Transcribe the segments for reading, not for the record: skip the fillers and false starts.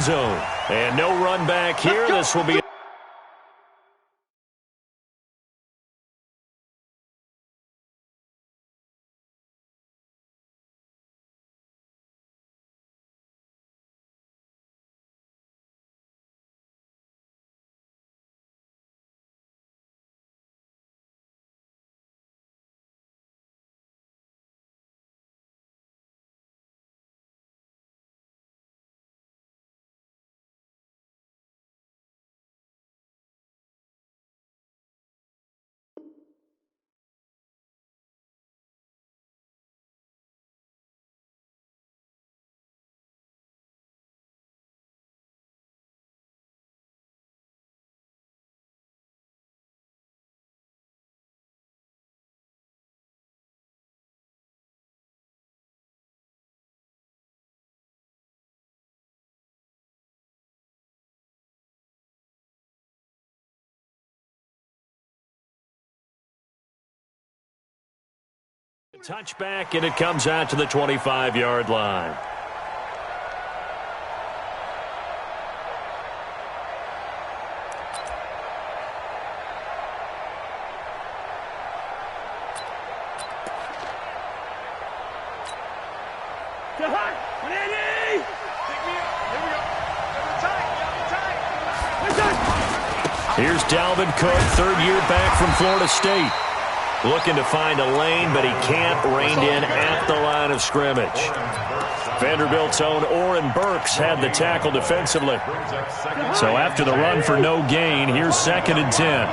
end zone. And no run back here. This will be touchback, and it comes out to the 25-yard line. Here's Dalvin Cook, third year back from Florida State. Looking to find a lane, but he can't. Reined in at the line of scrimmage. Vanderbilt's own Oren Burks had the tackle defensively. So after the run for no gain, here's 2nd and 10.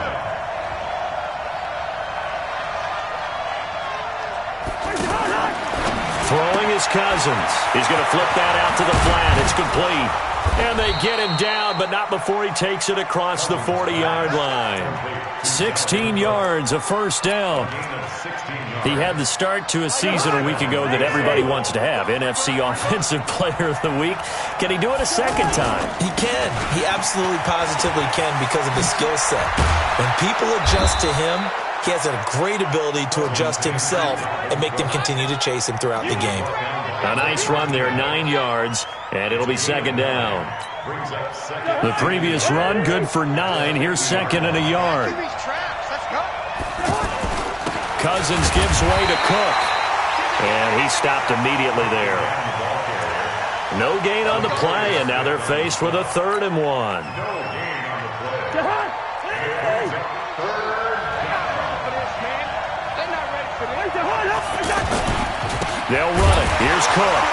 Throwing is Cousins. He's going to flip that out to the flat. It's complete. And they get him down, but not before he takes it across the 40-yard line. 16 yards, a first down. He had the start to a season a week ago that everybody wants to have. NFC Offensive Player of the Week. Can he do it a second time? He can. He absolutely positively can because of his skill set. When people adjust to him, he has a great ability to adjust himself and make them continue to chase him throughout the game. A nice run there, 9 yards, and it'll be 2nd down. The previous run, good for 9. Here's 2nd and a yard. Cousins gives way to Cook, and he stopped immediately there. No gain on the play, and now they're faced with a 3rd and 1. They'll run it. Here's Cook.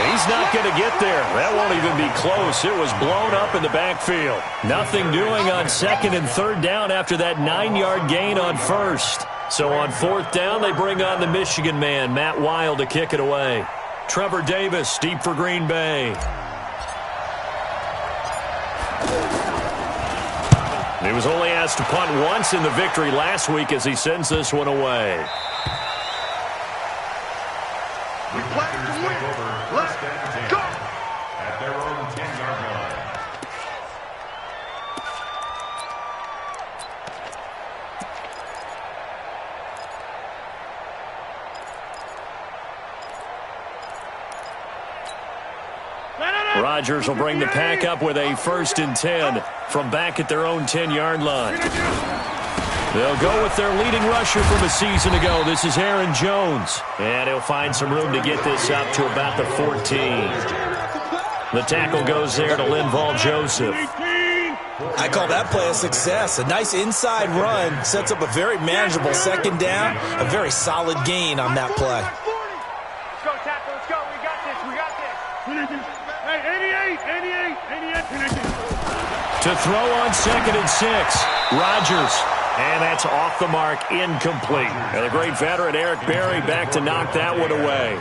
He's not going to get there. That won't even be close. It was blown up in the backfield. Nothing doing on 2nd and 3rd down after that 9-yard gain on 1st. So on 4th down, they bring on the Michigan man, Matt Wild, to kick it away. Trevor Davis, deep for Green Bay. He was only asked to punt once in the victory last week as he sends this one away. We play to win. Let's go. At their own 10-yard line. Rodgers will bring the pack up with a 1st and 10 from back at their own 10-yard line. They'll go with their leading rusher from a season ago. This is Aaron Jones. And he'll find some room to get this up to about the 14. The tackle goes there to Linval Joseph. I call that play a success. A nice inside run sets up a very manageable 2nd down. A very solid gain on that play. Let's go, tackle. Let's go. We got this. We got this. Hey, 88. To throw on 2nd and 6. Rodgers. And that's off the mark, incomplete. And the great veteran Eric Berry back to knock that one away.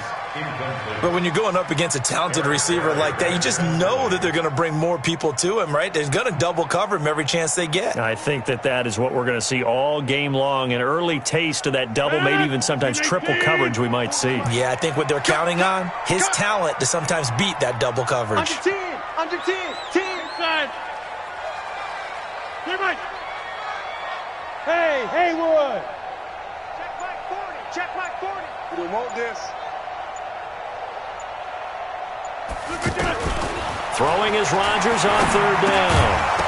But when you're going up against a talented receiver like that, you just know that they're going to bring more people to him, right? They're going to double cover him every chance they get. I think that is what we're going to see all game long. An early taste of that double, maybe even sometimes triple coverage we might see. Yeah, I think what they're counting on, his talent to sometimes beat that double coverage. Under 10. Inside. Give it. Hey, Haywood. Check back 40. We don't want this. Throwing is Rodgers on third down.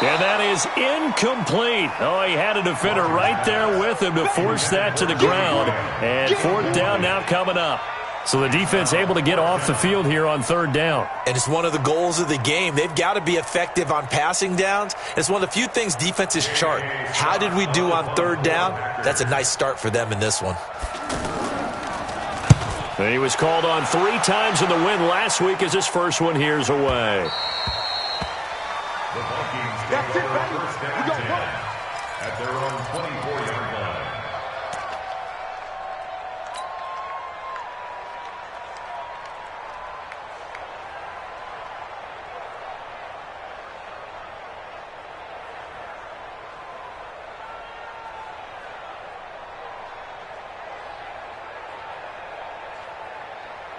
And that is incomplete. Oh, he had a defender right there with him to force that to the ground. And fourth down now coming up. So the defense able to get off the field here on third down. And it's one of the goals of the game. They've got to be effective on passing downs. It's one of the few things defenses chart. How did we do on third down? That's a nice start for them in this one. And he was called on 3 times in the win last week as his first one here's away. That's it, baby. We go at their own 24-yard line.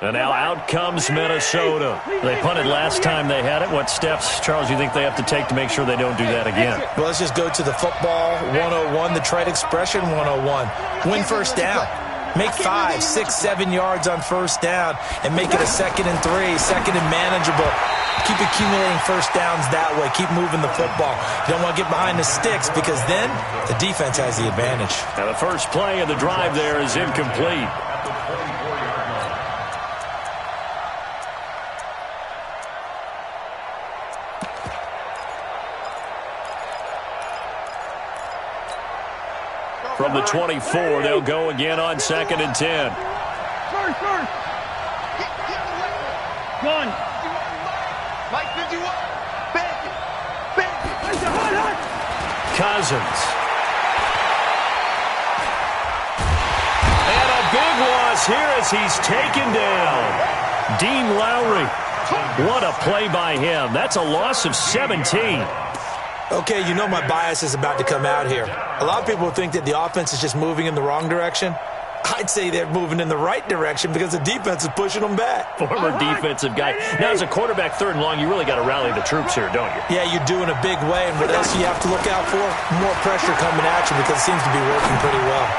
And now out comes Minnesota. They punted last time they had it. What steps, Charles, do you think they have to take to make sure they don't do that again? Well, let's just go to the football 101, the trade expression 101. Win first down. Make 5, 6, 7 yards on first down and make it a 2nd and 3, 2nd and manageable. Keep accumulating first downs that way. Keep moving the football. You don't want to get behind the sticks because then the defense has the advantage. Now the first play of the drive there is incomplete. From the 24, they'll go again on 2nd and 10. First. Gun. Mike 51. Bang it. Cousins. And a big loss here as he's taken down. Dean Lowry. What a play by him. That's a loss of 17. Okay, you know my bias is about to come out here. A lot of people think that the offense is just moving in the wrong direction. I'd say they're moving in the right direction because the defense is pushing them back. Former defensive guy. Now, as a quarterback, 3rd and long, you really got to rally the troops here, don't you? Yeah, you do in a big way. And what else you have to look out for? More pressure coming at you because it seems to be working pretty well.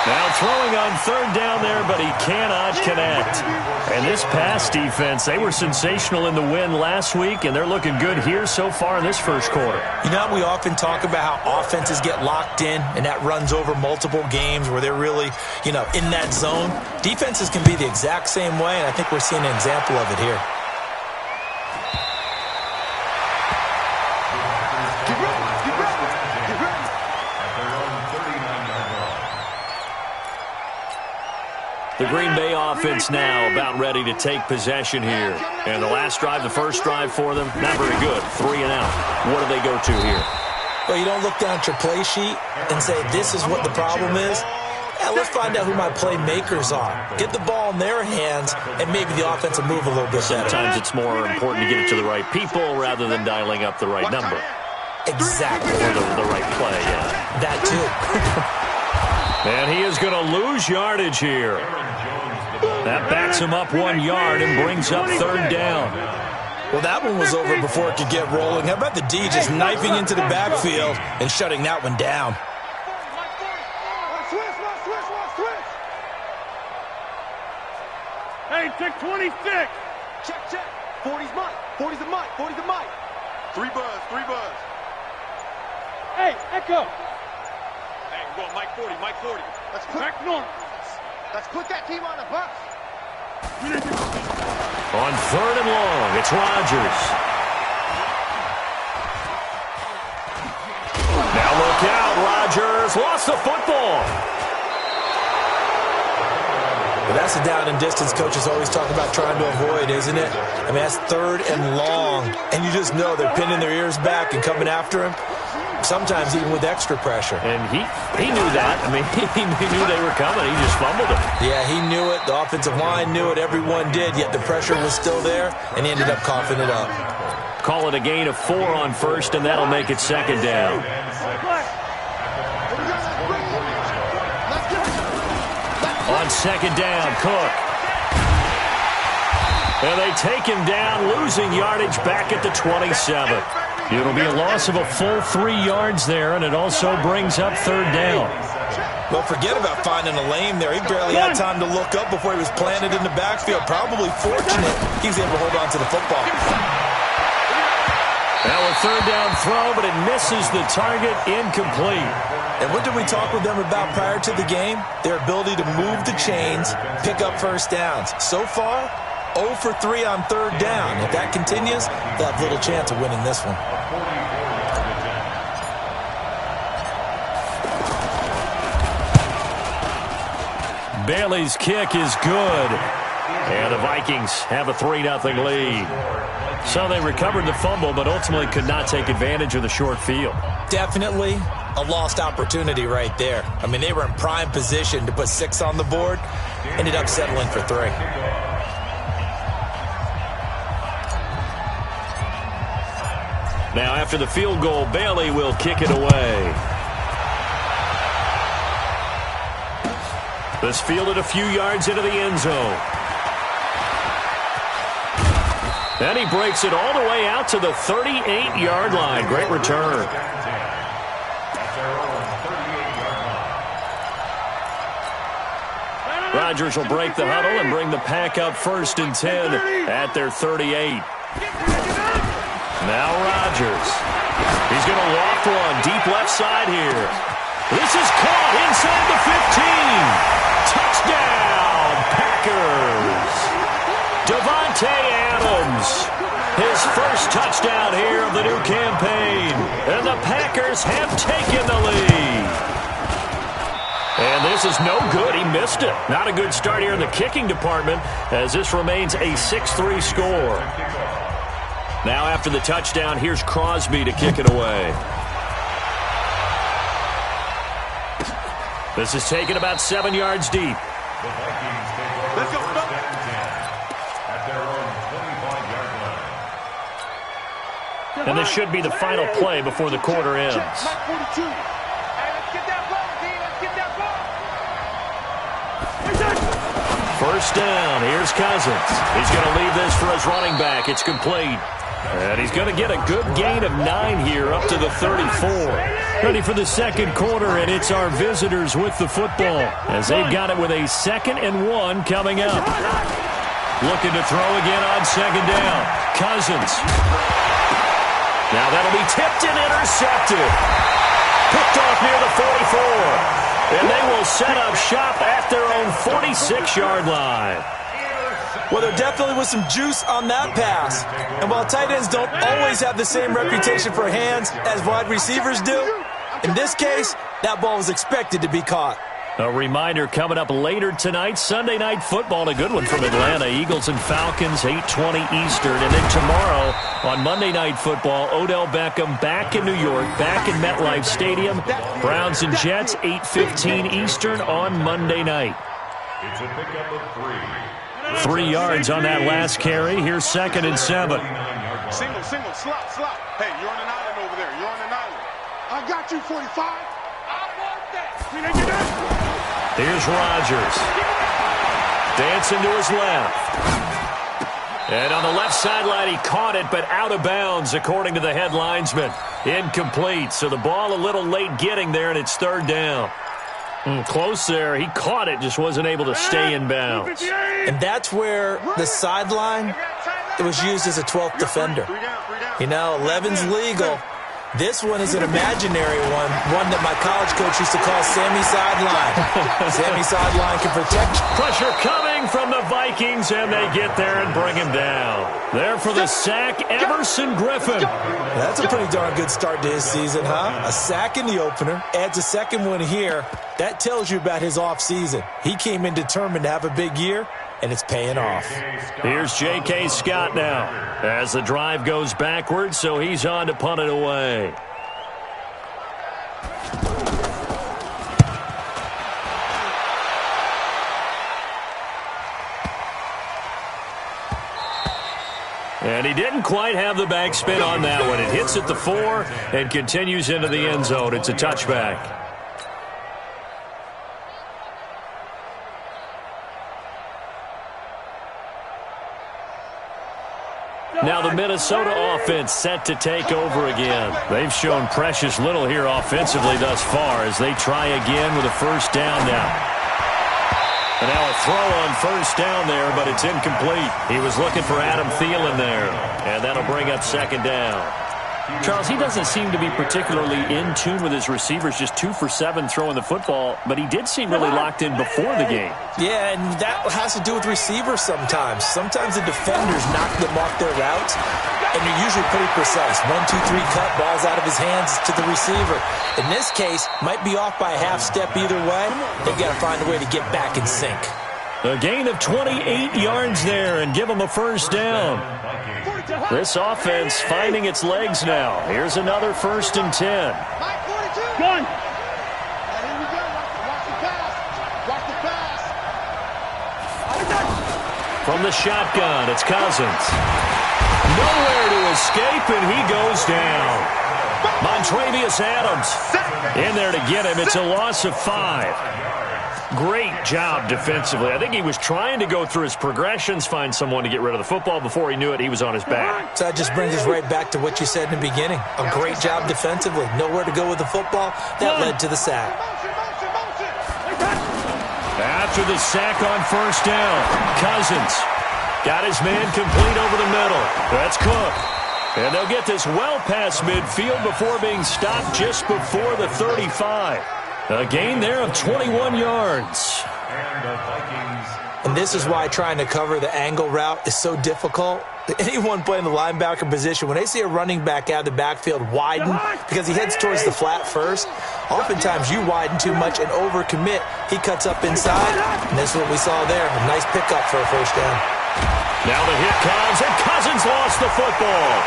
Now throwing on 3rd down there, but he cannot connect. And this pass defense, they were sensational in the win last week, and they're looking good here so far in this first quarter. You know, we often talk about how offenses get locked in, and that runs over multiple games where they're really, in that zone. Defenses can be the exact same way, and I think we're seeing an example of it here. The Green Bay offense now about ready to take possession here. And the last drive, the first drive for them, not very good. 3 and out. What do they go to here? Well, you don't look down at your play sheet and say, this is what the problem is. Let's find out who my playmakers are. Get the ball in their hands, and maybe the offense will move a little bit better. Sometimes it's more important to get it to the right people rather than dialing up the right number. Exactly. Or the right play, yeah. That too. And he is going to lose yardage here. That backs him up 1 yard and brings up 3rd down. Well, that one was over before it could get rolling. How about the D just knifing into the backfield and shutting that one down? Hey, take 26. Check. 40's Mike. 40's the Mike. 40's the Mike. 3 buzz. Hey, Echo. Hey, we're going Mike 40. Let's put Back north. Let's put that team on the bus. On 3rd and long, it's Rodgers. Now look out, Rodgers lost the football. Well, that's the down and distance coaches always talk about trying to avoid, isn't it? I mean, that's 3rd and long, and you just know they're pinning their ears back and coming after him. Sometimes even with extra pressure. And he knew that. I mean, he knew they were coming. He just fumbled it. Yeah, he knew it. The offensive line knew it. Everyone did, yet the pressure was still there, and he ended up coughing it up. Call it a gain of 4 on 1st, and that'll make it 2nd down. On 2nd down, Cook. And they take him down, losing yardage back at the 27. It'll be a loss of a full 3 yards there, and it also brings up 3rd down. Well, forget about finding a lane there. He barely had time to look up before he was planted in the backfield. Probably fortunate he was able to hold on to the football. Now a third down throw, but it misses the target, incomplete. And what did we talk with them about prior to the game? Their ability to move the chains, pick up first downs. So far, 0 for 3 on third down. If that continues, they'll have little chance of winning this one. Bailey's kick is good. And the Vikings have a 3-0 lead. So they recovered the fumble, but ultimately could not take advantage of the short field. Definitely a lost opportunity right there. I mean, they were in prime position to put 6 on the board. Ended up settling for 3. Now after the field goal, Bailey will kick it away. This fielded a few yards into the end zone. And he breaks it all the way out to the 38-yard line. Great return. Rodgers will break the huddle and bring the pack up 1st and 10 at their 38. Now Rodgers. He's going to loft one deep left side here. This is caught inside the 15. Touchdown, Packers. Devontae Adams. His first touchdown here of the new campaign. And the Packers have taken the lead. And this is no good. He missed it. Not a good start here in the kicking department as this remains a 6-3 score. Now after the touchdown, here's Crosby to kick it away. This is taken about 7 yards deep. Let's go. At their own 25-yard line. And this should be the final play before the quarter ends. First down. Here's Cousins. He's going to leave this for his running back. It's complete. And he's going to get a good gain of 9 here up to the 34. Ready for the second quarter, and it's our visitors with the football as they've got it with a 2nd and 1 coming up. Looking to throw again on 2nd down. Cousins. Now that'll be tipped and intercepted. Picked off near the 44. And they will set up shop at their own 46-yard line. Well, there definitely was some juice on that pass. And while tight ends don't always have the same reputation for hands as wide receivers do, in this case, that ball was expected to be caught. A reminder coming up later tonight, Sunday Night Football, a good one from Atlanta. Eagles and Falcons, 8:20 Eastern. And then tomorrow on Monday Night Football, Odell Beckham back in New York, back in MetLife Stadium. Browns and Jets, 8:15 Eastern on Monday night. It's a pickup of 3. 3 yards on that last carry. Here's 2nd and 7. Single, slot. Hey, you're on an island over there. You're on an island. I got you, 45. I want that. Here's Rodgers. Dancing to his left. And on the left sideline, he caught it, but out of bounds, according to the head linesman. Incomplete. So the ball a little late getting there, and it's 3rd down. Close there. He caught it, just wasn't able to stay in bounds. And that's where the sideline, it was used as a 12th defender. You know, 11's legal. This one is an imaginary one that my college coach used to call Sammy Sideline. Sammy Sideline can protect. Pressure coming from the Vikings, and they get there and bring him down. There for the sack, Everson Griffin. That's a pretty darn good start to his season, huh? A sack in the opener, adds a second one here. That tells you about his offseason. He came in determined to have a big year, and it's paying off. Here's J.K. Scott now as the drive goes backwards, so he's on to punt it away. And he didn't quite have the backspin on that one. It hits at the 4 and continues into the end zone. It's a touchback. Now the Minnesota offense set to take over again. They've shown precious little here offensively thus far as they try again with a first down now. And now a throw on first down there, but it's incomplete. He was looking for Adam Thielen there, and that'll bring up second down. Charles, he doesn't seem to be particularly in tune with his receivers, just 2 for 7 throwing the football, but he did seem really locked in before the game. Yeah, and that has to do with receivers sometimes. Sometimes the defenders knock them off their routes, and they're usually pretty precise. 1, 2, 3 cut, ball's out of his hands to the receiver. In this case, might be off by a half step either way. They've got to find a way to get back in sync. A gain of 28 yards there and give him a first down. This offense finding its legs now. Here's another 1st and 10. One. From the shotgun, it's Cousins. Nowhere to escape, and he goes down. Montravius Adams in there to get him. It's a loss of 5. Great job defensively. I think he was trying to go through his progressions, find someone to get rid of the football. Before he knew it, he was on his back. So that just brings us right back to what you said in the beginning. A great job defensively. Nowhere to go with the football. That led to the sack. After the sack on first down, Cousins got his man complete over the middle. That's Cook. And they'll get this well past midfield before being stopped just before the 35. A gain there of 21 yards. And this is why trying to cover the angle route is so difficult. Anyone playing the linebacker position, when they see a running back out of the backfield widen because he heads towards the flat first, oftentimes you widen too much and overcommit. He cuts up inside, and this is what we saw there. A nice pickup for a first down. Now the hit comes, and Cousins lost the football.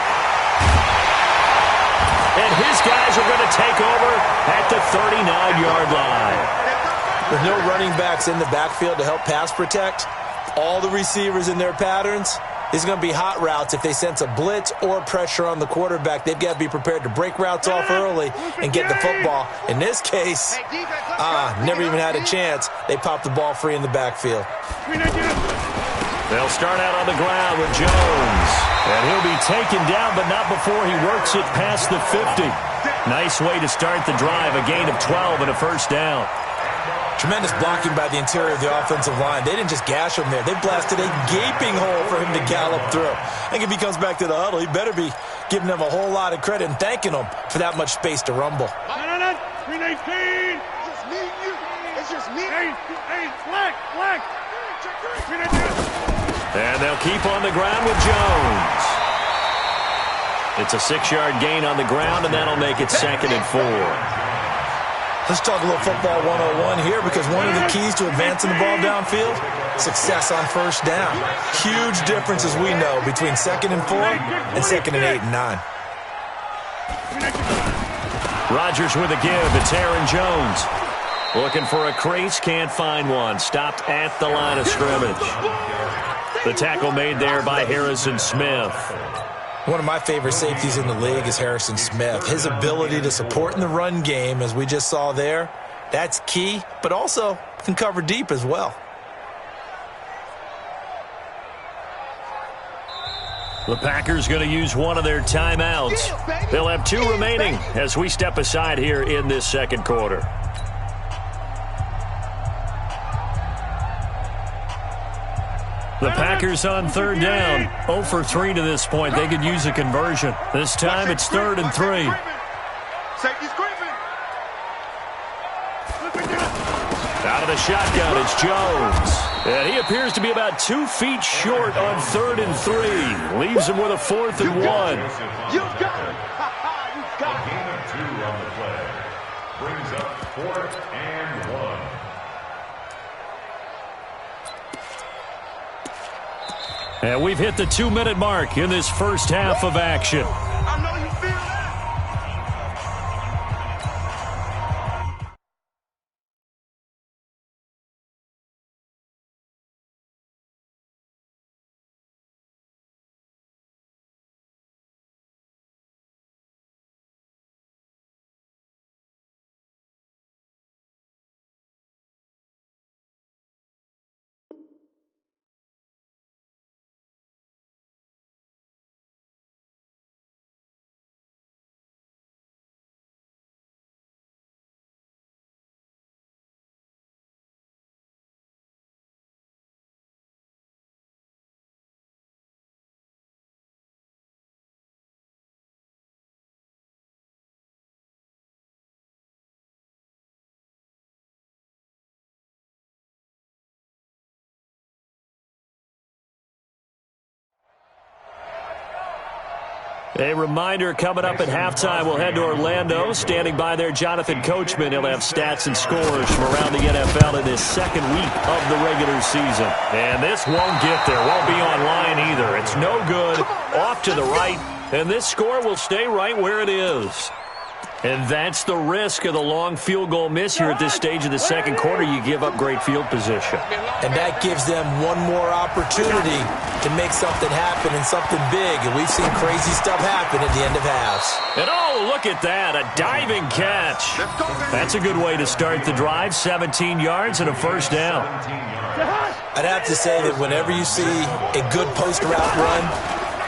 And his guys are going to take over at the 39-yard line. With no running backs in the backfield to help pass protect, all the receivers in their patterns, it's going to be hot routes if they sense a blitz or pressure on the quarterback. They've got to be prepared to break routes off early and get the football. In this case, never even had a chance. They popped the ball free in the backfield. They'll start out on the ground with Jones. And he'll be taken down, but not before he works it past the 50. Nice way to start the drive. A gain of 12 and a first down. Tremendous blocking by the interior of the offensive line. They didn't just gash him there. They blasted a gaping hole for him to gallop through. I think if he comes back to the huddle, he better be giving them a whole lot of credit and thanking them for that much space to rumble. 319. It's just me and you. It's just me. Hey, flag. And they'll keep on the ground with Jones. It's a 6-yard gain on the ground, and that'll make it 2nd and 4. Let's talk a little football 101 here, because one of the keys to advancing the ball downfield, success on first down. Huge difference, as we know, between 2nd and 4 and 2nd and 8 and 9. Rodgers with a give. It's Aaron Jones. Looking for a crease, can't find one. Stopped at the line of scrimmage. The tackle made there by Harrison Smith. One of my favorite safeties in the league is Harrison Smith. His ability to support in the run game, as we just saw there, that's key, but also can cover deep as well. The Packers going to use one of their timeouts. They'll have 2 remaining as we step aside here in this second quarter. The Packers on 3rd down, 0 for 3 to this point. They could use a conversion. This time it's 3rd and 3. Safety's creeping. Out of the shotgun, it's Jones. And he appears to be about 2 feet short on 3rd and 3. Leaves him with a 4th and 1. You got it. You got it. Gain of 2 on the play. Brings up 4th and 1. And we've hit the 2-minute mark in this first half of action. A reminder coming up at halftime. We'll head to Orlando. Standing by there, Jonathan Coachman. He'll have stats and scores from around the NFL in this second week of the regular season. And this won't get there. Won't be online either. It's no good. Off to the right. And this score will stay right where it is. And that's the risk of the long field goal miss here at this stage of the second quarter. You give up great field position. And that gives them one more opportunity to make something happen and something big. And we've seen crazy stuff happen at the end of halves. And oh, look at that, a diving catch. That's a good way to start the drive, 17 yards and a first down. I'd have to say that whenever you see a good post route run,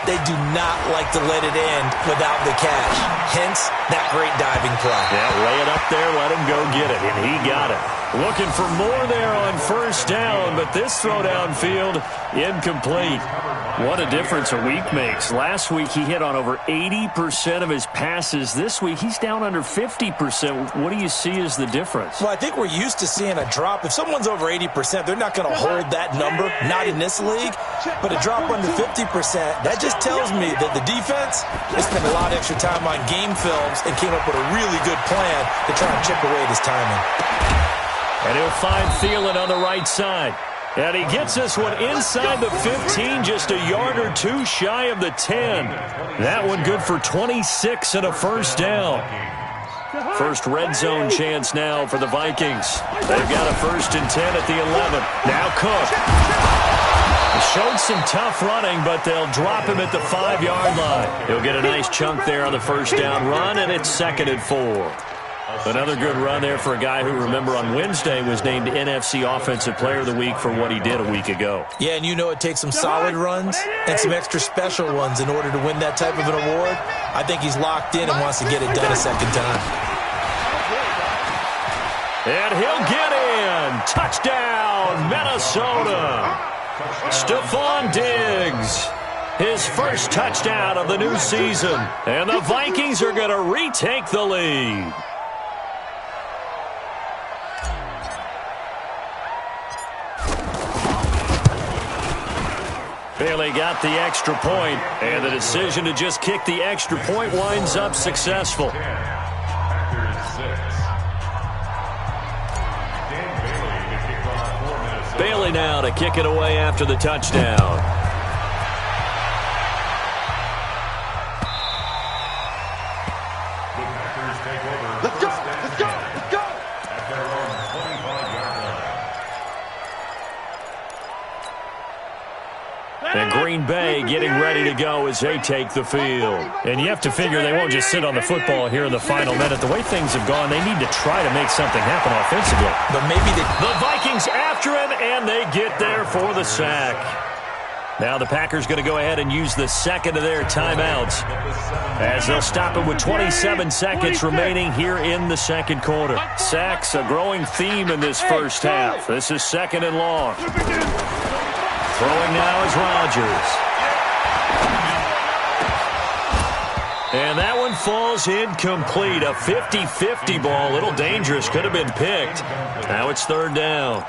they do not like to let it end without the catch. Hence, that great diving play. Yeah, lay it up there, let him go get it, and he got it. Looking for more there on first down, but this throw downfield, incomplete. What a difference a week makes. Last week, he hit on over 80% of his passes. This week, he's down under 50%. What do you see as the difference? Well, I think we're used to seeing a drop. If someone's over 80%, they're not going to hold that number, not in this league. But a drop under 50%, that just tells me that the defense, they spent a lot of extra time on game films and came up with a really good plan to try and chip away at his timing. And he'll find Thielen on the right side. And he gets this one inside the 15, just a yard or two shy of the 10. That one good for 26 and a first down. First red zone chance now for the Vikings. They've got a 1st and 10 at the 11. Now Cook. Showed some tough running, but they'll drop him at the 5-yard line. He'll get a nice chunk there on the first down run, and it's 2nd and 4. Another good run there for a guy who, remember, on Wednesday was named NFC Offensive Player of the Week for what he did a week ago. Yeah, and you know it takes some solid runs and some extra special ones in order to win that type of an award. I think he's locked in and wants to get it done a second time. And he'll get in. Touchdown, Minnesota. Stephon Diggs. His first touchdown of the new season. And the Vikings are going to retake the lead. Bailey got the extra point, and the decision to just kick the extra point winds up successful. Bailey now to kick it away after the touchdown. Let's go, let's go, let's go. At their own 25-yard line. And Green Bay getting ready to go as they take the field. And you have to figure they won't just sit on the football here in the final minute. The way things have gone, they need to try to make something happen offensively. But maybe the Vikings after him, and they get there for the sack. Now the Packers going to go ahead and use the second of their timeouts as they'll stop it with 27 seconds remaining here in the second quarter. Sacks, a growing theme in this first half. This is 2nd and long. Throwing now is Rodgers. And that one falls incomplete. A 50-50 ball. A little dangerous. Could have been picked. Now it's 3rd down.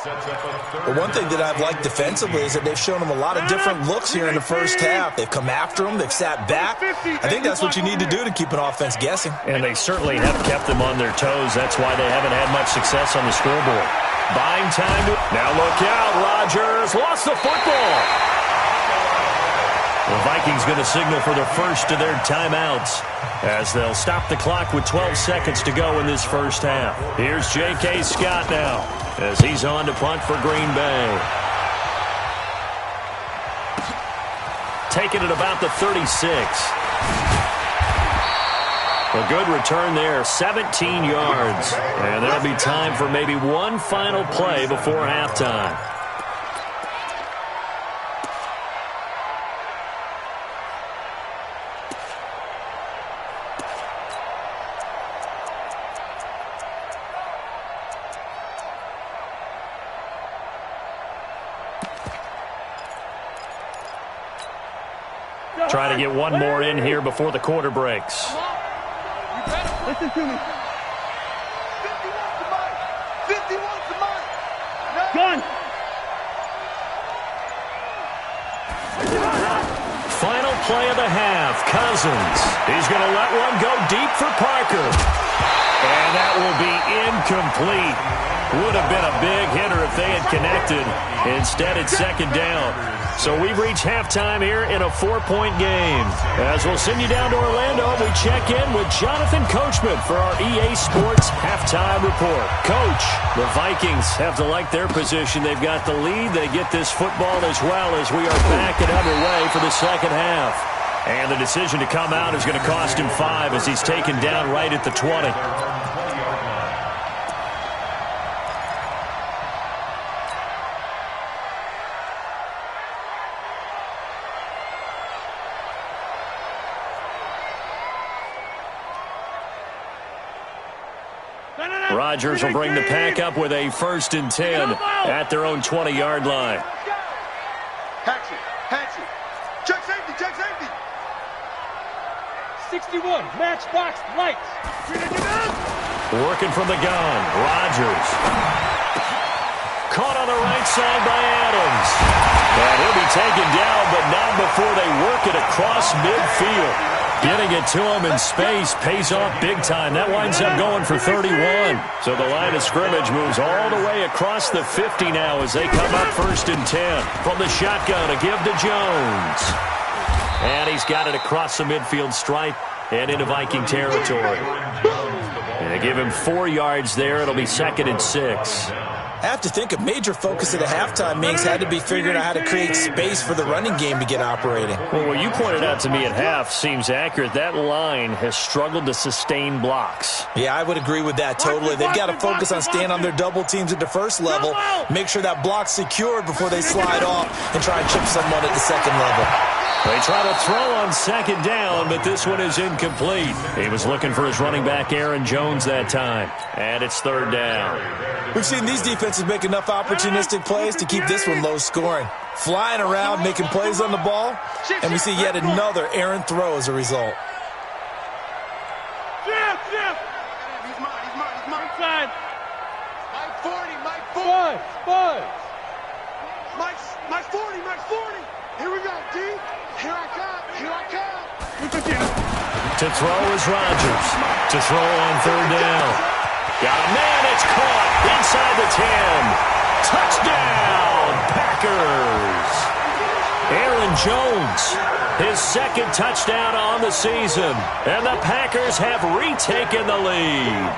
But one thing that I've liked defensively is that they've shown them a lot of different looks here in the first half. They've come after them. They've sat back. I think that's what you need to do to keep an offense guessing. And they certainly have kept them on their toes. That's why they haven't had much success on the scoreboard. Buying time. Now look out. Rodgers lost the football. The Vikings going to signal for the first of their timeouts as they'll stop the clock with 12 seconds to go in this first half. Here's J.K. Scott now as he's on to punt for Green Bay. Taking it about the 36. A good return there, 17 yards. And there'll be time for maybe one final play before halftime. Trying to get one more in here before the quarter breaks. Listen to me. 51's the mic. 51's the mic. Gun. Final play of the half. Cousins. He's going to let one go deep for Parker. And that will be incomplete. Would have been a big hitter if they had connected. Instead, it's second down. So we've reached halftime here in a 4-point game. As we'll send you down to Orlando, we check in with Jonathan Coachman for our EA Sports Halftime Report. Coach, the Vikings have to like their position. They've got the lead. They get this football as well as we are back and underway for the second half. And the decision to come out is going to cost him 5 as he's taken down right at the 20. Rodgers will bring the pack up with a 1st and 10 at their own 20-yard line. Hatchet. Check safety. 61, matchbox, lights. Working from the gun, Rodgers. Caught on the right side by Adams. And he'll be taken down, but not before they work it across midfield. Getting it to him in space pays off big time. That winds up going for 31. So the line of scrimmage moves all the way across the 50 now as they come up 1st and 10. From the shotgun, a give to Jones. And he's got it across the midfield stripe and into Viking territory. And they give him 4 yards there. It'll be 2nd and 6. I have to think a major focus of the halftime meetings had to be figuring out how to create space for the running game to get operating. Well, what you pointed out to me at half seems accurate. That line has struggled to sustain blocks. Yeah, I would agree with that totally. They've got to focus on staying on their double teams at the first level, make sure that block's secured before they slide off and try and chip someone at the second level. They try to throw on 2nd down, but this one is incomplete. He was looking for his running back, Aaron Jones, that time. And it's 3rd down. We've seen these defenses make enough opportunistic plays to keep this one low scoring. Flying around, making plays on the ball, and we see yet another errant throw as a result. Jim! He's mine. Inside. Mike 40. Buzz. Mike 40. Here we go, D. Here I come. To throw is Rodgers. To throw on 3rd down. Got a man, it's caught inside the 10. Touchdown, Packers. Aaron Jones, his 2nd touchdown on the season. And the Packers have retaken the lead.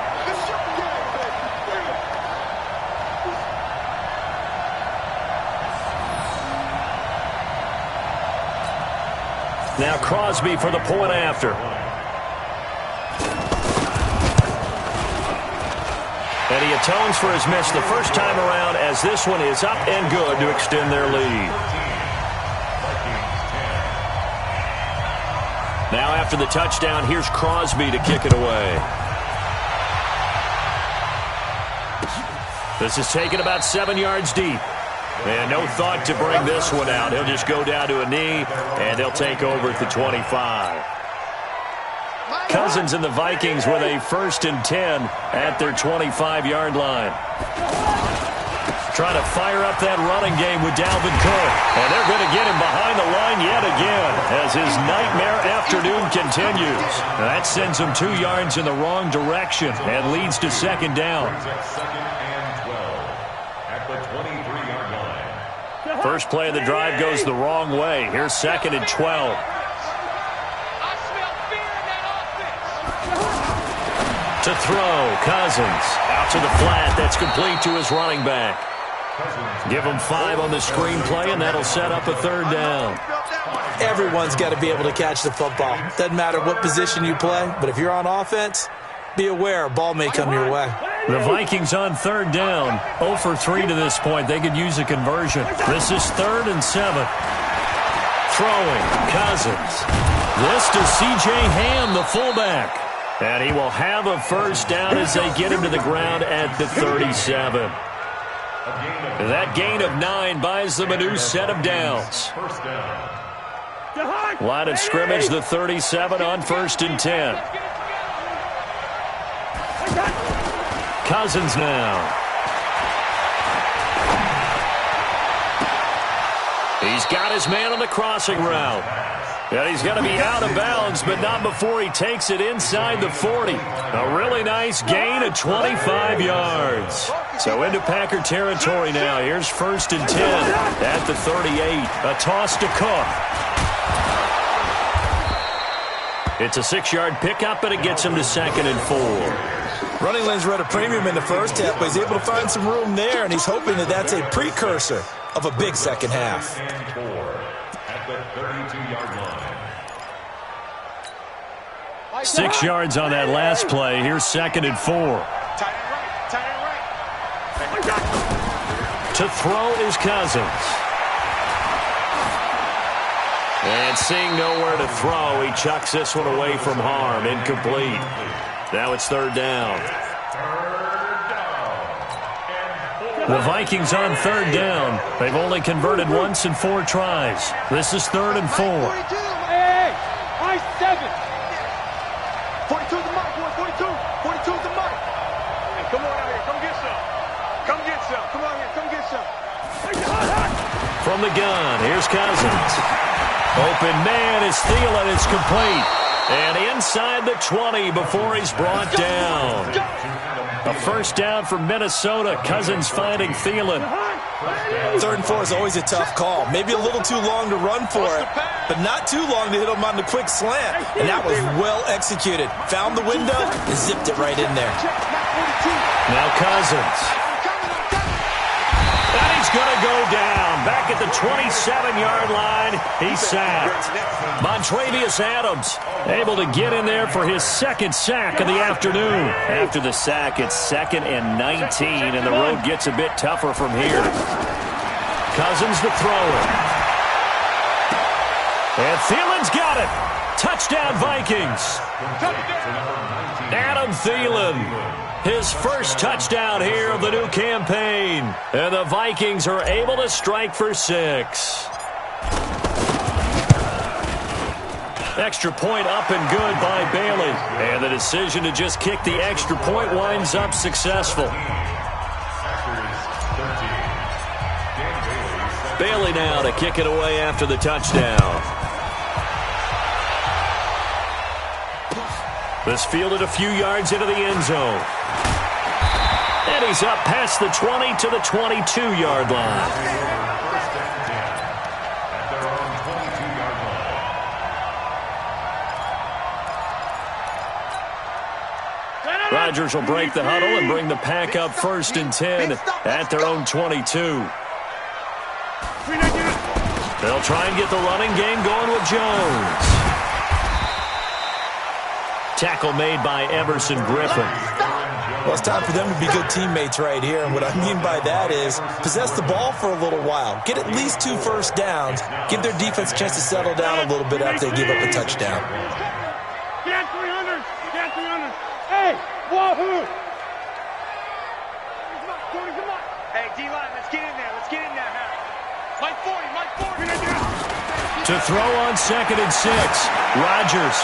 Now Crosby for the point after. And he atones for his miss the first time around as this one is up and good to extend their lead. Now after the touchdown, here's Crosby to kick it away. This is taken about 7 yards deep. And no thought to bring this one out. He'll just go down to a knee, and they'll take over at the 25. Cousins and the Vikings with a 1st and 10 at their 25-yard line. Trying to fire up that running game with Dalvin Cook. And they're going to get him behind the line yet again as his nightmare afternoon continues. That sends him 2 yards in the wrong direction and leads to 2nd down. First play of the drive goes the wrong way. Here's 2nd and 12. To throw, Cousins. Out to the flat. That's complete to his running back. Give him 5 on the screenplay, and that'll set up a 3rd down. Everyone's got to be able to catch the football. Doesn't matter what position you play, but if you're on offense, be aware a ball may come your way. The Vikings on 3rd down. 0 for 3 to this point. They could use a conversion. This is 3rd and 7. Throwing, Cousins. This to C.J. Ham, the fullback. And he will have a 1st down as they get him to the ground at the 37. That gain of 9 buys them a new set of downs. Line of scrimmage, the 37 on 1st and 10. Cousins now. He's got his man on the crossing route. And he's going to be out of bounds, but not before he takes it inside the 40. A really nice gain of 25 yards. So into Packer territory now. Here's 1st and 10 at the 38. A toss to Cook. It's a 6-yard pickup, and it gets him to 2nd and 4. Running lanes were at a premium in the first half, but he's able to find some room there, and he's hoping that that's a precursor of a big second half. At the 32-yard line. 6 yards on that last play. Here's 2nd and 4. Tight end right. To throw is Cousins. And seeing nowhere to throw, he chucks this one away from harm. Incomplete. Now it's 3rd down. The Vikings on 3rd down. They've only converted once in 4 tries. This is 3rd and 4. Hey, I 7. 42 is the mic, boy. 42. 42 is the mic. Hey, come on out here. Come get some. Come get some. Come on here. Come get some. From the gun, here's Cousins. Open man is Thielen. It's complete. And inside the 20 before he's brought down. A 1st down for Minnesota. Cousins finding Thielen. 3rd and 4 is always a tough call. Maybe a little too long to run for it, but not too long to hit him on the quick slant. And that was well executed. Found the window and zipped it right in there. Now Cousins. And he's going to go down. Back at the 27-yard line, he's sacked. Montravius Adams able to get in there for his 2nd sack of the afternoon. After the sack, it's 2nd and 19, and the road gets a bit tougher from here. Cousins to throw it. And Thielen's got it. Touchdown, Vikings. Adam Thielen. His first touchdown here of the new campaign. And the Vikings are able to strike for 6. Extra point up and good by Bailey. And the decision to just kick the extra point winds up successful. Bailey now to kick it away after the touchdown. This fielded a few yards into the end zone. And he's up past the 20 to the 22-yard line. Rodgers will break the huddle and bring the pack up 1st and 10 at their own 22. They'll try and get the running game going with Jones. Tackle made by Everson Griffin. Well, it's time for them to be good teammates right here. And what I mean by that is possess the ball for a little while. Get at least 2 first downs. Give their defense a chance to settle down a little bit after they give up a touchdown. Get 300. Get 300. Hey, wahoo. Hey, D-line, let's get in there. Let's get in there. Mike 40, Mike 40. To throw on 2nd and 6. Rodgers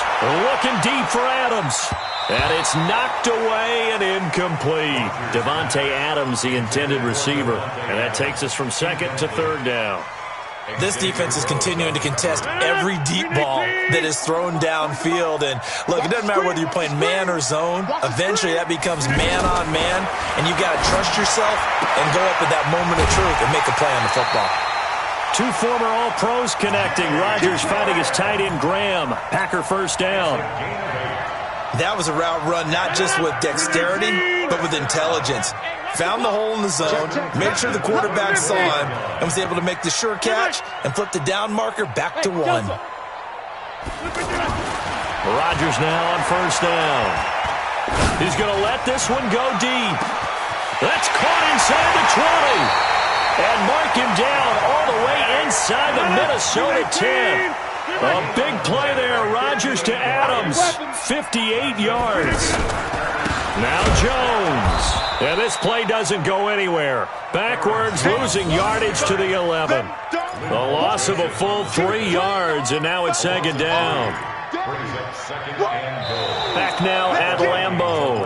looking deep for Adams. And it's knocked away and incomplete. Devontae Adams, the intended receiver. And that takes us from 2nd to 3rd down. This defense is continuing to contest every deep ball that is thrown downfield. And, look, it doesn't matter whether you're playing man or zone. Eventually, that becomes man-on-man. And you've got to trust yourself and go up at that moment of truth and make a play on the football. 2 former All-Pros connecting. Rodgers finding his tight end, Graham. Packer 1st down. That was a route run not just with dexterity, but with intelligence. Found the hole in the zone, made sure the quarterback saw him, and was able to make the sure catch and flip the down marker back to 1. Rodgers now on 1st down. He's going to let this one go deep. That's caught inside the 20. And mark him down all the way inside the Minnesota 10. A big play there. Rodgers to Adams. 58 yards. Now Jones. And this play doesn't go anywhere. Backwards, losing yardage to the 11. A loss of a full 3 yards, and now it's 2nd down. Back now at Lambeau.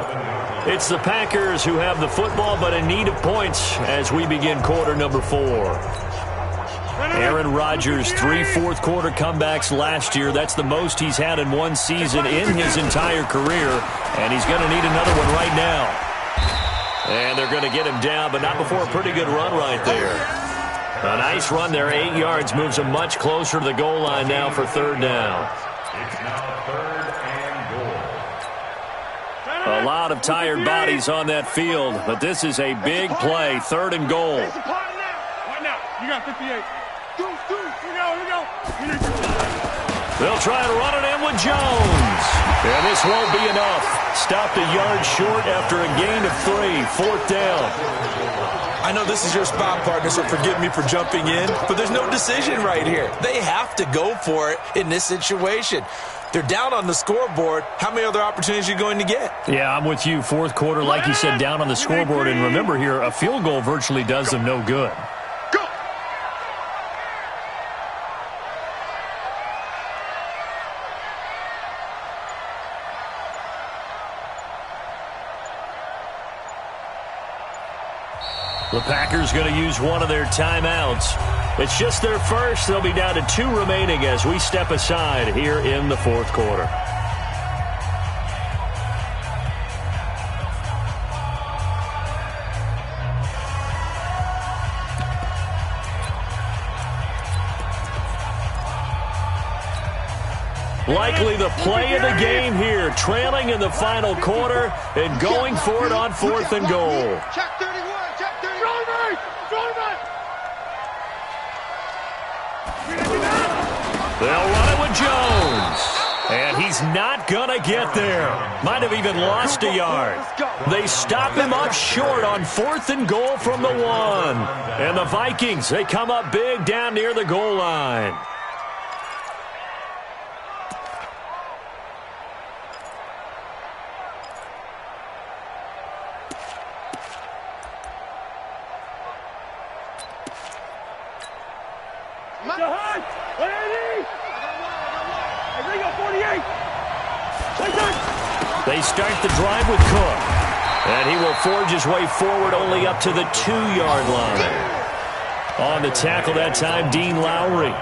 It's the Packers who have the football, but in need of points as we begin quarter number 4. Aaron Rodgers, 3 fourth-quarter comebacks last year. That's the most he's had in one season in his entire career, and he's going to need another one right now. And they're going to get him down, but not before a pretty good run right there. A nice run there, 8 yards, moves him much closer to the goal line now for third down. It's now 3rd and goal. A lot of tired bodies on that field, but this is a big play, 3rd and goal. Right now, you got 58. Here we go. They'll try and run it in with Jones. And this won't be enough. Stopped a yard short after a gain of 3, 4th down. I know this is your spot, partner, so forgive me for jumping in, but there's no decision right here. They have to go for it in this situation. They're down on the scoreboard. How many other opportunities are you going to get? Yeah, I'm with you. 4th quarter, like you said, down on the scoreboard. And remember here, a field goal virtually does them no good. The Packers going to use one of their timeouts. It's just their first. They'll be down to 2 remaining as we step aside here in the 4th quarter. Likely the play of the game here, trailing in the final quarter and going for it on 4th and goal. Check 31. They'll run it with Jones. And he's not going to get there. Might have even lost a yard. They stop him up short on 4th and goal from the 1. And the Vikings, they come up big down near the goal line. They start the drive with Cook. And he will forge his way forward only up to the 2-yard line. On the tackle that time, Dean Lowry.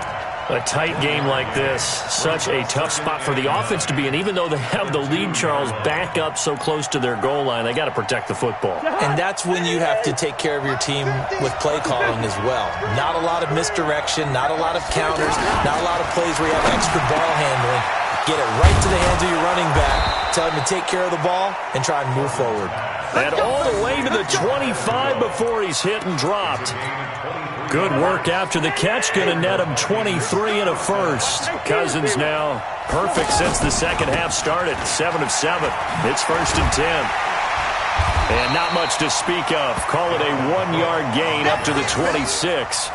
A tight game like this, such a tough spot for the offense to be in. Even though they have the lead, Charles, back up so close to their goal line, they got to protect the football. And that's when you have to take care of your team with play calling as well. Not a lot of misdirection, not a lot of counters, not a lot of plays where you have extra ball handling. Get it right to the hands of your running back, tell him to take care of the ball, and try and move forward. And all the way to the 25 before he's hit and dropped. Good work after the catch. Going to net him 23 and a first. Cousins now perfect since the second half started. 7 of 7. It's 1st and 10. And not much to speak of. Call it a 1-yard gain up to the 26.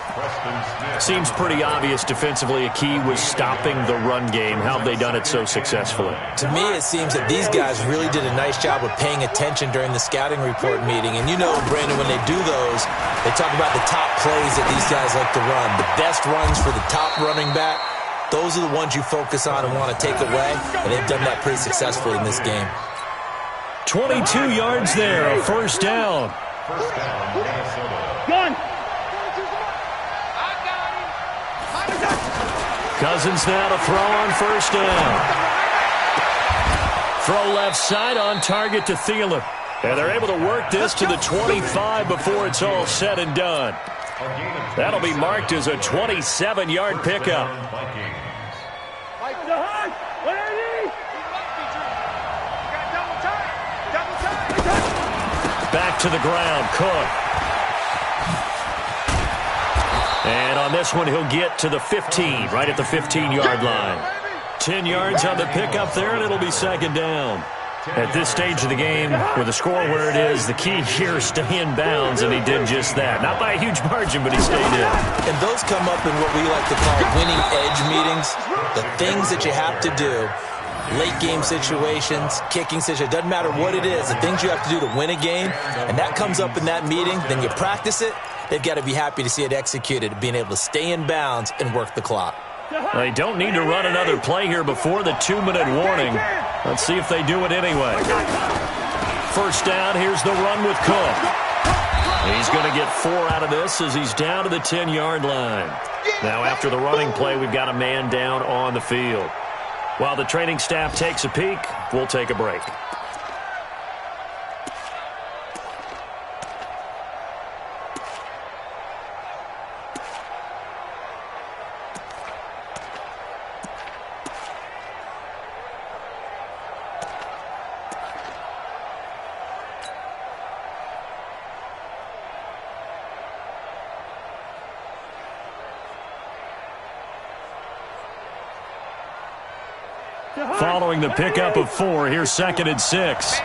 Seems pretty obvious defensively a key was stopping the run game. How have they done it so successfully? To me, it seems that these guys really did a nice job of paying attention during the scouting report meeting. And you know, Brandon, when they do those, they talk about the top plays that these guys like to run. The best runs for the top running back, those are the ones you focus on and want to take away. And they've done that pretty successfully in this game. 22 yards there, a 1st down. Gun. Cousins now to throw on 1st down. Throw left side on target to Thielen. And they're able to work this to the 25 before it's all said and done. That'll be marked as a 27-yard pickup. Back to the ground, Cook. And on this one, he'll get to the 15, right at the 15-yard line. 10 yards on the pickup there, and it'll be 2nd down. At this stage of the game, with the score where it is, the key here is stay in bounds, and he did just that. Not by a huge margin, but he stayed in. And those come up in what we like to call winning edge meetings. The things that you have to do. Late game situations, kicking situations, doesn't matter what it is, the things you have to do to win a game, and that comes up in that meeting, then you practice it, they've got to be happy to see it executed, being able to stay in bounds and work the clock. They don't need to run another play here before the 2-minute warning. Let's see if they do it anyway. 1st down, here's the run with Cook. He's going to get 4 out of this as he's down to the 10-yard line. Now, after the running play, we've got a man down on the field. While the training staff takes a peek, we'll take a break. Following the pickup of 4, here's 2nd and 6.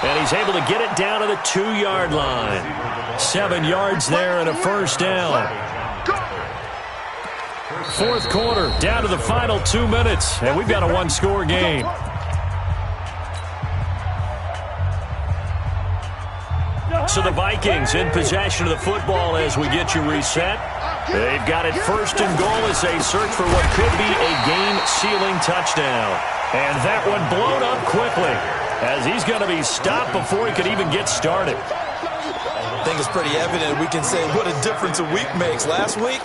And he's able to get it down to the 2-yard line. 7 yards there and a first down. 4th quarter, down to the final 2 minutes, and we've got a 1-score game. So the Vikings in possession of the football as we get you reset. They've got it 1st and goal as they search for what could be a game-sealing touchdown. And that one blown up quickly as he's going to be stopped before he could even get started. I think it's pretty evident. We can say what a difference a week makes. Last week,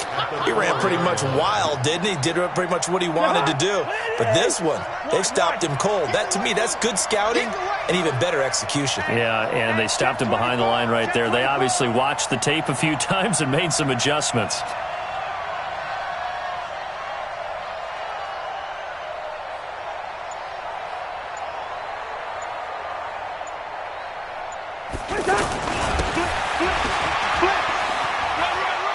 he ran pretty much wild, didn't he? Did pretty much what he wanted to do. But this one, they've stopped him cold. That, to me, that's good scouting and even better execution. Yeah, and they stopped him behind the line right there. They obviously watched the tape a few times and made some adjustments.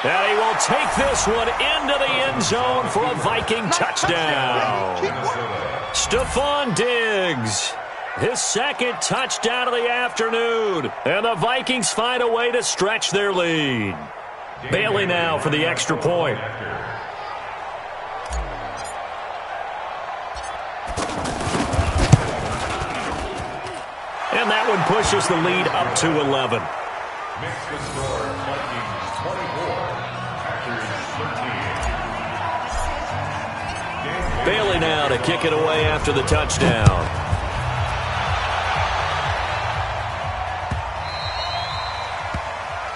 And he will take this one into the end zone for a Viking touchdown. Stephon Diggs, his 2nd touchdown of the afternoon. And the Vikings find a way to stretch their lead. Bailey now for the extra point. And that one pushes the lead up to 11. Makes the score Vikings 24, Packers 13. Bailey now to kick it away after the touchdown.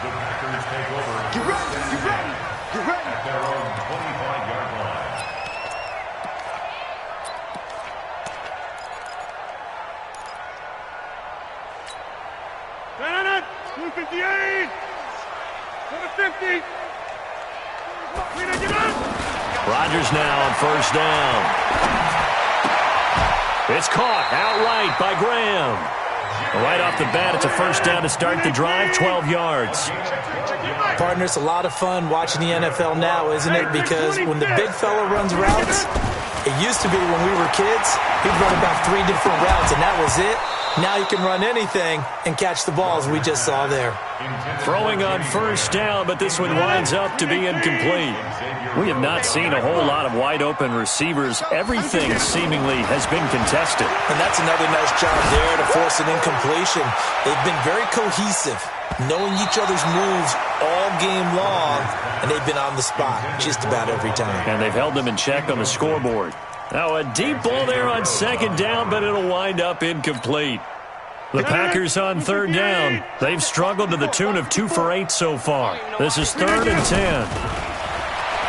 The Packers take over. Get ready. At their own 25-yard line. Stand 258. To the 50. Rodgers now on 1st down. It's caught outright by Graham. Right off the bat, it's a 1st down to start the drive, 12 yards. Partner, it's a lot of fun watching the NFL now, isn't it? Because when the big fella runs routes, it used to be when we were kids, he'd run about 3 different routes, and that was it. Now you can run anything and catch the balls we just saw there. Throwing on 1st down, but this one winds up to be incomplete. We have not seen a whole lot of wide-open receivers. Everything seemingly has been contested. And that's another nice job there to force an incompletion. They've been very cohesive, knowing each other's moves all game long, and they've been on the spot just about every time. And they've held them in check on the scoreboard. Now a deep ball there on 2nd down, but it'll wind up incomplete. The Packers on 3rd down. They've struggled to the tune of 2 for 8 so far. This is 3rd and 10.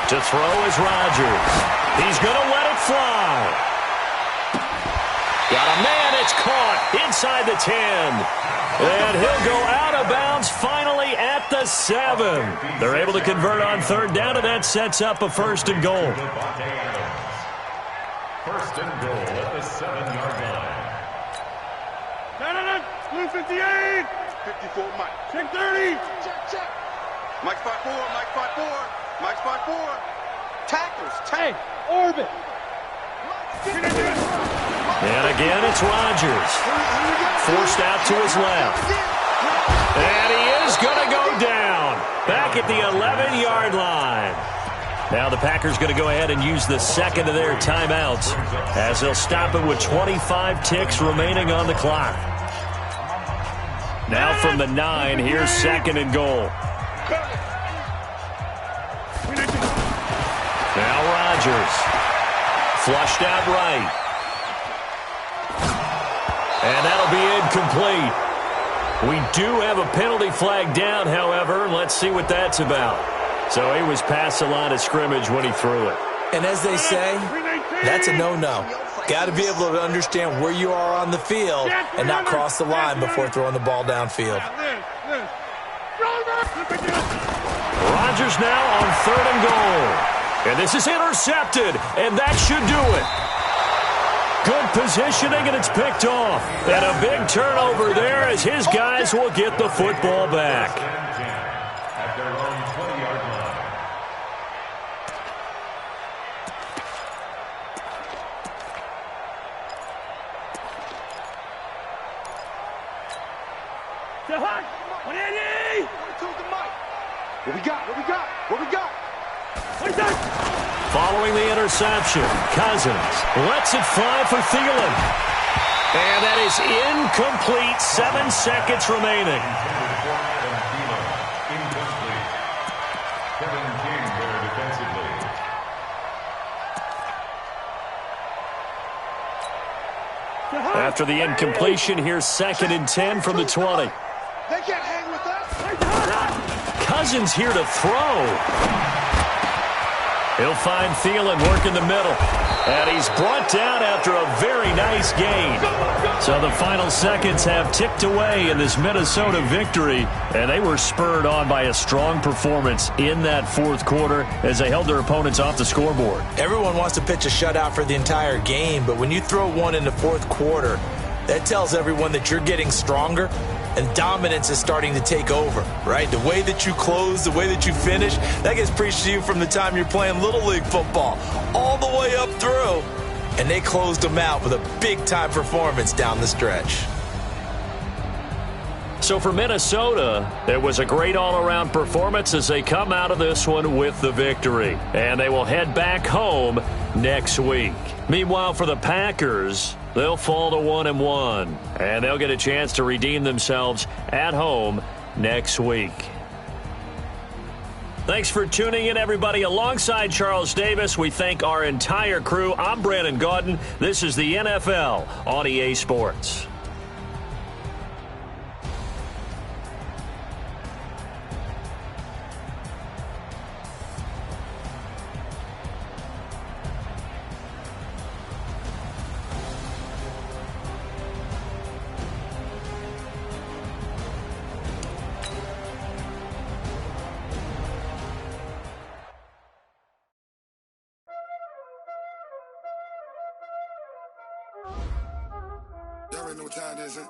To throw is Rodgers. He's going to let it fly. Got a man. It's caught inside the 10. And he'll go out of bounds finally at the 7. They're able to convert on 3rd down, and that sets up a 1st and goal. 1st and goal at the 7-yard line. 258. 54, Mike. Check 30. Check. Mike 5-4, Mike 5-4. Mike 5-4. Tackles. Hey, orbit. Mike And again, it's Rodgers. Forced out to his left. And he is going to go down. Back at the 11-yard line. Now the Packers going to go ahead and use the second of their timeouts as they'll stop it with 25 ticks remaining on the clock. Now from the 9, here's second and goal. Now Rodgers. Flushed out right. And that'll be incomplete. We do have a penalty flag down, however. Let's see what that's about. So he was past the line of scrimmage when he threw it. And as they say, that's a no-no. Got to be able to understand where you are on the field and not cross the line before throwing the ball downfield. Rodgers now on 3rd and goal. And this is intercepted, and that should do it. Good positioning, and it's picked off. And a big turnover there as his guys will get the football back. At their own 20-yard line. What we got? What we got? What we got? Following the interception, Cousins lets it fly for Thielen. And that is incomplete. 7 seconds remaining. Incomplete. Kevin King there defensively. After the incompletion, here's 2nd and 10 from the 20. They can't hang with us. Cousins here to throw. He'll find Thielen working the middle. And he's brought down after a very nice gain. So the final seconds have ticked away in this Minnesota victory. And they were spurred on by a strong performance in that 4th quarter as they held their opponents off the scoreboard. Everyone wants to pitch a shutout for the entire game, but when you throw one in the 4th quarter, that tells everyone that you're getting stronger and dominance is starting to take over, right? The way that you close, the way that you finish, that gets preached to you from the time you're playing Little League football all the way up through. And they closed them out with a big-time performance down the stretch. So for Minnesota, it was a great all-around performance as they come out of this one with the victory. And they will head back home next week. Meanwhile, for the Packers, they'll fall to 1-1. And they'll get a chance to redeem themselves at home next week. Thanks for tuning in, everybody. Alongside Charles Davis, we thank our entire crew. I'm Brandon Gaudin. This is the NFL on EA Sports. Y'all already know what time it is, huh?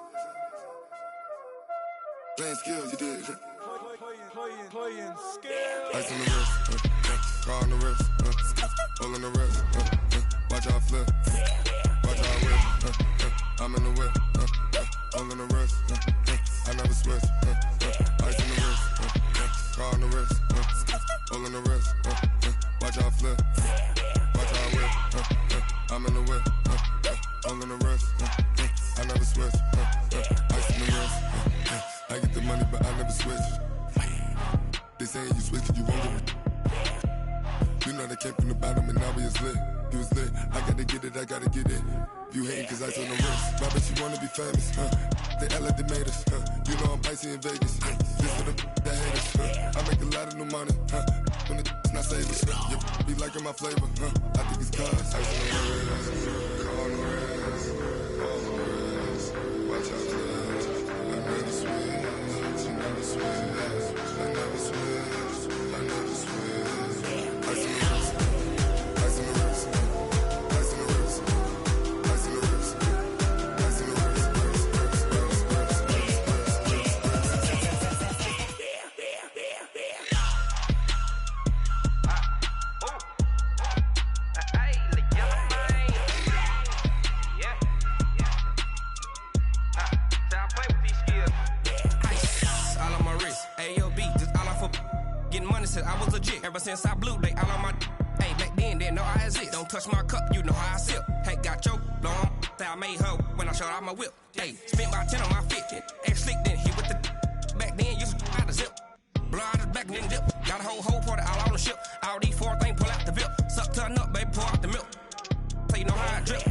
Playing skills, you did, huh? Playing skills. Ice on the wrist, car on the wrist, hole in the wrist, watch out flip, watch out whip, I'm in the whip, hole in the wrist, I never switch, ice on the wrist, car on the wrist, hole in the wrist, watch out flip, watch out whip, I'm in the whip, hole in the wrist, I never switch, ice in the wrist, I get the money but I never switch. They saying you switch, you won't get it. You know they came from the bottom and now we is lit. You was lit, I gotta get it, I gotta get it. You hating cause ice on the wrist. My bitch, you wanna be famous, They Ella, they made us, You know I'm icy in Vegas, This for the that hate us, I make a lot of new money, When it's not savings, You be liking my flavor, I think it's cause ice on the wrist, car on the wrist, all on the wrist. Watch out, flash, I never switch, I never switch. I never switch, I never switch. Ice in the wrist, ice in the wrist, ice in the wrist, ice in the wrist, ice in the wrist, since I was legit. Ever since I blew, they all on my. Hey, back then, didn't know I exist. Don't touch my cup, you know how I sip. Hey, got your long. I made her when I showed out my whip. Hey, spent about 10 on my fit. Ex-slick, then hit with the. Back then, used to out the zip. Blow out his back, then dip. Got a whole party all on the ship. All these four things, pull out the VIP. Suck, turn up, baby, pour out the milk. So you know how I drip.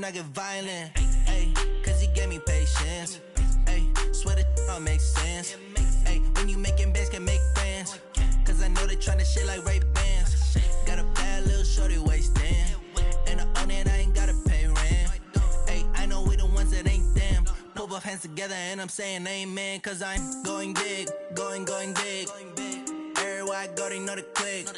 I get violent, ayy, cause he gave me patience, ayy, swear that all makes sense, ayy, when you making bands can make friends, cause I know they tryna shit like Ray-Bans, got a bad little shorty wasting, and I own it, I ain't gotta pay rent, ayy, I know we the ones that ain't them, pull both hands together and I'm saying amen, cause I'm going big, going big, everywhere I go they know the click,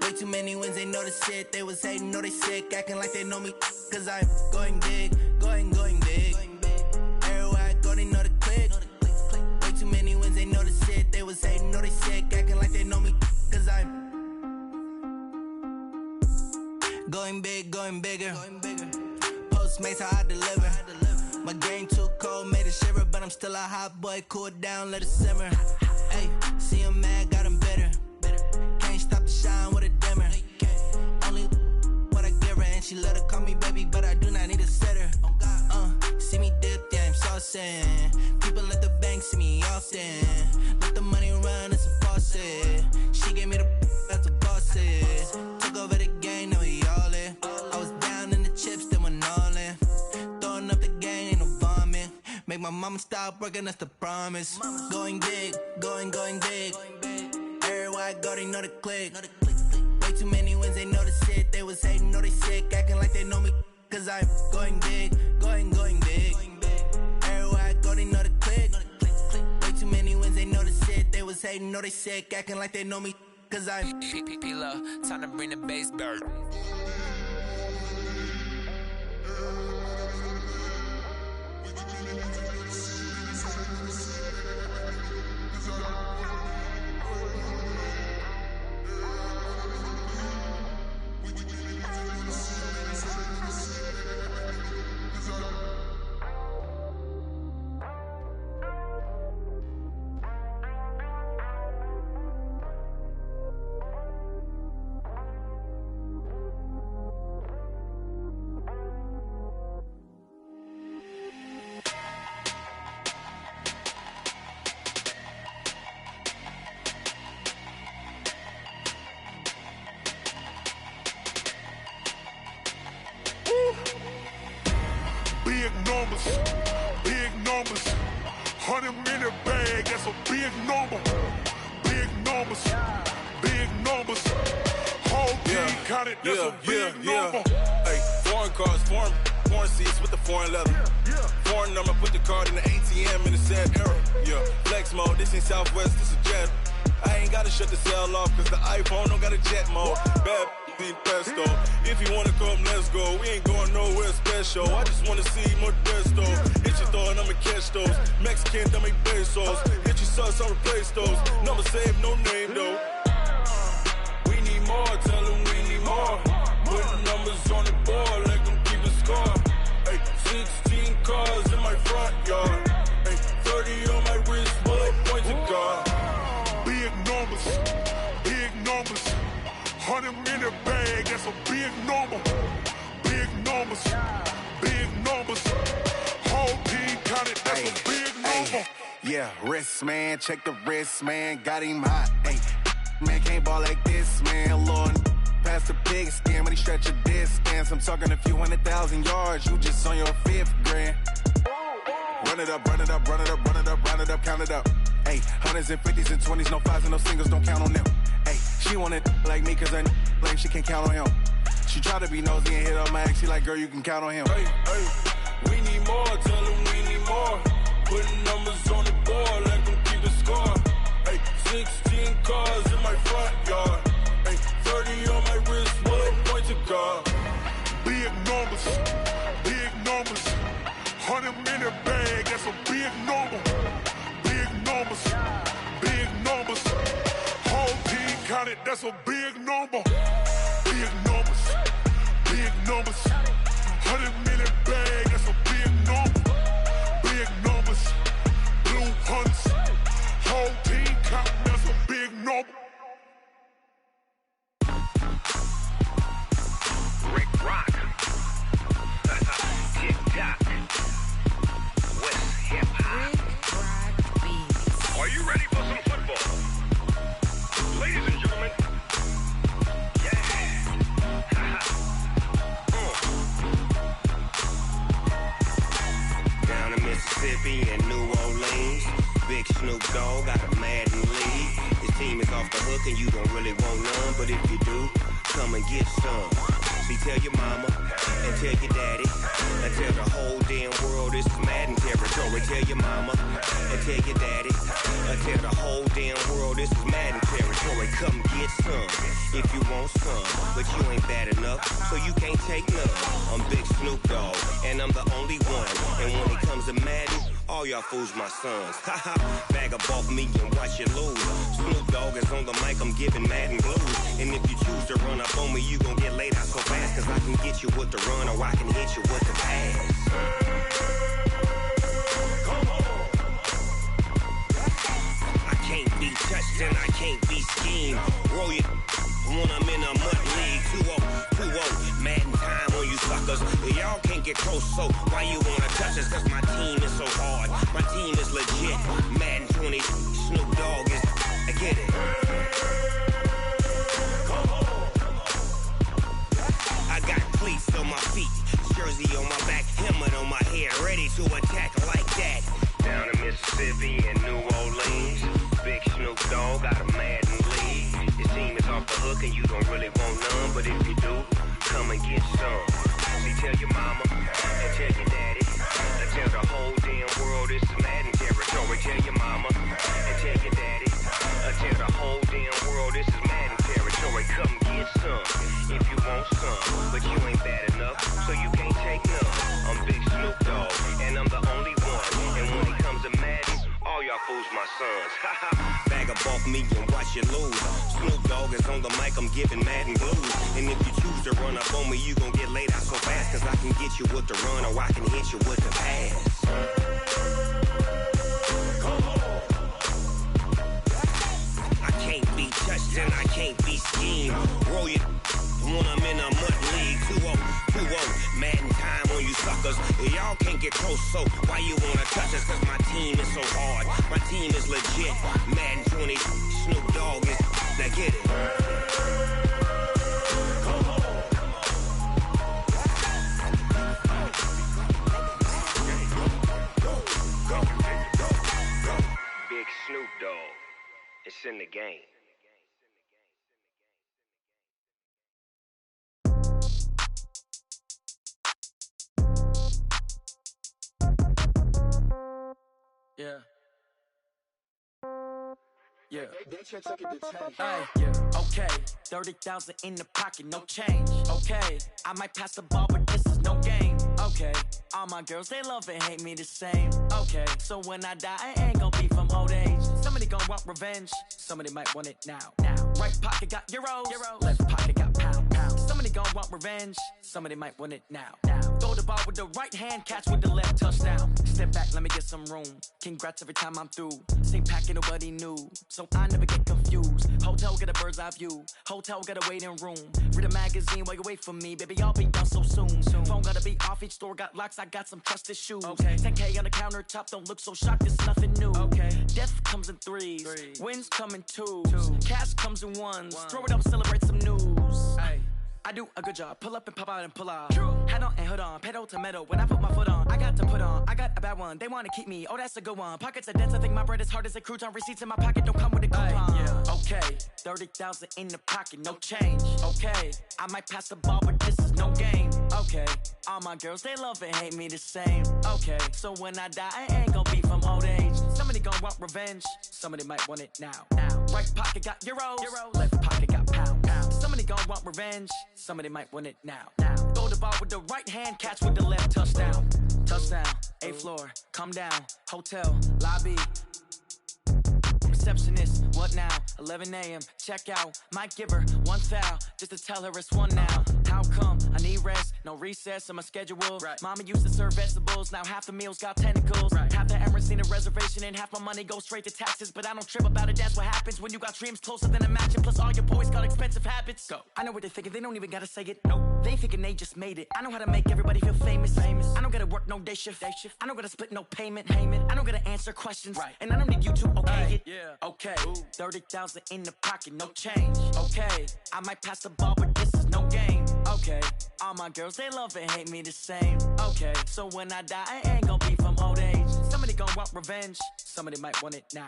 way too many wins, they know the shit, they was hating, know they sick, acting like they know me, cause I'm going big, going big. Everywhere I go, they know the click. Way too many wins, they know the shit. They was hating, know they sick, acting like they know me, cause I'm going big, going bigger. Postmates, how I deliver. My game too cold, made it shiver, but I'm still a hot boy. Cool it down, let it simmer. Hey, see him mad, got him bitter. Can't stop the shine with a dimmer. Only what I give her, and she let her call me baby, but I do not need a sitter. See me dip, yeah, I'm saucing. People at the bank see me often. Let the money run, it's a faucet. She gave me the that's a boss is. Took over the game, now we all in. I was down in the chips, then went all in. Throwing up the game, ain't no vomit. Make my mama stop working, that's the promise. Going big, going big. Everywhere I go, they know the click. Way too many wins, they know the shit. They was hating, know they sick, acting like they know me. Cause I'm going big, going big. Everywhere I go, they know the click. Way too many wins, they know the shit. They was hating, know they sick, acting like they know me. Cause I'm P-P-P-Love, time to bring the bass bird. Big numbers, 100-minute bag, that's a big number. Big numbers, whole team counted, that's a big number. Hey, foreign cars, foreign seats with the foreign leather. Foreign number, put the card in the ATM in the sad era. Yeah, flex mode, this ain't Southwest, this a jet. I ain't gotta shut the cell off, cause the iPhone don't got a jet mode. Bad in pesto. If you wanna come, let's go. We ain't going nowhere special. I just wanna see Modesto. Hit your thought, I'ma catch those. Mexican, don't make pesos. Hit your sus, I'll replace those. Number save, no name though. We need more, tell them we need more. Putting numbers on the board, like them keep a score. Ay, 16 cars in my front yard. Ay, 30 on my wrist, bullet point to God. Big numbers, big numbers. 100 in the bag, that's a big number. Big numbers, big numbers. Whole team counted, that's a big number. Yeah, wrist man, check the wrist man, got him hot. Ay, man can't ball like this, man. Lord, past the pig skin, but he stretch a distance. I'm talking a few 100,000 yards, you just on your 5th grand. Run it up, run it up, run it up, run it up, run it up, count it up. Ay, hundreds and 50s and 20s, no 5s and no singles, don't count on them. Ay, she want it like me, cause I like she can't count on him. She try to be nosy and hit on my ex, she like, girl, you can count on him. Hey, hey, we need more, tell them we need more. Putting numbers on the board, like them keep a score. Hey, 16 cars in my front yard. Hey, 30 on my wrist, bullet point to God. Big numbers, big numbers. 100 in the bag, that's a big number. Big numbers, big numbers. Whole team counted, that's a big number. Big numbers, big numbers. 100 in the bag, that's a big number. Big numbers, blue hunts. Whole team counting, that's a big number. Rick Rock. Tick-tock. West hip-hop. Are you ready for some football? Ladies and gentlemen. Yeah. Down in Mississippi and New Orleans, Big Snoop Dogg got a Madden league. His team is off the hook and you don't really want none, but if you do, come and get some. See, tell your mama and tell your daddy and tell the whole damn world this is Madden territory. Tell your mama and tell your daddy and tell the whole damn world this is Madden territory. Come get some if you want some, but you ain't bad enough, so you can't take none. I'm Big Snoop Dogg and I'm the only one. And when it comes to Madden, all y'all fools my sons. Haha, bag up off me and watch you lose. Snoop Dogg is on the mic, I'm giving Madden blues. And if you choose to run up on me, you gon' get laid out so fast. Cause I can get you with the run or I can hit you with the pass. Come on. I can't be touched and I can't be schemed. Roll you when I'm in a mud league. 2-0, 2-0, Madden time on you suckers. Y'all can't get close, so why you wanna touch us? Cause my team is so hard, my team is legit. Madden 20, Snoop Dogg is, I get it. Come on. I got cleats on my feet, jersey on my back, helmet on my head, ready to attack like that. Down in Mississippi and New Orleans, Big Snoop Dogg got a Madden league. Your team is off the hook and you don't really want none, but if you do, come and get some. See, tell your mama and tell your daddy and tell the whole damn world this is Madden territory. Tell your mama and tell your daddy and tell the whole damn world this is Madden territory. Come get some if you want some, but you ain't bad enough, so you can't take none. I'm Big Snoop Dogg and I'm the only one. And when it comes to Madden, all y'all fools my sons. Bag up off me and watch you lose. Snoop Dogg is on the mic, I'm giving Madden blues. And if you choose to run up on me, you gon' get laid out so fast. Cause I can get you with the run or I can hit you with the pass. Come on. I can't be touched and I can't be schemed. Roll you when I'm in a mud league. 2-0, 2-0, Madden time on you suckers. Y'all can't get close, so why you wanna touch us? Cause my team is so hard, my team is legit. Madden 20, Snoop Dogg is, now get it. Come on. Big Snoop Dogg, it's in the game. Yeah. Yeah. Hey, yeah. Okay. 30,000 in the pocket, no change. Okay. I might pass the ball, but this is no game. Okay. All my girls, they love and hate me the same. Okay. So when I die, I ain't gonna be from old age. Somebody gonna want revenge. Somebody might want it now. Right pocket got euros. Left pocket got pound. Somebody gonna want revenge. Somebody might want it now. Throw the ball with the right hand, catch with the left, touchdown. Step back, let me get some room. Congrats every time I'm through. Same packet, nobody knew, so I never get confused. Hotel get a bird's eye view. Hotel got a waiting room. Read a magazine while you wait for me, baby. I'll be done so soon. Phone gotta be off. Each store got locks. I got some trusted shoes. Okay. 10K on the countertop. Don't look so shocked. It's nothing new. Okay. Death comes in threes. Wins come in twos. Cash comes in ones. Throw it up, celebrate some news. Hey. I do a good job, pull up and pop out and pull off. Hat on and hood on, pedal to metal. When I put my foot on, I got to put on. I got a bad one, they wanna keep me. Oh, that's a good one. Pockets are dense, I think my bread is hard as a crouton. Receipts in my pocket don't come with a coupon. Yeah. Okay, 30,000 in the pocket, no change. Okay, I might pass the ball, but this is no game. Okay, all my girls, they love and hate me the same. Okay, so when I die, I ain't gonna be from old age. Somebody gonna want revenge, somebody might want it now. Right pocket got euros. Left pocket got pound. Somebody gonna want revenge, somebody might want it now. Throw the ball with the right hand, catch with the left, touchdown. Touchdown, 8th floor, come down, hotel, lobby. Receptionist, what now? 11 a.m., check out. Might give her one foul, just to tell her it's one now. How come? I need rest, no recess in my schedule. Mama used to serve vegetables, now half the meals got tentacles. Half the Emirates need a reservation and half my money goes straight to taxes. But I don't trip about it, that's what happens when you got dreams closer than a match. And plus all your boys got expensive habits. Go. I know what they're thinking, they don't even gotta say it. Nope. They ain't thinking they just made it. I know how to make everybody feel famous. I don't gotta work no day shift. I don't gotta split no payment. I don't gotta answer questions. And I don't need you to okay it. Yeah. Okay, 30,000 in the pocket, no change. Okay, I might pass the ball, but this is no game. Okay, all my girls, they love and hate me the same. Okay, so when I die, I ain't gonna be from old age. Somebody gonna want revenge, somebody might want it now.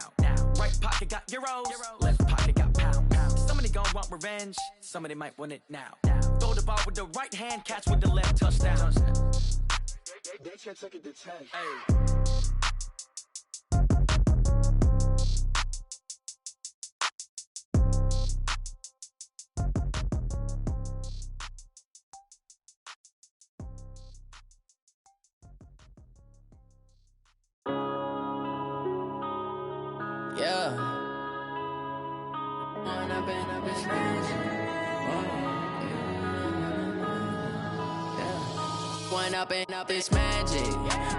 Right pocket got euros. Left pocket got pound. Somebody gonna want revenge, somebody might want it now. Throw the ball with the right hand, catch with the left, touchdown. They can't take it to 10. Hey. Yeah. When I've been smashing. When up, it's magic.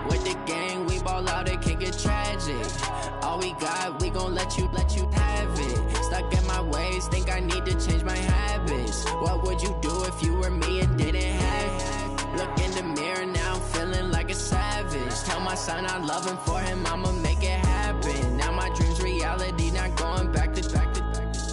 With the gang, we ball out, it can get tragic. All we got, we gon' let you have it. Stuck in my ways, think I need to change my habits. What would you do if you were me and didn't have it? Look in the mirror now, I'm feeling like a savage. Tell my son I love him, for him I'ma make it happen. Now my dream's reality, not going back to.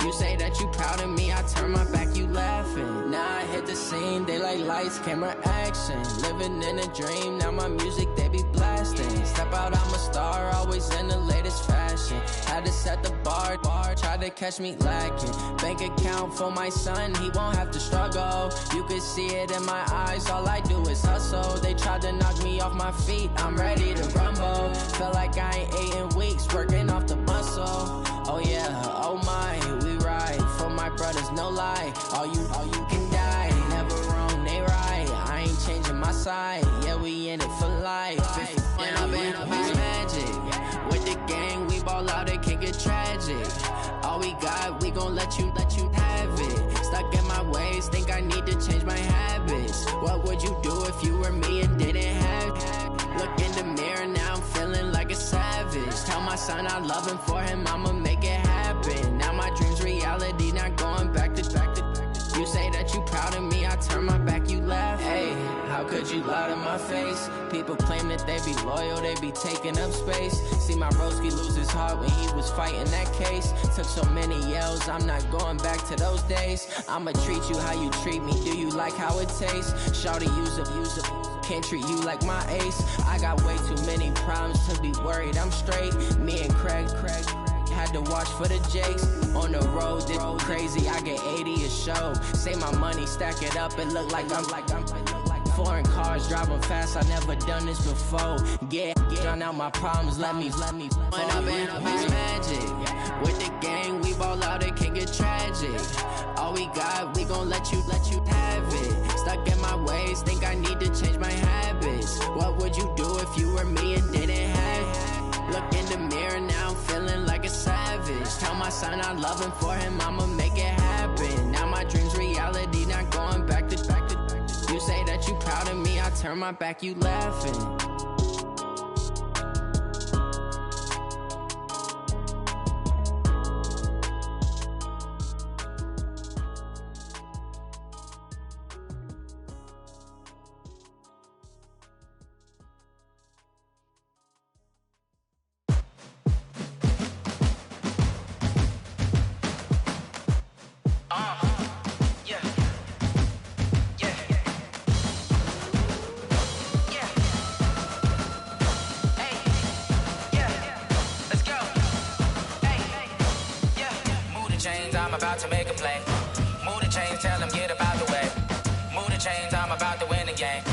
You say that you proud of me, I turn my back, you laughing. Now I hit the scene, they like lights, camera, action. Living in a dream, now my music, they be blasting. Step out, I'm a star, always in the latest fashion. Had to set the bar, try to catch me lacking. Bank account for my son, he won't have to struggle. You could see it in my eyes, all I do is hustle. They tried to knock me off my feet, I'm ready to rumble. Feel like I ain't ate in weeks, working off the muscle. Oh yeah, oh my, we ride for my brothers, no lie. All you can die, never wrong, they right. I ain't changing my side, yeah, we in it for life. When I've been it's magic. With the gang, we ball out, it can get tragic. All we got, we gon' let you have it. Stuck in my ways, think I need to change my habits. What would you do if you were me and didn't have it? Look in the mirror, now I'm feeling like a savage. Tell my son I love him, for him I'ma make it happen. Now my dream's reality, not going back to. You say that you proud of me, I turn my back, you laugh. Hey, how could you lie to my face? People claim that they be loyal, they be taking up space. See my broski lose his heart when he was fighting that case. Took so many yells, I'm not going back to those days. I'ma treat you how you treat me, do you like how it tastes? Shawty, use up, can't treat you like my ace. I got way too many problems to be worried, I'm straight. Me and Craig had to watch for the Jakes. On the road, this crazy, I get 80 a show. Say my money, stack it up, it look like I'm foreign cars, driving fast, I never done this before. Drown out my problems, let me. When I've been it's magic. With the gang, we ball out, it can get tragic. All we got, we gon' let you have it. Stuck in my ways, think I need to change my habits. What would you do if you were me and didn't have it? Look in the mirror, now I'm feeling like a savage. Tell my son I love him, for him I'ma make it happen. Now my dream's reality, not going back to. You say that you proud of me, I turn my back, you laughing. I'm about to make a play. Move the chains, tell them get about the way. Move the chains, I'm about to win the game.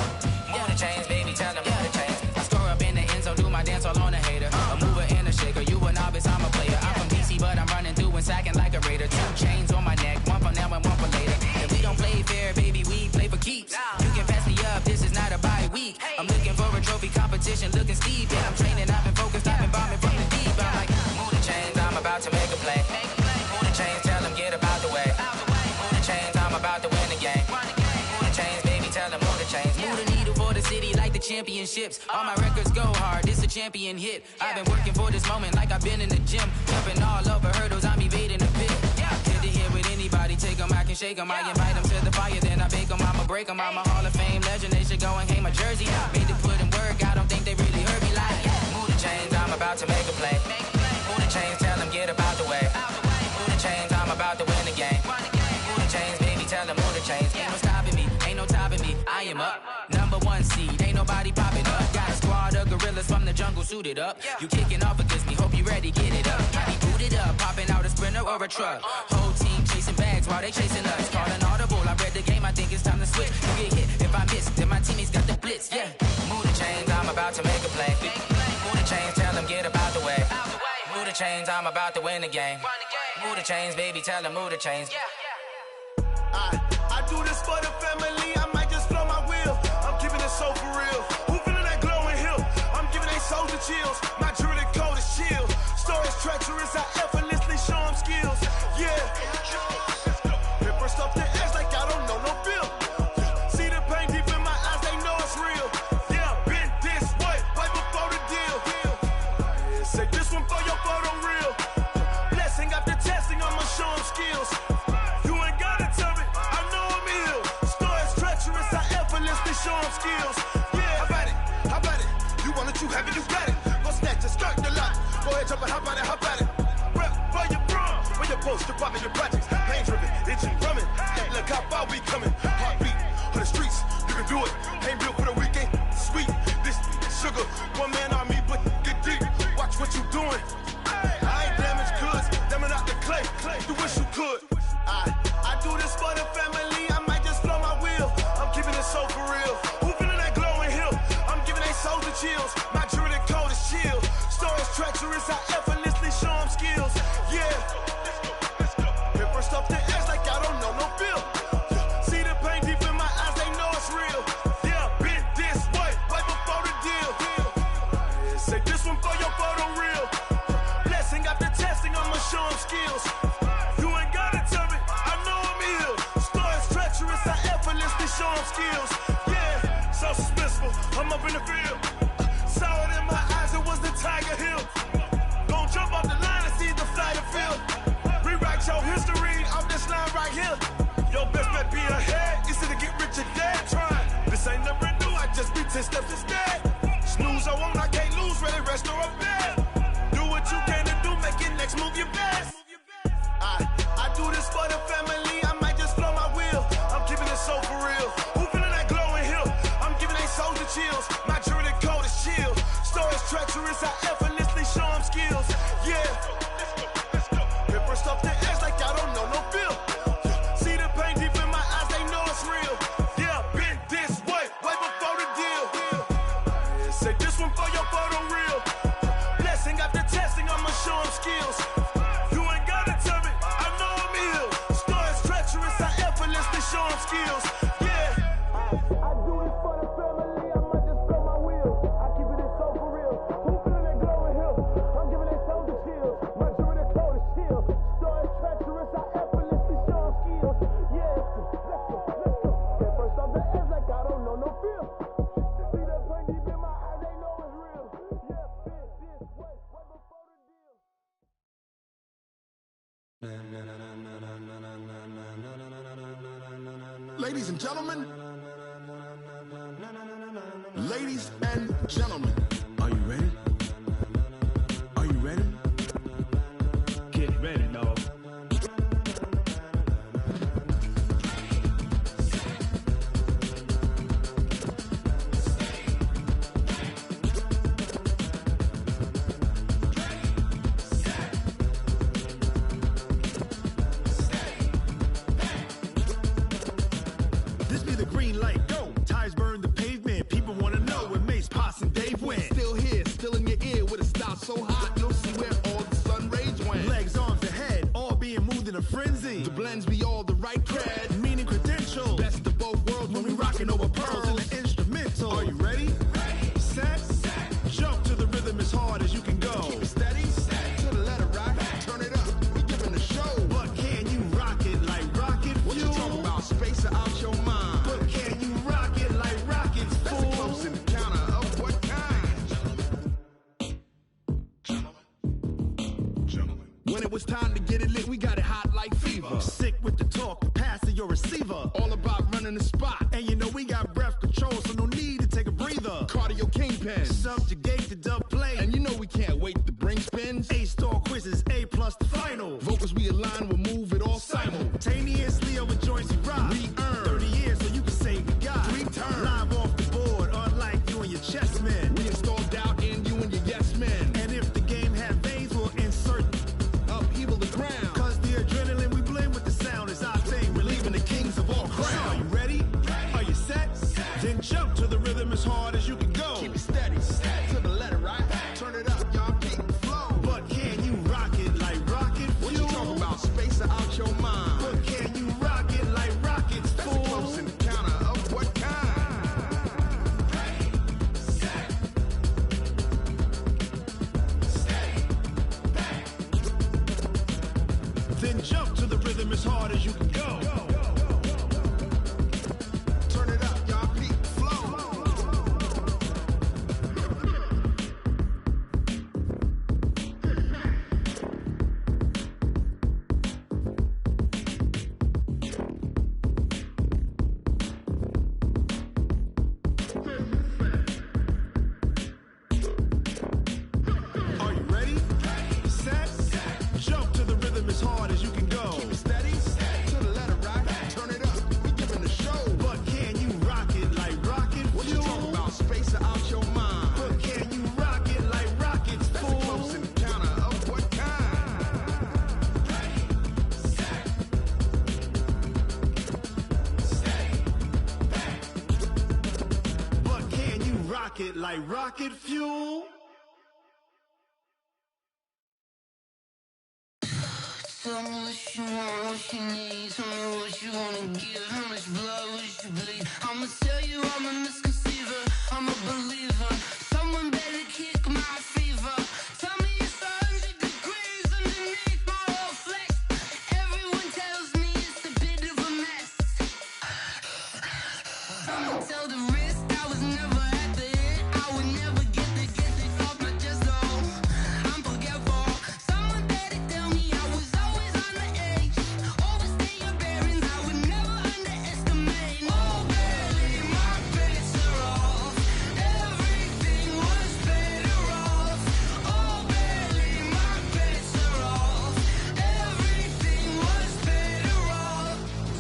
Move the chains, baby, tell them move the chains. I score up in the end zone, do my dance all on a hater. A mover and a shaker, you a novice, I'm a player. I'm from DC, but I'm running through and sacking like a raider. 2 chains on my neck, one for now and one for later. And we don't play fair, baby, we play for keeps. You can pass me up, this is not a bye week. I'm looking for a trophy competition, looking steep. And I'm training, I've been focused, I've been bombing from the deep. I'm like, move the chains, I'm about to make a play. Move the chains, tell them get about the way. Move the chains, I'm about to win the game. Move the chains, baby, tell them move the chains. Move the needle for the city like the championships. All my records go hard, this a champion hit. I've been working for this moment like I've been in the gym. Jumping all over hurdles, I'm evading the pit. Good to hear with anybody, take them, I can shake them. I invite them to the fire, then I bake them, I'ma break them. I'm a Hall of Fame legend, they should go and hang my jersey. Made to put in work, I don't think they really heard me like. Move the chains, I'm about to make a play. Move the chains, tell them get about the way. Move the chains, I'm about to win the game. Move the chains, baby, tell them move the chains. Ain't no stopping me, ain't no topping me. I am up, #1 seed, ain't nobody popping up. Got a squad of gorillas from the jungle suited up. You kicking off against me, hope you ready, get it up. Got me booted up, popping out a Sprinter or a truck. Whole team chasing bags while they chasing us. Call an audible, I read the game, I think it's time to switch. You get hit, if I miss, then my teammates got the blitz, yeah. Move the chains, I'm about to make a play. Move the chains, tell them get about the way. Move the chains, I'm about to win the game. Move the chains, baby, tell them move the chains. I do this for the family, I might just blow my wheel. I'm keeping it so for real. Who feeling that glowing hill? I'm giving they soldier chills. My jewelry cold is chill. Stories treacherous, I effortlessly show them skills. Yeah. Paper stuff the edge like I don't know no bill. See the pain deep in my eyes, they know it's real. Yeah, been this way, right before the deal. Say this one for your photo real. Blessing after testing, I'ma show them skills. You ain't gotta tell me, I know I'm ill. Stories treacherous, I effortlessly show them skills. Yeah, how about it? You want it, you have it, you got it. Go snatch it, skirt the lot. Go ahead, jump it, how about it? Rep where you from, where you post, you poppin' your projects. Pain driven, itching, drumming. Hey, look how far we coming. Heartbeat on the streets, you can do it. Ain't built for the weekend, sweet. This sugar, one man army, but get deep. Watch what you doing. I ain't damaged goods, damn out the clay. You wish you could. I do this for the family, I might just blow my wheel. I'm keeping it so for real. Who feeling that glowing hill? I'm giving they soldier chills. My jewelry cold is chill. Stories treacherous, I effortlessly show them skills. Yeah. Paper stuff the edge like I don't know no bill. See the pain deep in my eyes, they know it's real. Yeah, been this way, right before the deal. Say this one for your photo real. Blessing after testing, I'ma show them skills. You ain't gotta tell me, I know I'm ill. Stories treacherous, I effortlessly show them skills. Yeah, so suspenseful, I'm up in the field. Saw it in my eyes, it was the Tiger Hill. Gon' jump off the line and see the fly the field. Rewrite your history off this line right here. Your best bet be ahead, easy to get rich or dead. Trying, this ain't never new, I just be 10 steps instead. Snooze I won't, I can't lose, ready, rest or a bed. Do what you can to do, make it next move your best. I do this for the family, I might just blow my wheel. I'm keeping it so for real. Who feeling that glowing hill? I'm giving they soldier chills. My jewelry cold is chill. Stories treacherous, I effortlessly show them skills. Yeah. Paper stuff the edge like I don't know no bill. See the pain deep in my eyes, they know it's real. Yeah, been this way, right before the deal. sharp skills. Yeah. I do this for the family. I might just blow my wheel. I keep it so for real. Who feeling that glowing hill? I'm giving they soldier chills. My jewelry the cold as chill. Story treacherous. I effortlessly show them skills. Yeah. Let's go. Get first off the edge like I don't know no feel. See that pain deep in my eyes. They know it's real. Yeah. This way. Way before the deal. Ladies and gentlemen, ladies and gentlemen, are you ready? Are you ready? Get ready, dog. This be the green light, go. Tires burn the pavement. People want to know where Mace, Poss, and Dave went. Still here, still in your ear with a style so hot, you'll see where all the sun rays went. Legs, arms, and head, all being moved in a frenzy. The blends be all the right cred, Meaning credentials. best of both worlds when we rockin' over Pearls in pearls. the instrumental. Are you ready? Set, jump to the rhythm as hard as you can go. Keep it steady, to the letter right, turn it up, we giving the show. But can you rock it like rocket What you fuel? talking about? Space or out your mind? But can you rock it like rockets, That's a close fool? encounter of what kind? When it was time to get it lit, we got it hot like fever. Sick with the talk, passing your receiver. All about running the spot. And you know we got breath control, so no need to take a breather. Cardio kingpin. Subjugate the dub play. And you know we can't wait to bring spins. A-star quizzes, A+ the final. Vocals we align, we'll move it all Simultaneously over joints we rock. We earn 30 years, so you can say we got 3 turns. live off the board, unlike you and your chess men. We install doubt in you and your yes men. And if the game had veins, we'll insert Upheaval the ground. Cause the adrenaline we blend with the sound is our thing, relieving the kings of all crowns. So are you ready? Are you set? Then jump to the rhythm as hard as you can go. Keep it steady, to the letter right. Turn it up, y'all keep the flow. But can you rock it like rocket fuel? What you talking about? Space or out your mind? But can you rock it like rockets, That's a fool? close encounter of what kind? Then jump to the rhythm as hard as you can go. Turn it up, y'all keep the flow. Are you ready? Set, jump to the rhythm as hard as you can go. Keep it steady, to the letter right. Turn it up, we giving the show. But can you rock it like rocket What you fuel? talking about? Space or out your mind? But can you rock it like rockets, That's a fool? close encounter of what kind? But can you rock it like rocket fuel? Tell me what you want, what you need. Tell me what you wanna give. How much blood would you bleed? I'ma tell you I'm a misconceiver. I'm a believer. Someone better kick my fever. Tell me it's 100 degrees underneath my whole flesh. Everyone tells me it's a bit of a mess. I'ma tell the risk I was never at the end. I would never get it off my chest though. I'm forgetful. Someone better tell me I was always on the edge. Overstay your bearings, I would never underestimate. Oh baby, my bets are off. Everything was better off. Oh baby, my bets are off. Everything was better off.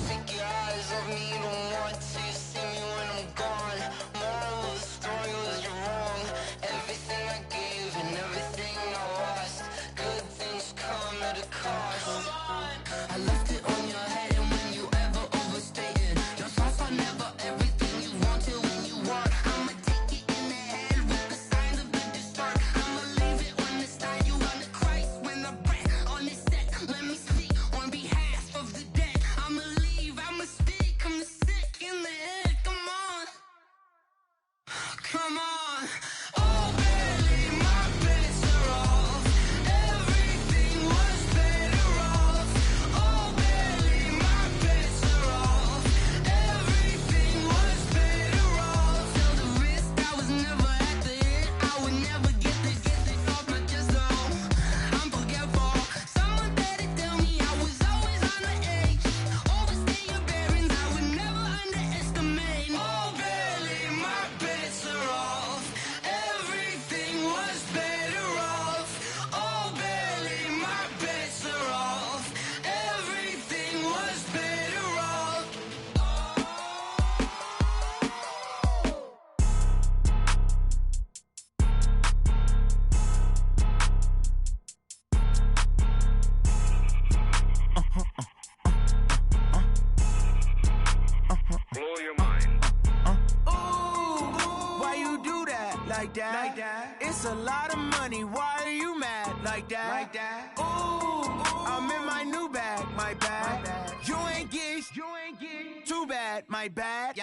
Take your eyes off me, you don't want to. You see me when I'm gone. like that? It's a lot of money, why are you mad like that? Ooh, I'm in my new bag, my bad. You ain't get too bad, my bad.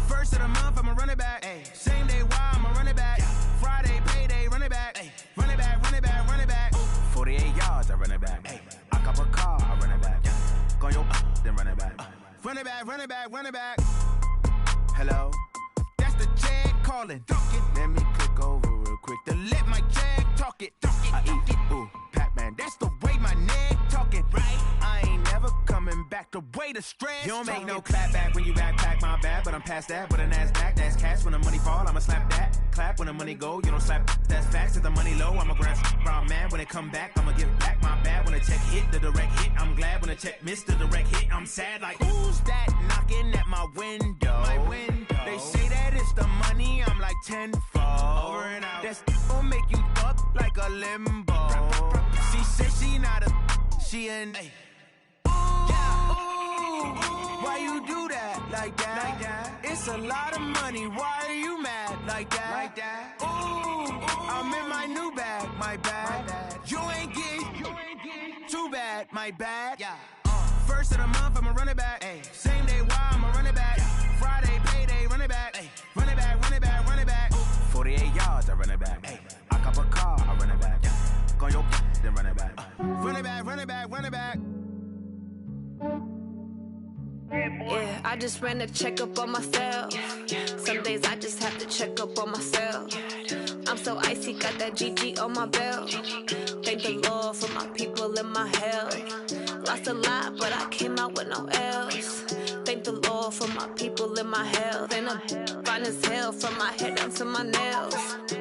First of the month, I'ma run it back. Same day, why I'ma run it back. Friday, payday, run it back. Run it back, run it back, run it back. 48 yards, I run it back. I cop a car, I run it back. Go your then run it back. Run it back, run it back, run it back. Hello? That's the jag calling. Let me click over real quick to let my jag talk it. I eat it, ooh, Pac-Man. That's the way my neck talking. Right? I ain't never coming back the way the stress. You don't make no clap back when you backpack, my bad. But I'm past that with a NASDAQ. That's cash when the money fall, I'ma slap that. Clap when the money go, you don't slap. That's facts. If the money low, I'ma grab brown man. When it come back, I'ma give back my bad. When the check hit, the direct hit. I'm glad when the check missed the direct hit. I'm sad like, who's that knocking at my window? My window. They say that it's the money, I'm like tenfold. Over and out. That's gon' make you up like a limbo. She said she not a, she an. Why you do that like that? It's a lot of money, why are you mad like that? Ooh, I'm in my new bag, my bad. You ain't get too bad, my bad. First of the month, I'ma run it back. Same day, why I'ma run it back. Friday, payday, run it back. Run it back, run it back, run it back. 48 yards, I run it back. I cop a car, I run it back. Go your then run it back. Run it back, run it back, run it back. Yeah, I just ran a checkup on myself. Some days I just have to check up on myself. I'm so icy, got that GG on my belt. Thank the Lord for my people and my health. Lost a lot, but I came out with no L's. Thank the Lord for my people and my health. And I'm fine as hell from my head down to my nails.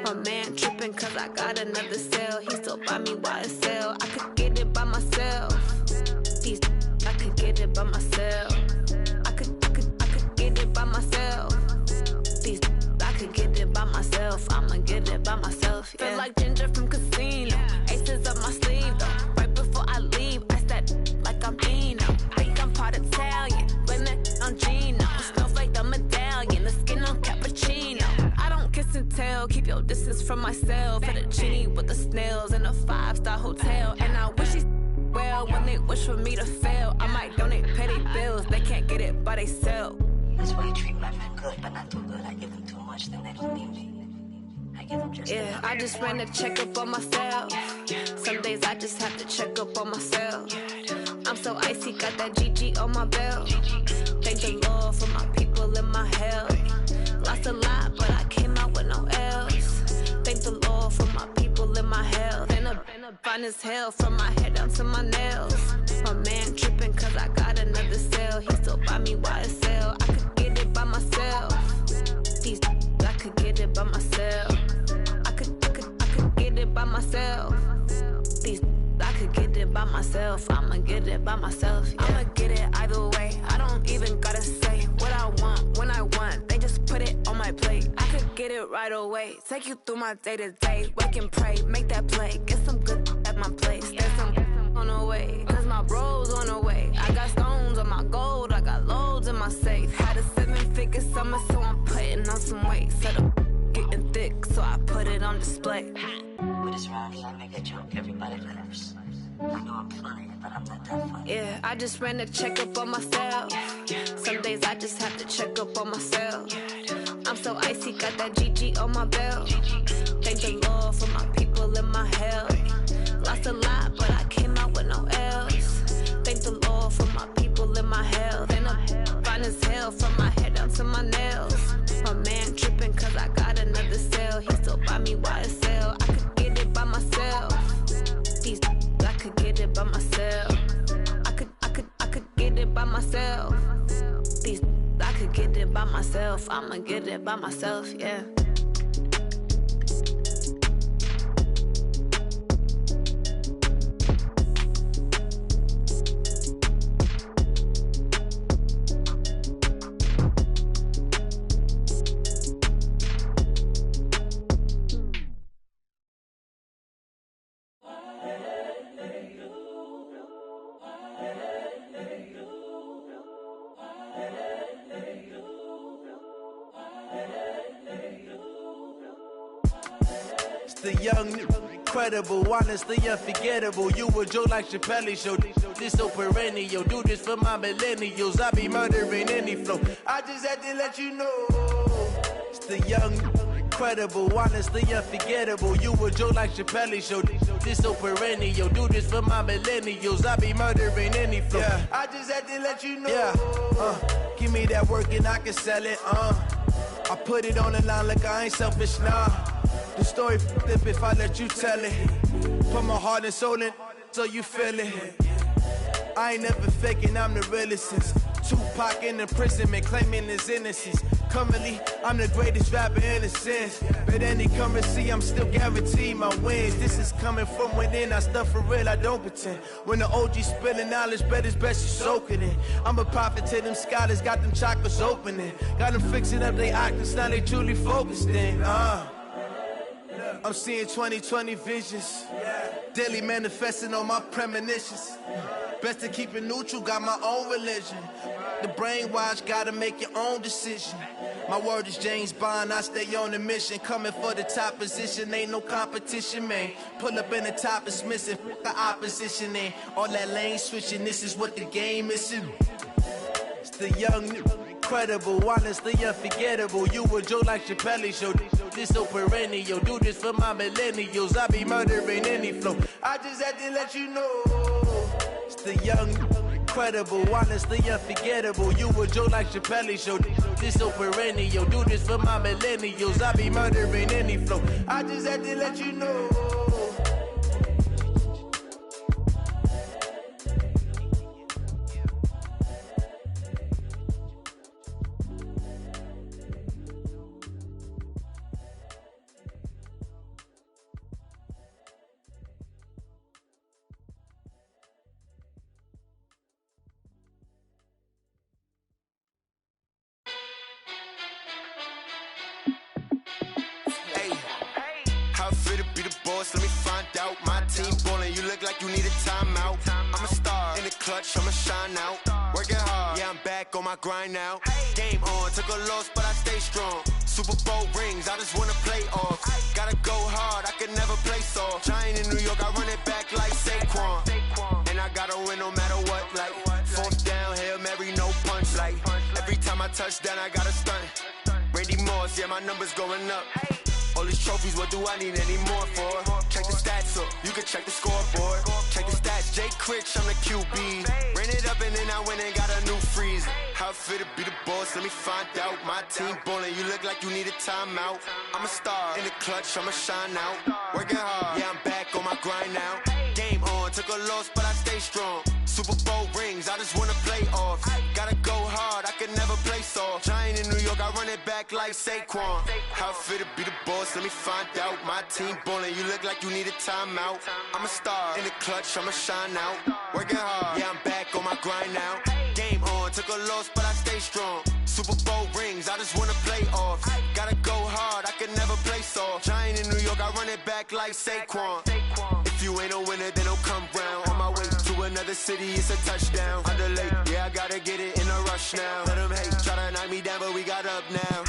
My man tripping cause I got another sale. He still buy me YSL. I could get it by myself. These I could get it by myself. I could get it by myself. These I could get it by myself. I'ma get it by myself. Yeah. Feel like Ginger from Casino. Aces up my sleeve though. Right before I leave, I said like I'm Dino. Think I'm part Italian, blame that on Gino. Smells like the medallion, the skin on cappuccino. I don't kiss and tell, keep your distance from myself. Fettuccine with the snails in a 5-star hotel. And I wish he's well when they wish for me to fail. I might donate petty bills, they can't get it by they sell. That's why you treat my friend good, but not too good. I give them too much, then they don't need me. I give them just yeah, I just ran a checkup on myself. Some days I just have to check up on myself. I'm so icy, got that GG on my belt. Thank the Lord for my people and my health. Lost a lot, but I came out with no L's. Thank the Lord for my people and my health. And I'm fine as hell from my head down to my nails. My man tripping cause I got another sale. He still buy me YSL. I could get it by myself. These I could get it by myself. I could get it by myself. These I could get it by myself. I'ma get it by myself. Yeah. I'ma get it either way. I don't even gotta say what I want when I want. They just put it on my plate. I could get it right away. Take you through my day to day. Wake and pray, make that play. Get some good at my place. There's some on the way. Cause my bro's on the way. I got stones on my gold. I got loads in my safe. Had a 7-figure summer, so I'm putting on some weight. Set up getting thick, so I put it on display. With this round, I make a joke, everybody laughs. I know I'm funny, but I'm not that funny. Yeah, I just ran a checkup on myself. Some days I just have to check up on myself. I'm so icy, got that GG on my belt. Thank the Lord for my people and my health. Lost a lot, but I came out with no L's. Thank the Lord for my people and my health. And I'm fine as hell from my head down to my nails. My man tripping cause I got another sale. He still buy me YSL. I could get it by myself. These I could get it by myself. I could get it by myself. These I could get it by myself. I'ma get it by myself, yeah. The young, incredible, honestly unforgettable. You a joke like Chappelle Show. This so perennial. Do this for my millennials. I be murdering any flow. I just had to let you know. It's the young, incredible, honestly unforgettable. You a joke like Chappelle Show. This so perennial. Do this for my millennials. I be murdering any flow. Yeah. I just had to let you know. Yeah. Give me that work and I can sell it. I put it on the line like I ain't selfish, nah. The story flip if I let you tell it. Put my heart and soul in so you feel it. I ain't never faking, I'm the realest since Tupac in imprisonment, claiming his innocence. Currently, I'm the greatest rapper in a sense. But any currency, I'm still guaranteed my wins. This is coming from within, I stuff for real, I don't pretend. When the OG spilling knowledge, bet it's best you soak it in. I'm a prophet to them scholars, got them chakras opening. Got them fixing up they octaves, now they truly focused in. I'm seeing 2020 visions. Daily manifesting on my premonitions. Best to keep it neutral, got my own religion. The brainwash, gotta make your own decision. My word is James Bond, I stay on the mission. Coming for the top position, ain't no competition, man. Pull up in the top, it's missing, the opposition in. All that lane switching, this is what the game is. It's the young, incredible, honestly unforgettable. You a joke like Chappelle Show. This so perennial. Do this for my millennials. I be murdering any flow. I just had to let you know. It's the young, incredible, honestly unforgettable. You a joke like Chappelle Show. This so perennial. Do this for my millennials. I be murdering any flow. I just had to let you know. Let me find out. My team ballin', you look like you need a timeout. I'm a star in the clutch, I'ma shine out. Working hard, yeah, I'm back on my grind now. Game on, took a loss, but I stay strong. Super Bowl rings, I just wanna play off. Gotta go hard, I can never play soft. Giant in New York, I run it back like Saquon. And I gotta win no matter what, like fourth down, Hail Mary, no punch. Like every time I touch down, I gotta stunt. Randy Moss, yeah, my numbers going up. All these trophies, what do I need any more for? Check the stats up, you can check the scoreboard. Check the stats, Jay Critch, I'm the QB. Ran it up and then I went and got a new freeze. How it fit to be the boss, let me find out. My team ballin', you look like you need a timeout. I'm a star in the clutch, I'ma shine out. Working hard, yeah, I'm back on my grind now. Game on, took a loss, but I stay strong. Super Bowl rings, I just wanna play off. Gotta go hard, I can never play soft. Giant in New York, I run it back like Saquon. How it fit to be the boss, let me find out. My team ballin', you look like you need a timeout. I'm a star in the clutch, I'ma shine out. Working hard, yeah, I'm back on my grind now. Game on, took a loss, but I stay strong. Super Bowl rings, I just wanna play off. Gotta go hard, I can never play soft. Giant in New York, I run it back like Saquon. If you ain't a winner, then don't come round. On my way to another city, it's a touchdown. Underlay, yeah, I gotta get it in a rush now. Let them hate, try to knock me down, but we got up now.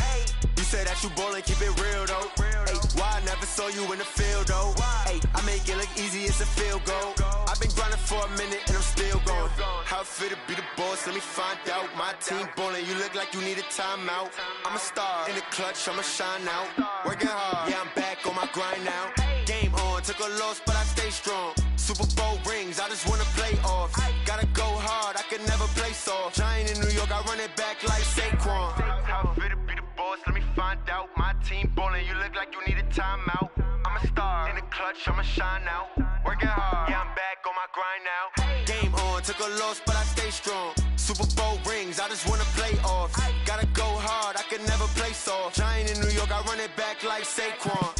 You say that you ballin', keep it real though. Ay, why I never saw you in the field though? Ay, I make it look easy, it's a field goal. I've been grinding for a minute and I'm still going. How it fit to be the boss, let me find out. My team ballin', you look like you need a timeout. I'm a star in the clutch, I'ma shine out. Working hard, yeah, I'm back on my grind now. Game on, took a loss, but I stay strong. Super Bowl rings, I just wanna play off. Gotta go hard, I can never play soft. Giant in New York, I run it back like Saquon. How it fit to be the boss, let me find out. My team ballin', you look like you need a timeout. I'm a star in the clutch, I'ma shine out. Working hard, yeah, I'm back on my grind now. Game on, took a loss, but I stay strong. Super Bowl rings, I just wanna play off. Gotta go hard, I can never play soft. Giant in New York, I run it back like Saquon.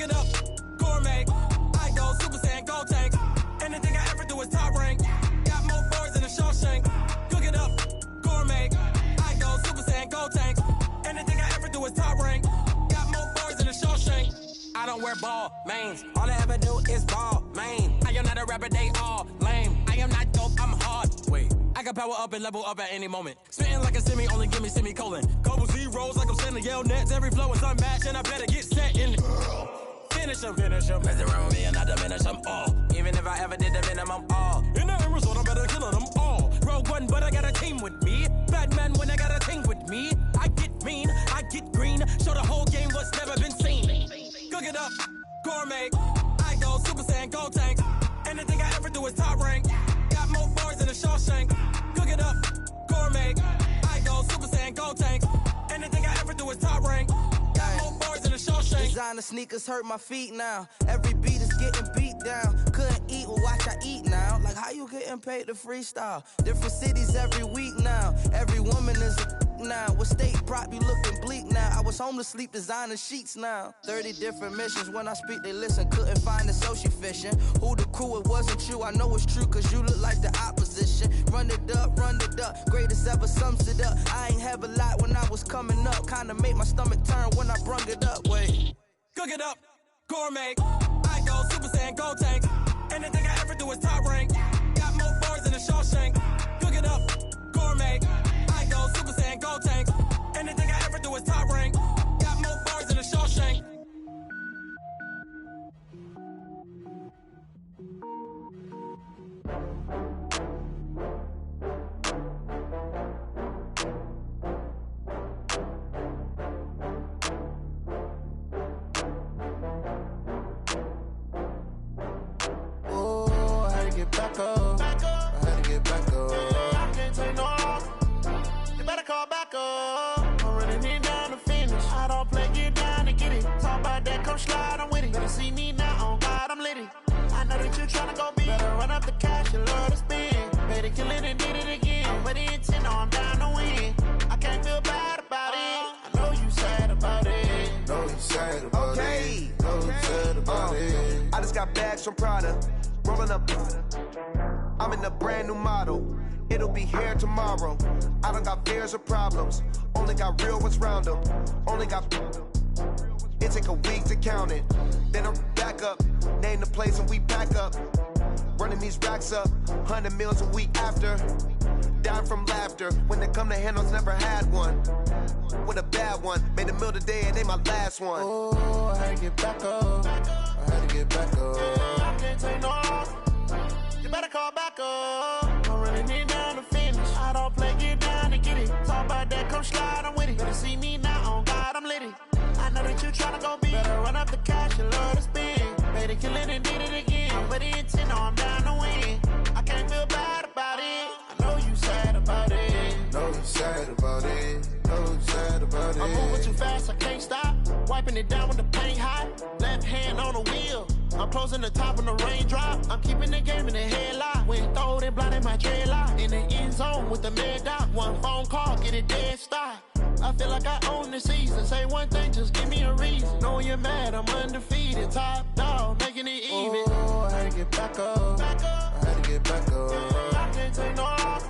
Cook it up, gourmet. I go Super Saiyan, go tank. Anything I ever do is top rank. Got more boards than a Shawshank. Cook it up, gourmet. I go Super Saiyan, go tank. Anything I ever do is top rank. Got more boards than a Shawshank. I don't wear ball mains. All I ever do is ball main. I am not a rapper, they all lame. I am not dope, I'm hard. Wait, I can power up and level up at any moment. Spitting like a semi, only give me semicolon. Couple zeros like I'm sending yell nets. Every flow is unmatched and I better get set in. Finish them. Mess around with me and I diminish them all. Even if I ever did the minimum, all. In the end result, I'm better killing them all. Rogue One, but I got a team with me. Batman when I got a team with me. I get mean, I get green. Show the whole game what's never been seen. Cook it up, gourmet. I go Super Saiyan, go tank. Anything I ever do is top rank. Got more bars than a Shawshank. Cook it up, gourmet. I go Super Saiyan, go tank. Anything I ever do is top rank. Got more bars than a Shawshank. Designer sneakers hurt my feet now. Every beat is getting beat down. Couldn't eat, well watch I eat now. Like how you getting paid to freestyle? Different cities every week now. Every woman is a now. With state prop, you looking bleak now. I was home to sleep designing sheets now. 30 different missions. When I speak, they listen. Couldn't find it, so she fishing. Who the crew, it wasn't you. I know it's true, cause you look like the opposition. Run it up. Greatest ever sums it up. I ain't have a lot when I was coming up. Kinda made my stomach turn when I brung it up. Wait. Cook it up, gourmet. I go Super Saiyan, go tank. Anything I ever do is top rank. Got more bars than a Shawshank. Cook it up, gourmet. I go Super Saiyan, go tank. Anything I ever do is top rank. Got more bars than a Shawshank. Back up. I had to get back up. I can't take no loss. You better call back up. I'm running it down to finish. I don't play, get down to get it. Talk about that, come slide, I'm with it. Better see me now, on God, I'm litty. I know that you tryna go big. Better run up the cash, you love to spend. Better kill it and did it again. I'm with the intent, no, I'm down to win. I can't feel bad about it. I know you sad about it. Know you sad about it. Know you sad about it. I just got bags from Prada. Rolling up, I'm in a brand new model. It'll be here tomorrow. I don't got fears or problems. Only got real ones round them. Only got. It take a week to count it. Then I'm back up. Name the place and we pack up. Running these racks up. 100 meals a week after. Dying from laughter. When they come to handles, never had one. With a bad one. Made a meal today and they my last one. Oh, I had to get back up. I had to get back up. I can't take no loss. You better call back up. I'm running it down to finish. I don't play, get down to get it. Talk about that, come slide, I'm with it. Better see me now, on God, I'm litty. I know that you tryna go big. Better run up the cash, you love to spend. Better kill it and did it again. I'm with the intent, no, I'm down to win. I can't feel bad about it. I know you sad about it. Know you sad about it. Know you sad about it. I'm moving too fast, I can't stop. Wiping it down with the paint hot. Left hand on the wheel. I'm closing the top on the raindrop. I'm keeping the game in the headlock. When throwed and blinded my dreadlock. In the end zone with the mad dot. One phone call, get it dead stop. I feel like I own the season. Say one thing, just give me a reason. Knowing you're mad, I'm undefeated. Top dog, making it even. Oh, I had to get back up. I had to get back up. I can't take no loss.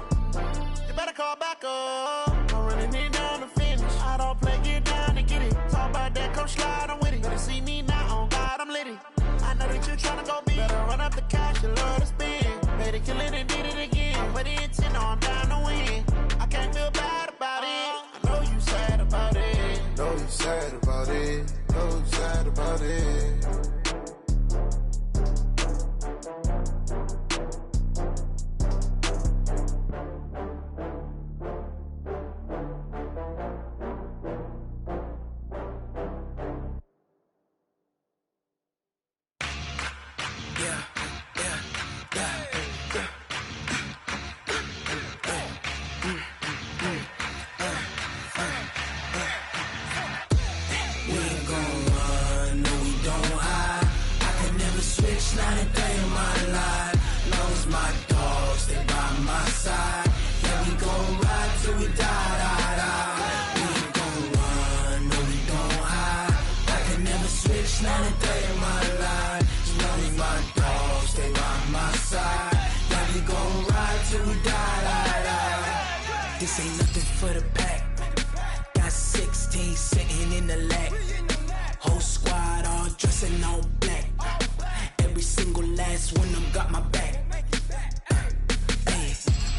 You better call back up. I'm running it down to finish. I don't play, get down to get it. Talk about that, come slide, I'm with it. Better see me now, on God, I'm litty. I know that you tryna go big. Better run up the cash, you love to spend. Better kill it and did it again. But the intent, no, I'm down to win. I can't feel bad about it. I know you sad about it. Know you sad about it. Know you sad about it. Not a day in my life. Long as my dogs, they by my side. Yeah, we gon' ride till we die. We ain't gon' run, no, we gon' hide. I can never switch, not a day This ain't nothing for the pack. Got 16 sitting in the lap. Whole squad all dressing all black. Every single last one of them got my back.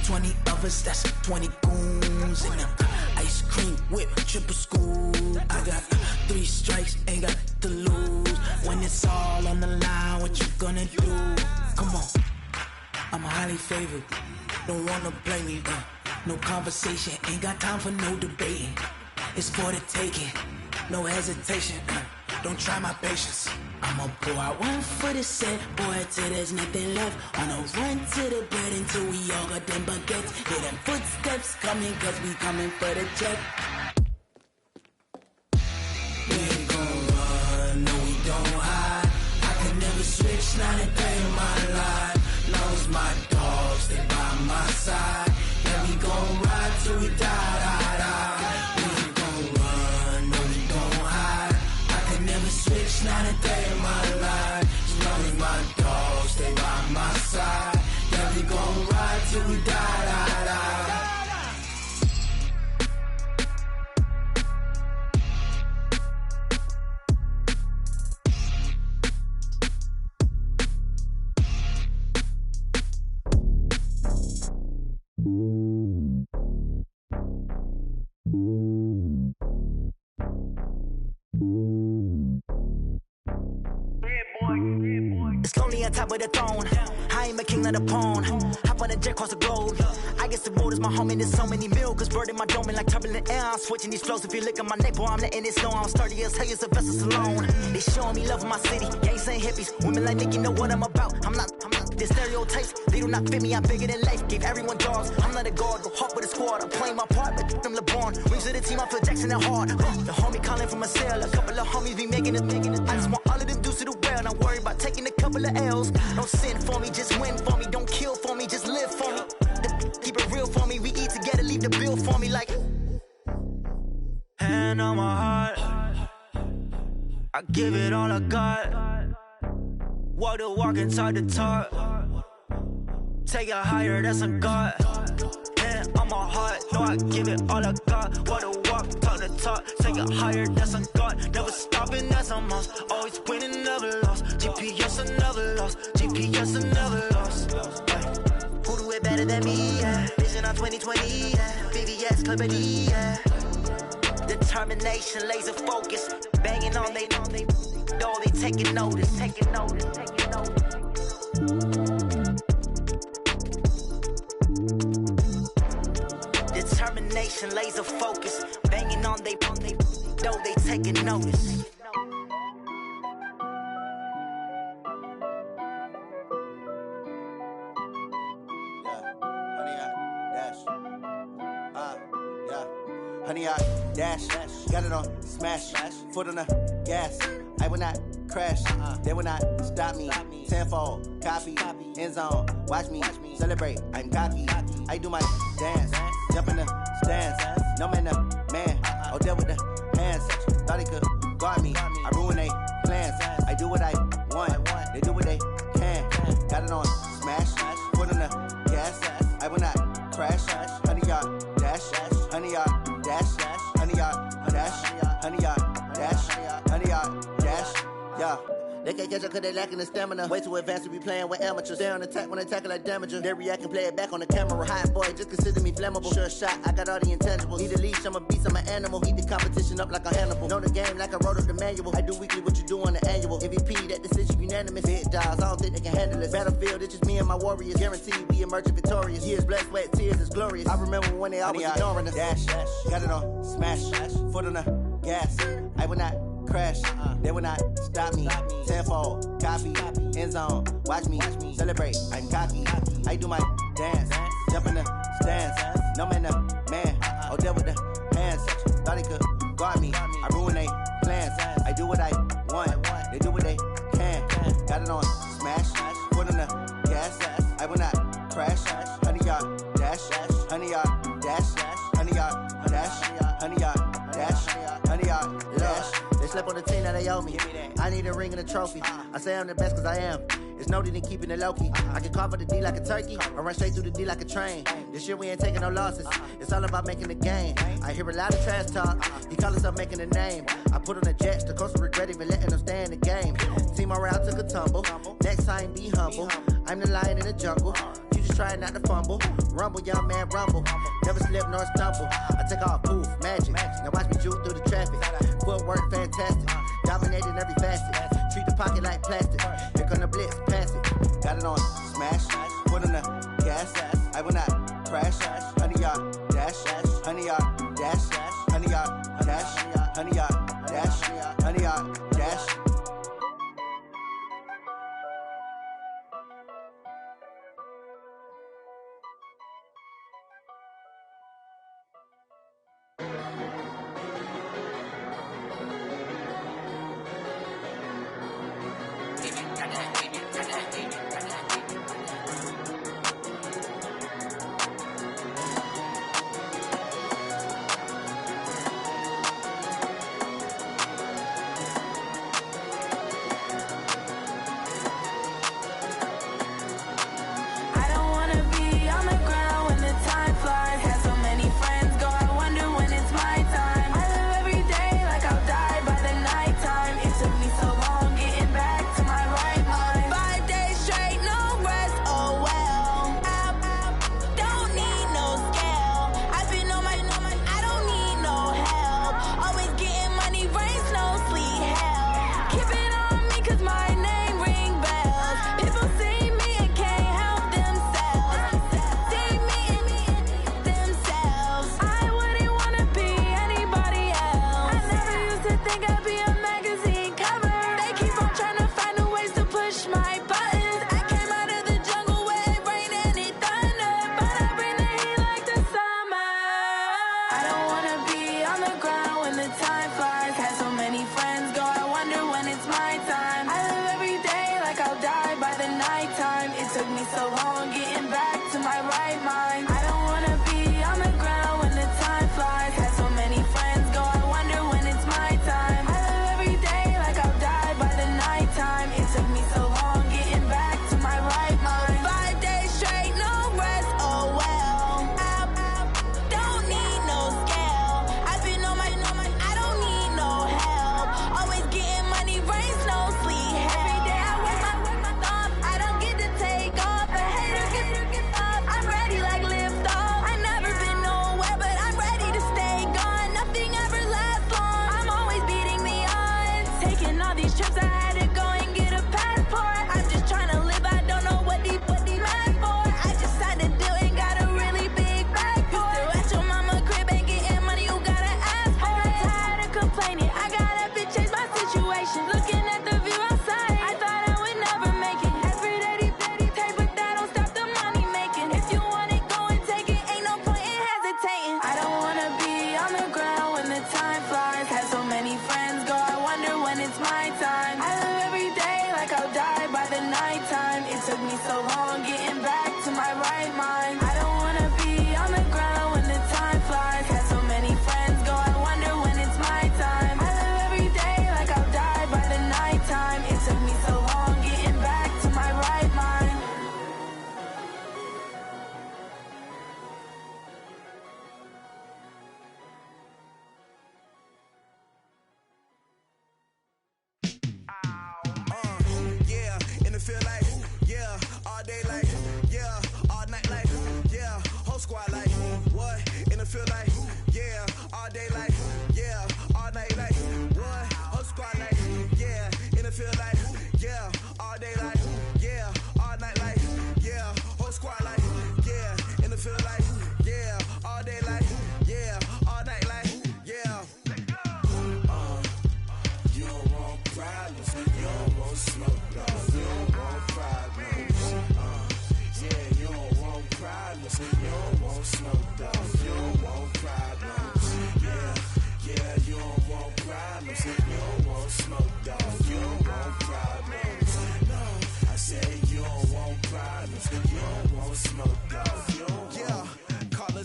20 of us, that's 20 goons in the ice cream whip, triple scoop. I got 3 strikes, ain't got to lose. When it's all on the line, what you gonna do? Come on, I'm highly favored. Don't wanna blame me, no conversation, ain't got time for no debating. It's for the taking, no hesitation, don't try my patience. I'ma pour out one for the set, boy, till there's nothing left. On a run to the bread until we all got them baguettes. Hear them footsteps coming, cause we coming for the check. We ain't gon' run, no we don't hide. I can never switch, not a day in my life. Long as my dogs, they by my side. Yeah, we gon' ride till we die, die, die. We ain't gon' run, no we don't hide. I can never switch, not a day in my life. As long as my dogs, they by my side. Yeah, we gon' ride till we die, die, die. It's lonely on top of the throne. I ain't a king of the pawn. Hop on a jet across the globe. I guess the road is my home and there's so many milkers burning my dome like turbulent air. I'm switching these flows. If you look at my neck, boy, I'm letting it slow. I'm sturdy as hell, it's a vessel alone. They showing me love in my city. Gangs ain't hippies. Women like Nicki know what I'm about. I'm not the stereotypes. They do not fit me. I'm bigger than life. Gave everyone dogs. I'm not a guard. Go hard with a squad. I'm playing my part, but I'm LeBron. Wings of the team. I feel Jackson and hard. The homie calling from a cell. A couple of homies be making it. I just want all of them dudes to the well. Not worry about taking a couple of L's. Don't sin for me, just win for me. Don't kill for me, just live for me. Keep it real for me. We eat together, leave the bill for me like. Hand on my heart, I give it all I got. Walk the walk and talk the talk. Take it higher, that's a God. Hand on my heart, no, I give it all I got. Walk the walk, talk the talk. Take it higher, that's a God. Never stopping, that's a must. Always winning, never lost. GPS, I never lost. GPS, I never lost. Who do it better than me? Yeah. Vision on 2020. Yeah. VVS, Clippity. Yeah. Determination, laser focus. Banging on they door, they taking notice. Taking notice, taking notice. Determination, laser focus. Banging on they door, they taking notice. Honey, I dash, got it on smash, foot on the gas. I will not crash, they will not stop me. Tenfold, copy, end zone, watch me celebrate. I'm cocky, I do my dance, jump in the stands. No man, the man, oh, deal with the hands. Thought he could guard me, I ruin they plans. I do what I want, they do what they can. Got it on smash, foot on the gas. I will not crash, honey, y'all dash, honey, y'all dash, honey, y'all dash, honey, y'all dash, honey, y'all dash, yeah. They can't catch up cause they lacking the stamina. Way too advanced to be playing with amateurs. Stay on attack when they tackle like damager. They react and play it back on the camera. Hot boy, just consider me flammable. Sure shot, I got all the intangibles. Need a leash, I'm a beast, I'm an animal. Heat the competition up like a Hannibal. Know the game like I wrote up the manual. I do weekly what you do on the annual. MVP, that decision unanimous. Big dials, I don't think they can handle it. Battlefield, it's just me and my warriors. Guaranteed we emerging victorious. Years, blood, sweat, tears, it's glorious. I remember when they always ignoring us. Dash, got it on smash, foot on the gas. I will not crash, they will not stop me. Tenfold, copy, end zone, watch me celebrate. I'm cocky, I do my dance, jump in the stands. No man, the man, oh, deal with the hands. Thought he could guard me, I ruin they plans. I do what I want, they do what they can. Got it on smash, foot on the gas. I will not crash, honey, y'all dash, honey, y'all dash, honey, y'all dash, honey, y'all dash, honey, y'all dash. They slept on the team that they owe me. I need a ring and a trophy. I say I'm the best cause I am. It's no need in keeping it low-key. I can carve up the D like a turkey, or run straight through the D like a train. This year we ain't taking no losses. It's all about making the game. I hear a lot of trash talk. He call himself making a name. I put on the Jets, the coach will regret even letting them stay in the game. Team morale took a tumble. Next time, be humble. I'm the lion in the jungle. You just trying not to fumble. Rumble, young man, rumble. Never slip nor stumble. I take off, poof, magic. Now watch me juke through the traffic. Footwork, fantastic. Dominating every facet. Treat the pocket like plastic. Here come the blitz, pass it. Got it on smash, foot on the gas. I will not crash. 100-yard dash, 100-yard dash, 100-yard dash, 100-yard dash, 100-yard dash.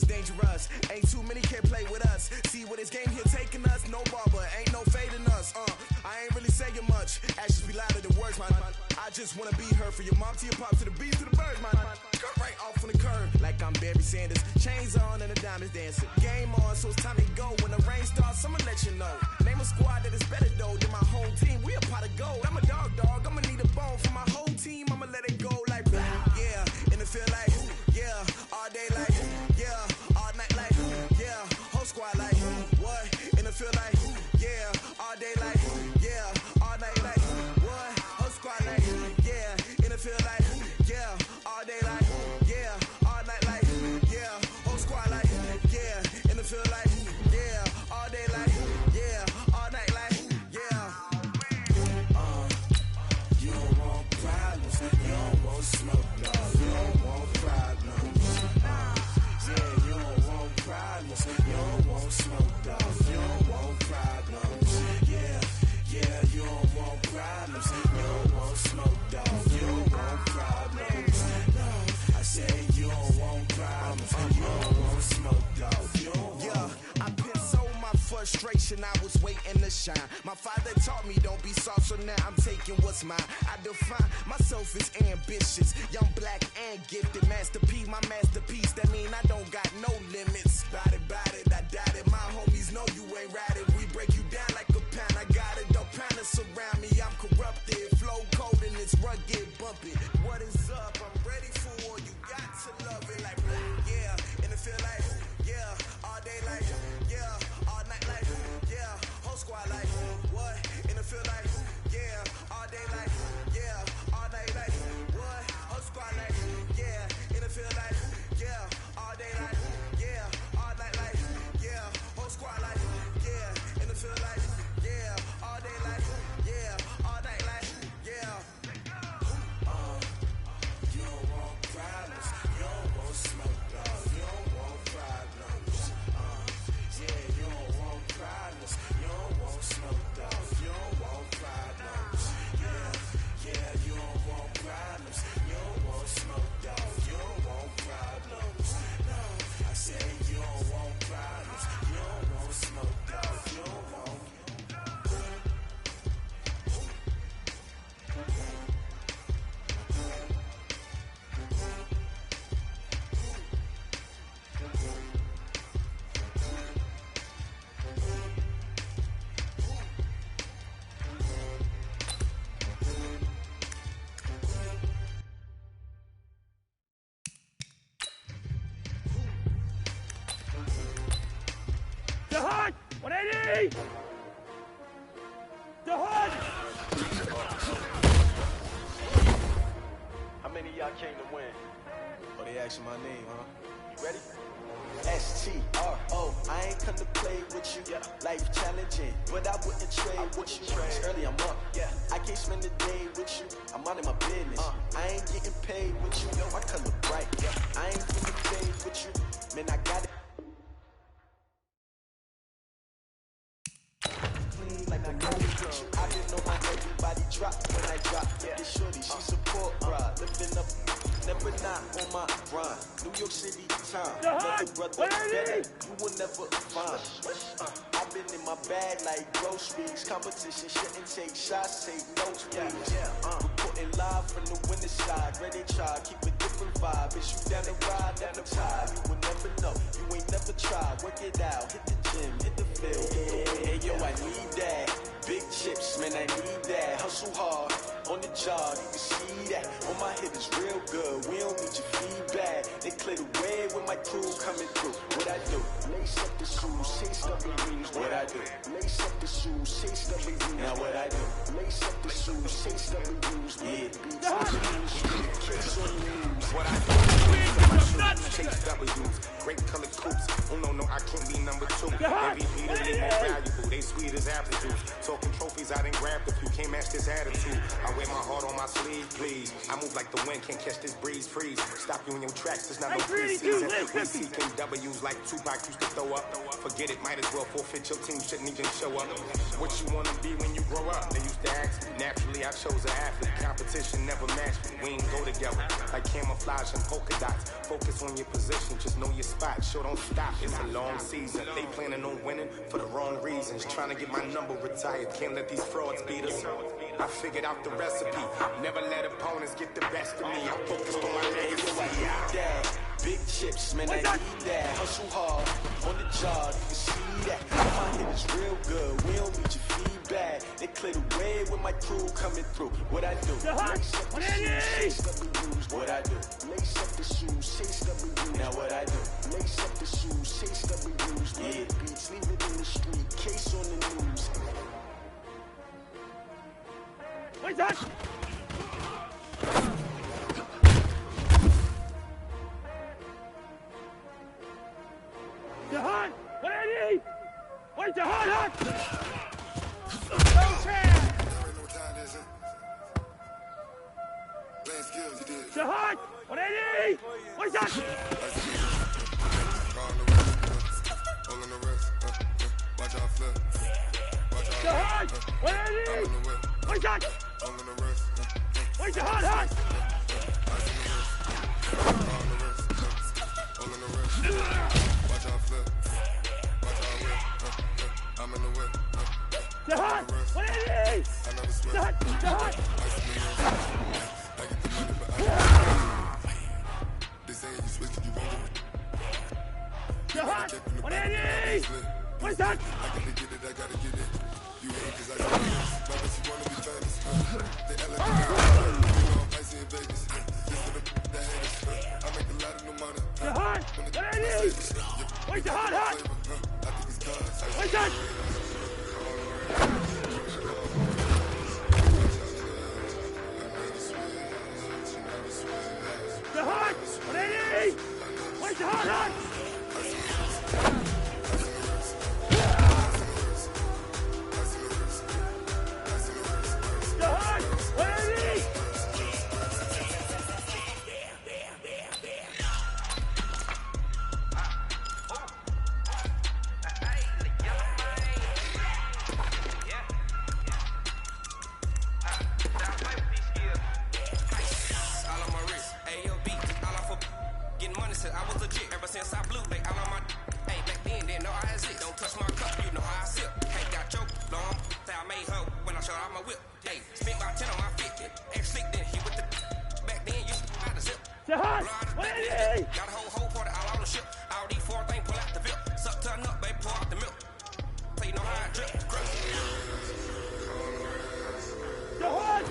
dangerous. Ain't too many can play with us. See where this game here taking us. No barber, ain't no fading us. I ain't really saying much. Actions be louder than words, man. I just wanna be her for your mom to your pop to the beat to the birds, man. Cut right off on the curb like I'm Barry Sanders. Chains on and the diamonds dancing. Game on, so it's time to go. When the rain starts, I'ma let you know. Name a squad that is better though than my whole team. We a pot of gold. I'm a dog. I'ma need a bone for my whole team. I'ma let it go like yeah. And it feel like yeah. All day like yeah. All night like yeah. Whole squad like what? And it feel like yeah. All day like yeah. All night like what? Whole squad like yeah. And it feel like yeah. All day like yeah. All night like yeah. Whole squad like yeah. And it feel like yeah. All day like yeah. All night like yeah. You don't want problems. You don't want smoke, dog. You don't want problems. Yeah, you don't want problems. You don't want smoke, dog. You don't want problems. Yeah, you don't want problems. You don't want smoke, dog. You don't want problems. No, I said you don't want problems. You don't want smoke, dog. You don't want. Yeah, I pissed so my frustration. I was waiting to shine. My father taught me don't be soft, so now I'm taking what's mine. I define myself as ambitious, young, black, and gifted. Master P, my masterpiece. That mean I don't got no limits. Bout it, I doubt it. My homies know you ain't ratted. We break you down like a pound. I got it, don't pound us around me. I'm corrupted, flow cold and it's rugged, bumpy. What is up? I'm ready for war. You got to love it like yeah, and it feel like yeah, all day like yeah, all night like yeah, whole squad like what? And it feel like yeah, all day like yeah, all night like what? Whole squad like yeah, and it feel like yeah, all day like yeah, all night like yeah, whole squad like yeah, and it feel like yeah, all day like yeah, all night like yeah. You don't want problems. You don't want smoke, dog. You don't want problems. Yeah, you don't want problems. You don't want smoke, dog. You don't want problems. Yeah, you don't want problems. You don't want smoke, dog. You don't want problems. No, I said you don't want problems. You don't want smoke, dog. You don't want. The Hunt! 180! The Hunt! How many of y'all came to win? Oh, they asking my name, huh? You ready? S-T-R-O, I ain't come to play with you. Life challenging, but I wouldn't trade with you. It's early, I'm up. I can't spend the day with you. I'm minding my business. I ain't getting paid with you. My color bright. I ain't getting paid with you. Man, I got it. Like a I didn't know my everybody drop when I drop. This shorty, she support ride. Lifting up, never not on my grind. New York City time. Another brother better, you will never find. I've been in my bag like groceries. Competition shouldn't take shots, take notes, please. Reporting live from the winter side. Ready try, keep a different vibe. Is you down the ride, never tired. You will never know, you ain't never tried. Work it out, hit the gym, hit the field. Hey yo, I need that. Big chips, man, I need that. Hustle hard, on the job, you can see that. On my hit is real good, we don't need your feedback. They clear the way with my crew coming through. What I do? Lace up the shoes, chase up the rings. What I do? Lace up the shoes, chase up the rings. Now what I do? Lace up the shoes, chase up the rings. Yeah, beats on the news, kicks on the news. What I do? Chase W's, great color coupes. Oh no, I can't be number two. MVP, the more valuable. they sweet as apple juice. Talking trophies, I didn't grab the few, can't match this attitude. I wear my heart on my sleeve, please. I move like the wind, can't catch this breeze, freeze. Stop you in your tracks, there's not no preseason. We seeking W's like Tupac used to throw up. Forget it, might as well forfeit your team, shouldn't even show up. What you wanna be when you grow up? They used to ask me. Naturally, I chose an athlete. Competition never matched me. We ain't go together like camouflage and polka dots. Focus on your position, just know your spot. Show don't stop, it's a long season. They planning on winning for the wrong reasons. Trying to get my number retired, can't let these frauds beat us. I figured out the recipe. Never let opponents get the best of me. I'm focused on my legacy. Big chips, man, I need that. Hustle hard on the job, you can see that. My hit is real good, we don't need your feedback. They clear the way with my crew coming through. What I do? Lace up the shoes, chase W's. What I do? Lace up the shoes, chase W's. Now what I do? Lace up the shoes, chase W's. Yeah, beats, leave it in the street, case on the news. What's that? Jahan, what I need? Where's Jahan? Jahan, what I need? Where's that? Jahan, what I need? Where's that? Where's Jahan? I'm in the whip. Jahan, what I need? Jahan. They say you switch, you won't get it. Jahan, what I need? What is that? I gotta get it, I gotta get it. You hate cause I got it. Not that you wanna be famous. They elevate. You know I'm icy in Vegas. Just for the haters. I make a lot of new money. Jahan, what I need? Where's Jahan? I think it's cause. Where's that? Jahan, what I need? Where's Jahan? Jahan, what I need? I was legit ever since I blew they all on my. Hey, back then didn't know I exist. Don't touch my cup, you know how I sip. Hey, got your long. Say I made her when I showed out my whip. Hey, spent about 10 on my 50. Ex-slick then he with the. Back then you had to zip. Jahan, what I need? Got a whole party all on the ship. All these four things pull out the bill. Suck turn up, baby, pour out the milk. So you know how I drip. Jahan!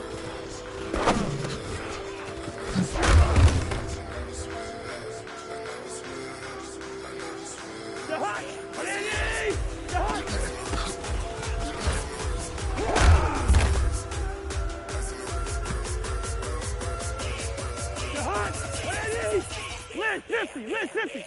Jahan, what I need? Jahan! Jahan, what I need? Liz 50, Liz 50.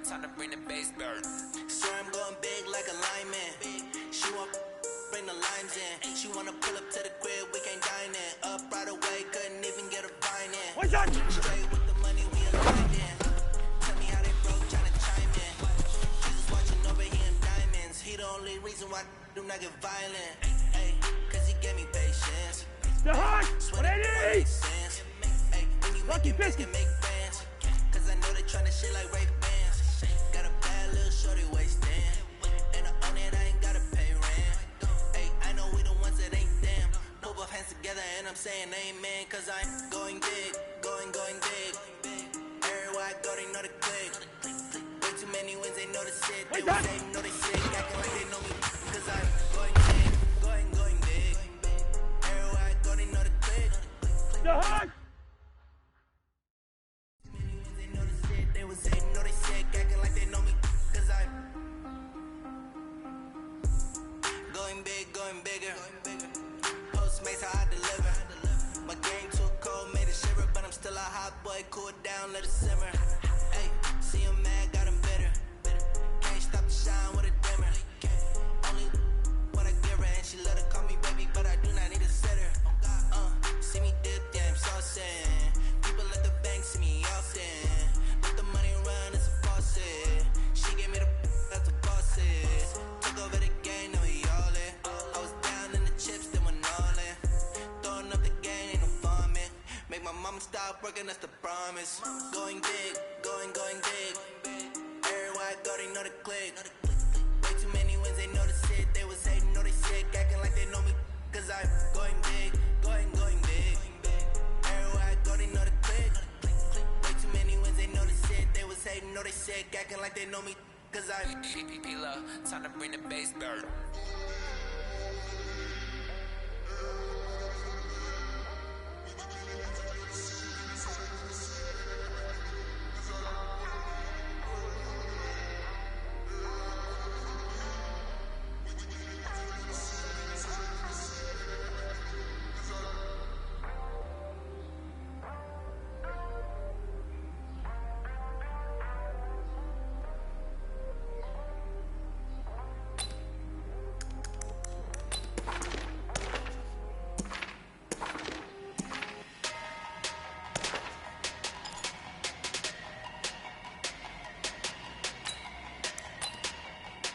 Time to bring the bass bird. So I'm going big like a lineman. She want bring the limes in. She wanna pull up to the crib, we can't dine in. Up right away, couldn't even get a vine in. What's that? Straight with the money, we aligned in. Tell me how they broke, tryna chime in. Jesus watching over here in diamonds. He the only reason why do not get violent. Ay, cause he gave me patience. The heart! Swear that don't make sense. Ay, when you make it, can make bands. Cause I know they tryna shit like Ray Bans. Got a bad little shorty wasting. And I own it, I ain't gotta pay rent. Ay, I know we the ones that ain't them. Put both hands together and I'm saying amen. Cause I'm going big, going big. Everywhere I go, they know the click. Way too many wins, they know the shit. They was they know they sick, acting like they know me. Cause I'm going big, going big. Everywhere I go, they know the click. The heart! They know the shit, they was they know they sick, acting like they know me. Cause I'm going big, going bigger. Postmates how I deliver. My game too cold, made it shiver, but I'm still a hot boy. Cool it down, let it simmer. Hey, see him mad, got him bitter. Can't stop the shine with a dimmer. Only what I give her, and she let her call me baby, but I do not need a sitter. See me dip, yeah, I'm saucing. People at the bank see me often. Let the money run, it's a faucet. She gave me the that's the bosses. Took over the game, now we all in. I was down in the chips, then went all in. Throwing up the game, ain't no farming. Make my mama stop working, that's the promise. Going big, going big. Everywhere I go, they know the click. Way too many wins, they know the shit. They was hating, know they sick, acting like they know me. Cause I'm going big, going big. Everywhere I go, they know the click. Way too many wins, they know the shit. They was hating, know they sick, acting like they know me. Cause I'm P-Love, time to bring the bass back.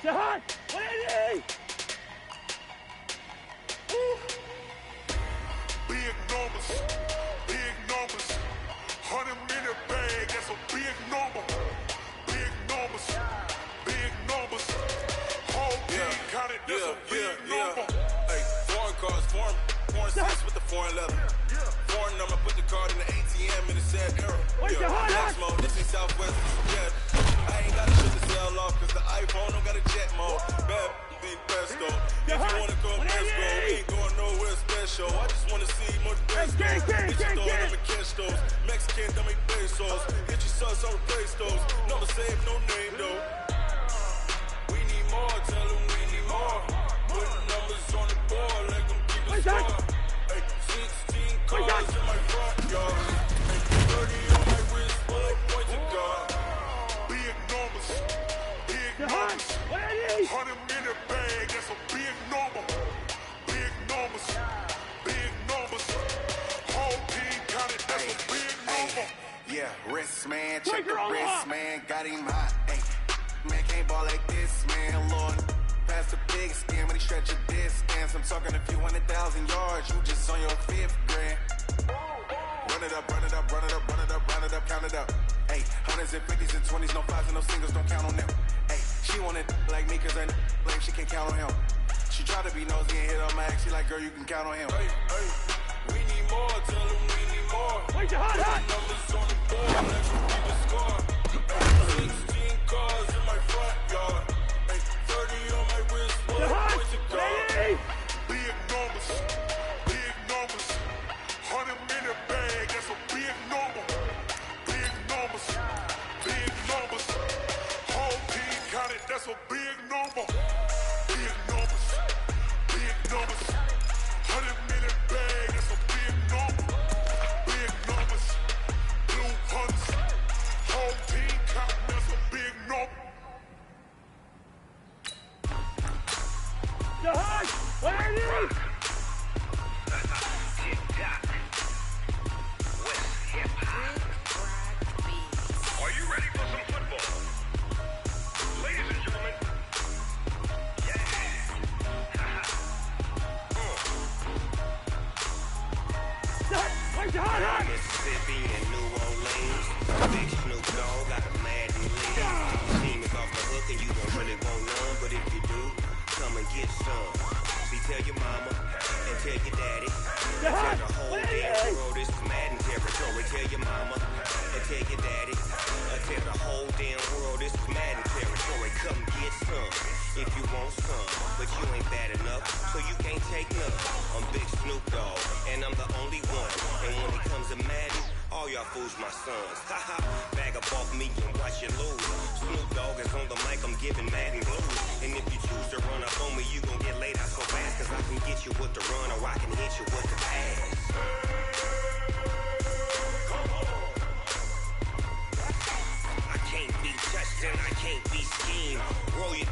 The heart! 180! Big numbers, 100 minute bag, that's a big number. Big numbers, whole team got it, that's a big number. Hey, foreign cars, foreign seats with the foreign leather. Foreign number, put the card in the ATM in a sad era. Flex mode, this ain't Southwest, yeah. I ain't got shit to sell off, cause the iPhone don't got a jet mode. Bad be pesto. If you wanna come, let's go. We ain't going nowhere special. I just wanna see more best goes. Get your throw them and catch those. Mexican, don't make pesos. Get your sons, I'll replace those. Never save no name though. We need more, tell them we need more. Put numbers on the board, let them keep us score. Hey, 16 cars in my front yard. Hey, 30 on my wrist, bullet points of God. Big numbers, 100 minute bag, that's a big number. Big numbers, whole team got it, that's a big number. Yeah, wrist man, check the wrist man, got him hot. Ay, man can't ball like this, man. Lord, past the big skin when he stretch a distance. I'm talking a few 100,000 yards, you just on your 5th grand. Run it up, count it up. Ay, hundreds and 50s and 20s, no 5s and no singles, don't count on them. Ay, she want it like me, cause I blame she can't count on him. She try to be nosy and hit on my ex, she like, girl, you can count on him. Hey, we need more, tell them we need more. Wait, your heart, hot! Numbers on the board, let you keep a score. Hey, 16 cars in my front yard. Hey, 30 on my wrist, bullet points of God. Big numbers, 100 minute bag, that's a big number. Big numbers, whole team got it, that's a big number. Big numbers, 100 minute bag, that's a big number. Big numbers, blue hunts, whole team got it, that's a big number. The heart! 180! Are you ready for some football? Ladies and gentlemen, yeah. some. If you want some, but you ain't bad enough, so you can't take none. I'm Big Snoop Dogg, and I'm the only one. And when it comes to Madden, all y'all fools my sons. Haha, bag up off me and watch you lose. Snoop Dogg is on the mic, I'm giving Madden blues. And if you choose to run up on me, you gon' get laid out so fast. Cause I can get you with the run or I can hit you with the pass. I can't be touched and I can't be schemed. Roll you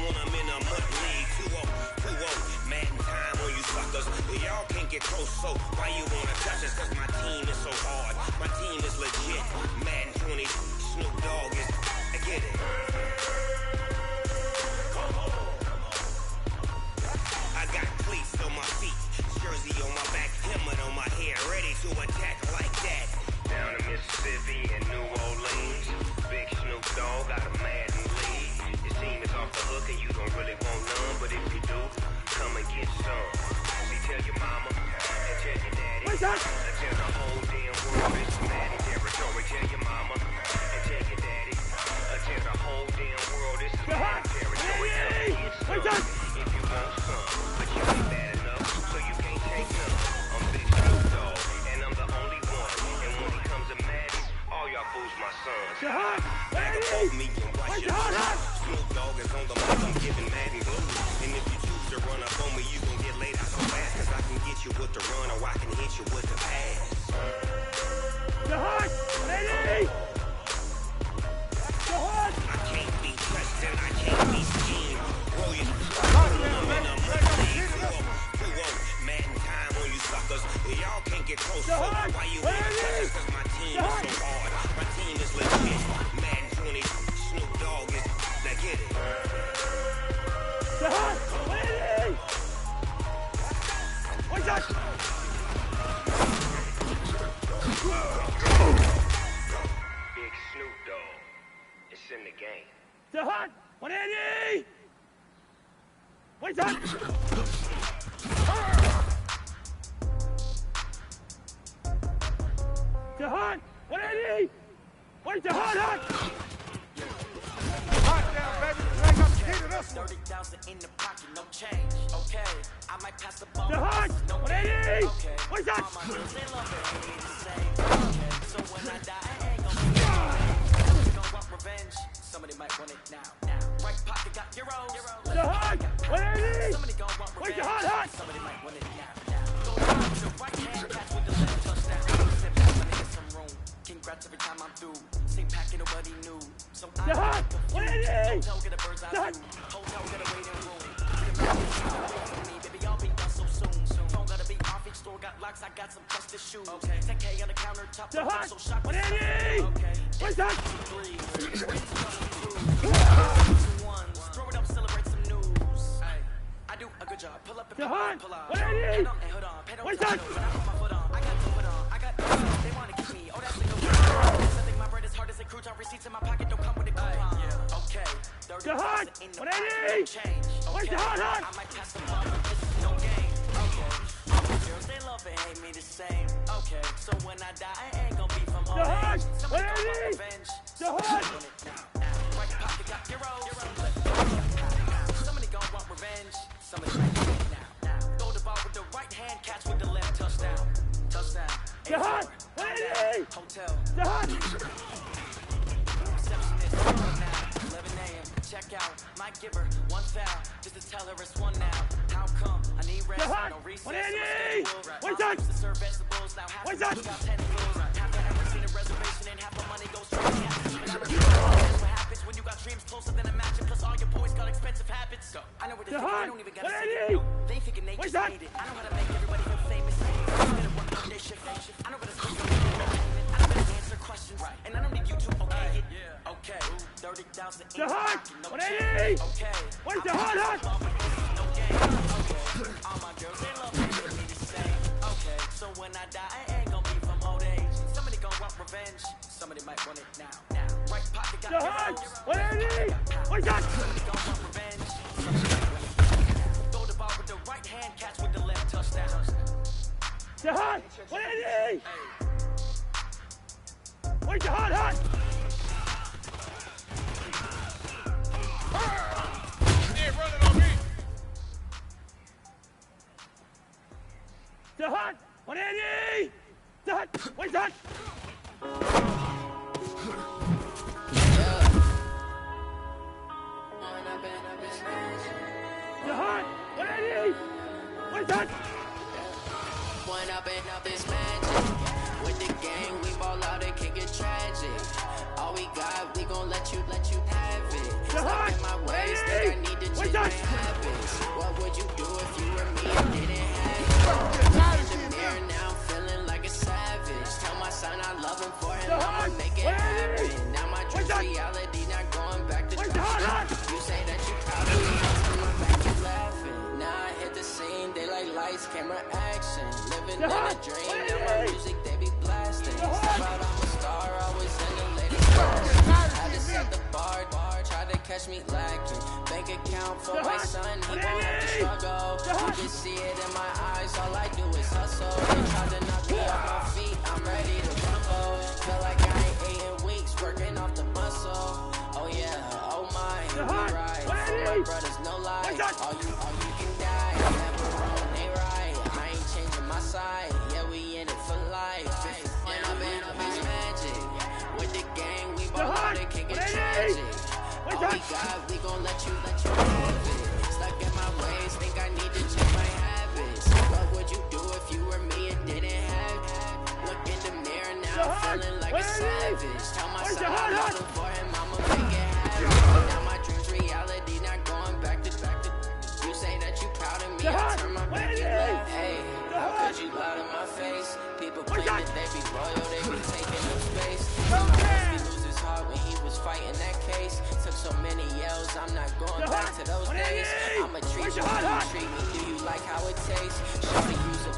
when I'm in a mud league. 2-0, Madden time on you suckers. Y'all can't get close, so why you wanna touch us? Cause my team is so hard, my team is legit. Madden 20, Snoop Dogg is, I get it. I got cleats on my feet, jersey on my back, helmet on my head, ready to attack like that. Down in Mississippi and New Orleans, Big Snoop Dogg got a Madden lead. Your team is off the hook and you don't really want none, but if you do, come and get some. See, tell your mama and tell your daddy. What's that? Tell the whole damn world it's Madden territory. Tell your mama and tell your daddy. Tell the whole damn world this is Madden territory. Come get some. If you want some, but you ain't bad enough, so you can't take none. I'm Big Snoop Dogg, and I'm the only one. And when it comes to Madden, all y'all fools my sons. Back up off me and watch your Snoop Dogg is on the mic, I'm giving Madden blues. And if you choose to run up on me, you gon' get laid out so fast. Cause I can get you with the run or I can hit you with the pass. Ready? I can't be touched and I can't be schemed. Roll you. Madden time on you suckers. Y'all can't get close. So why you wanna touch us? Cause my team is so hard. My team is legit. Madden 20, Snoop Dogg is, now get it. What's that? Big Snoop Dogg. It's in the game. Jahan, 180! What's that? Jahan, 180! Where's Jahan at? Hot down, baby. You ain't got the key to this one. 30,000 in the pocket, no change. Okay, I might pass the ball. Jahan, 180! Okay, What's that? all my girls, they love it, ain't it the same? Okay, so when I die, I ain't gon' be somebody gon' want revenge. Somebody might want it now. Right pocket got euros. Jahan, 180! Somebody gon' want Where's revenge. Jahan at? Somebody might want it now. Go down to the right hand, catch with the left touchdown. Step back when I get some room. Congrats every time I'm through. Same packet, nobody knew. So I Jahan, 180! hotel, get a bird's eye view. Hotel, get a waiting room. Me, baby, y'all be done so soon. Phone gotta be off, each store got locks, I got some trusted shoes. Okay, 10K on the countertop, Jahan, so shocked. 180! Okay, What's that? 2-1s, throw it up, celebrate some news. Ay, I do a good job. Pull up and Jahan, pull out. 180! Hold on, pay no What's time, that? but I put my foot on. I got to put on. I got they wanna get me. Oh, that's a good one. I think my bread is hard as a crouton. Receipts in my pocket don't come with a coupon. Okay, 30,000 in the pocket, change. Where's Jahan at? I might pass the ball, but this is no game. Okay, all my girls they love it, hate me the same. Okay, so when I die, I ain't gon' be from home. Jahan, Somebody gon' 180! want revenge. Jahan! Right pocket got euros. Somebody gon' want revenge. Somebody might want it now. Throw the ball with the right hand, catch with the left touchdown. Touchdown. Jahan, 180! Hotel. Jahan! Receptionist, now, 11 a.m. Check out, might give her one foul, just to tell her it's one now. How come? I need rest, Jahan, no recess. 180! What's that? To serve vegetables, now half What's the that? money got tentacles. Half the ever seen a reservation and half the money goes straight to half. But I don't know what happens when you got dreams closer than a match. Plus all your boys got expensive habits. I know what they think, Jahan, they don't even gotta 180! say it. They thinking they What's just that? made it. I know how to make everybody feel famous. I'm gonna work on their shift. I know what it's supposed to be. I know how to answer questions. And I don't need you to okay it. Okay, 30,000 in the Jahan, pocket, no 180! change. Okay, Where's Jahan at? no game. Okay, all my girls they love me, they me the same. Okay, so when I die, I ain't gon' be from old age. Somebody gon' want revenge. Somebody might want it now. Right pocket got Jahan, euros. 180! What's that? Somebody gon' want revenge. Somebody might want it. Throw the ball with the right hand, catch with the left touchdown. Jahan, 180! Where's Jahan at? hot. 180. The hot. Where's that? The hot. 180. Where's that? One up and up is magic. With the gang, we ball out and kick it tragic. All we got, we gon' let you have it. Stuck in my ways, think I need to change my habits. What would you do if you were me and didn't have it? In the mirror now, I'm feeling like a savage. Tell my son I love him for him, I'ma make it happen. Now my dream's reality, not going back to You say that you proud of me, I'll turn my back and laughing. Now I hit the scene, they like lights, camera, action. Living in a dream, now my music, they be blasting. Step out, I'm a star, always in the latest fashion. Had to set the bar, tried to catch me lacking. Bank account for my son, he won't have to struggle. You can see it in my eyes, all I do is hustle. They tried to knock me off my feet, I'm ready to rumble. Feel like I ain't ate in weeks, working off the muscle. Oh yeah, oh my, we right. For my brothers, no lie. All you can die, never wrong, they right. I ain't changing my side, yeah, we in it for life. And I've been up is magic. With the gang, we ball out and kick it tragic. All we got, we gon' let you have it. Stuck in my ways, think I need to change my habits. What would you do if you were me and didn't have it? Look in the mirror now, I'm feeling like a savage. Tell my son I love him for him, I'ma make it happen. Now my dream's reality, not going back to You say that you proud of me, I turn my back and laugh. Hey, how could you lie to my face? People claim that they be loyal, they be taking up space. My he lose his heart when he was fighting that case. Took so many yells, I'm not going back to those days. I'ma treat you how you treat me. Do you like how it tastes? Shorty, use a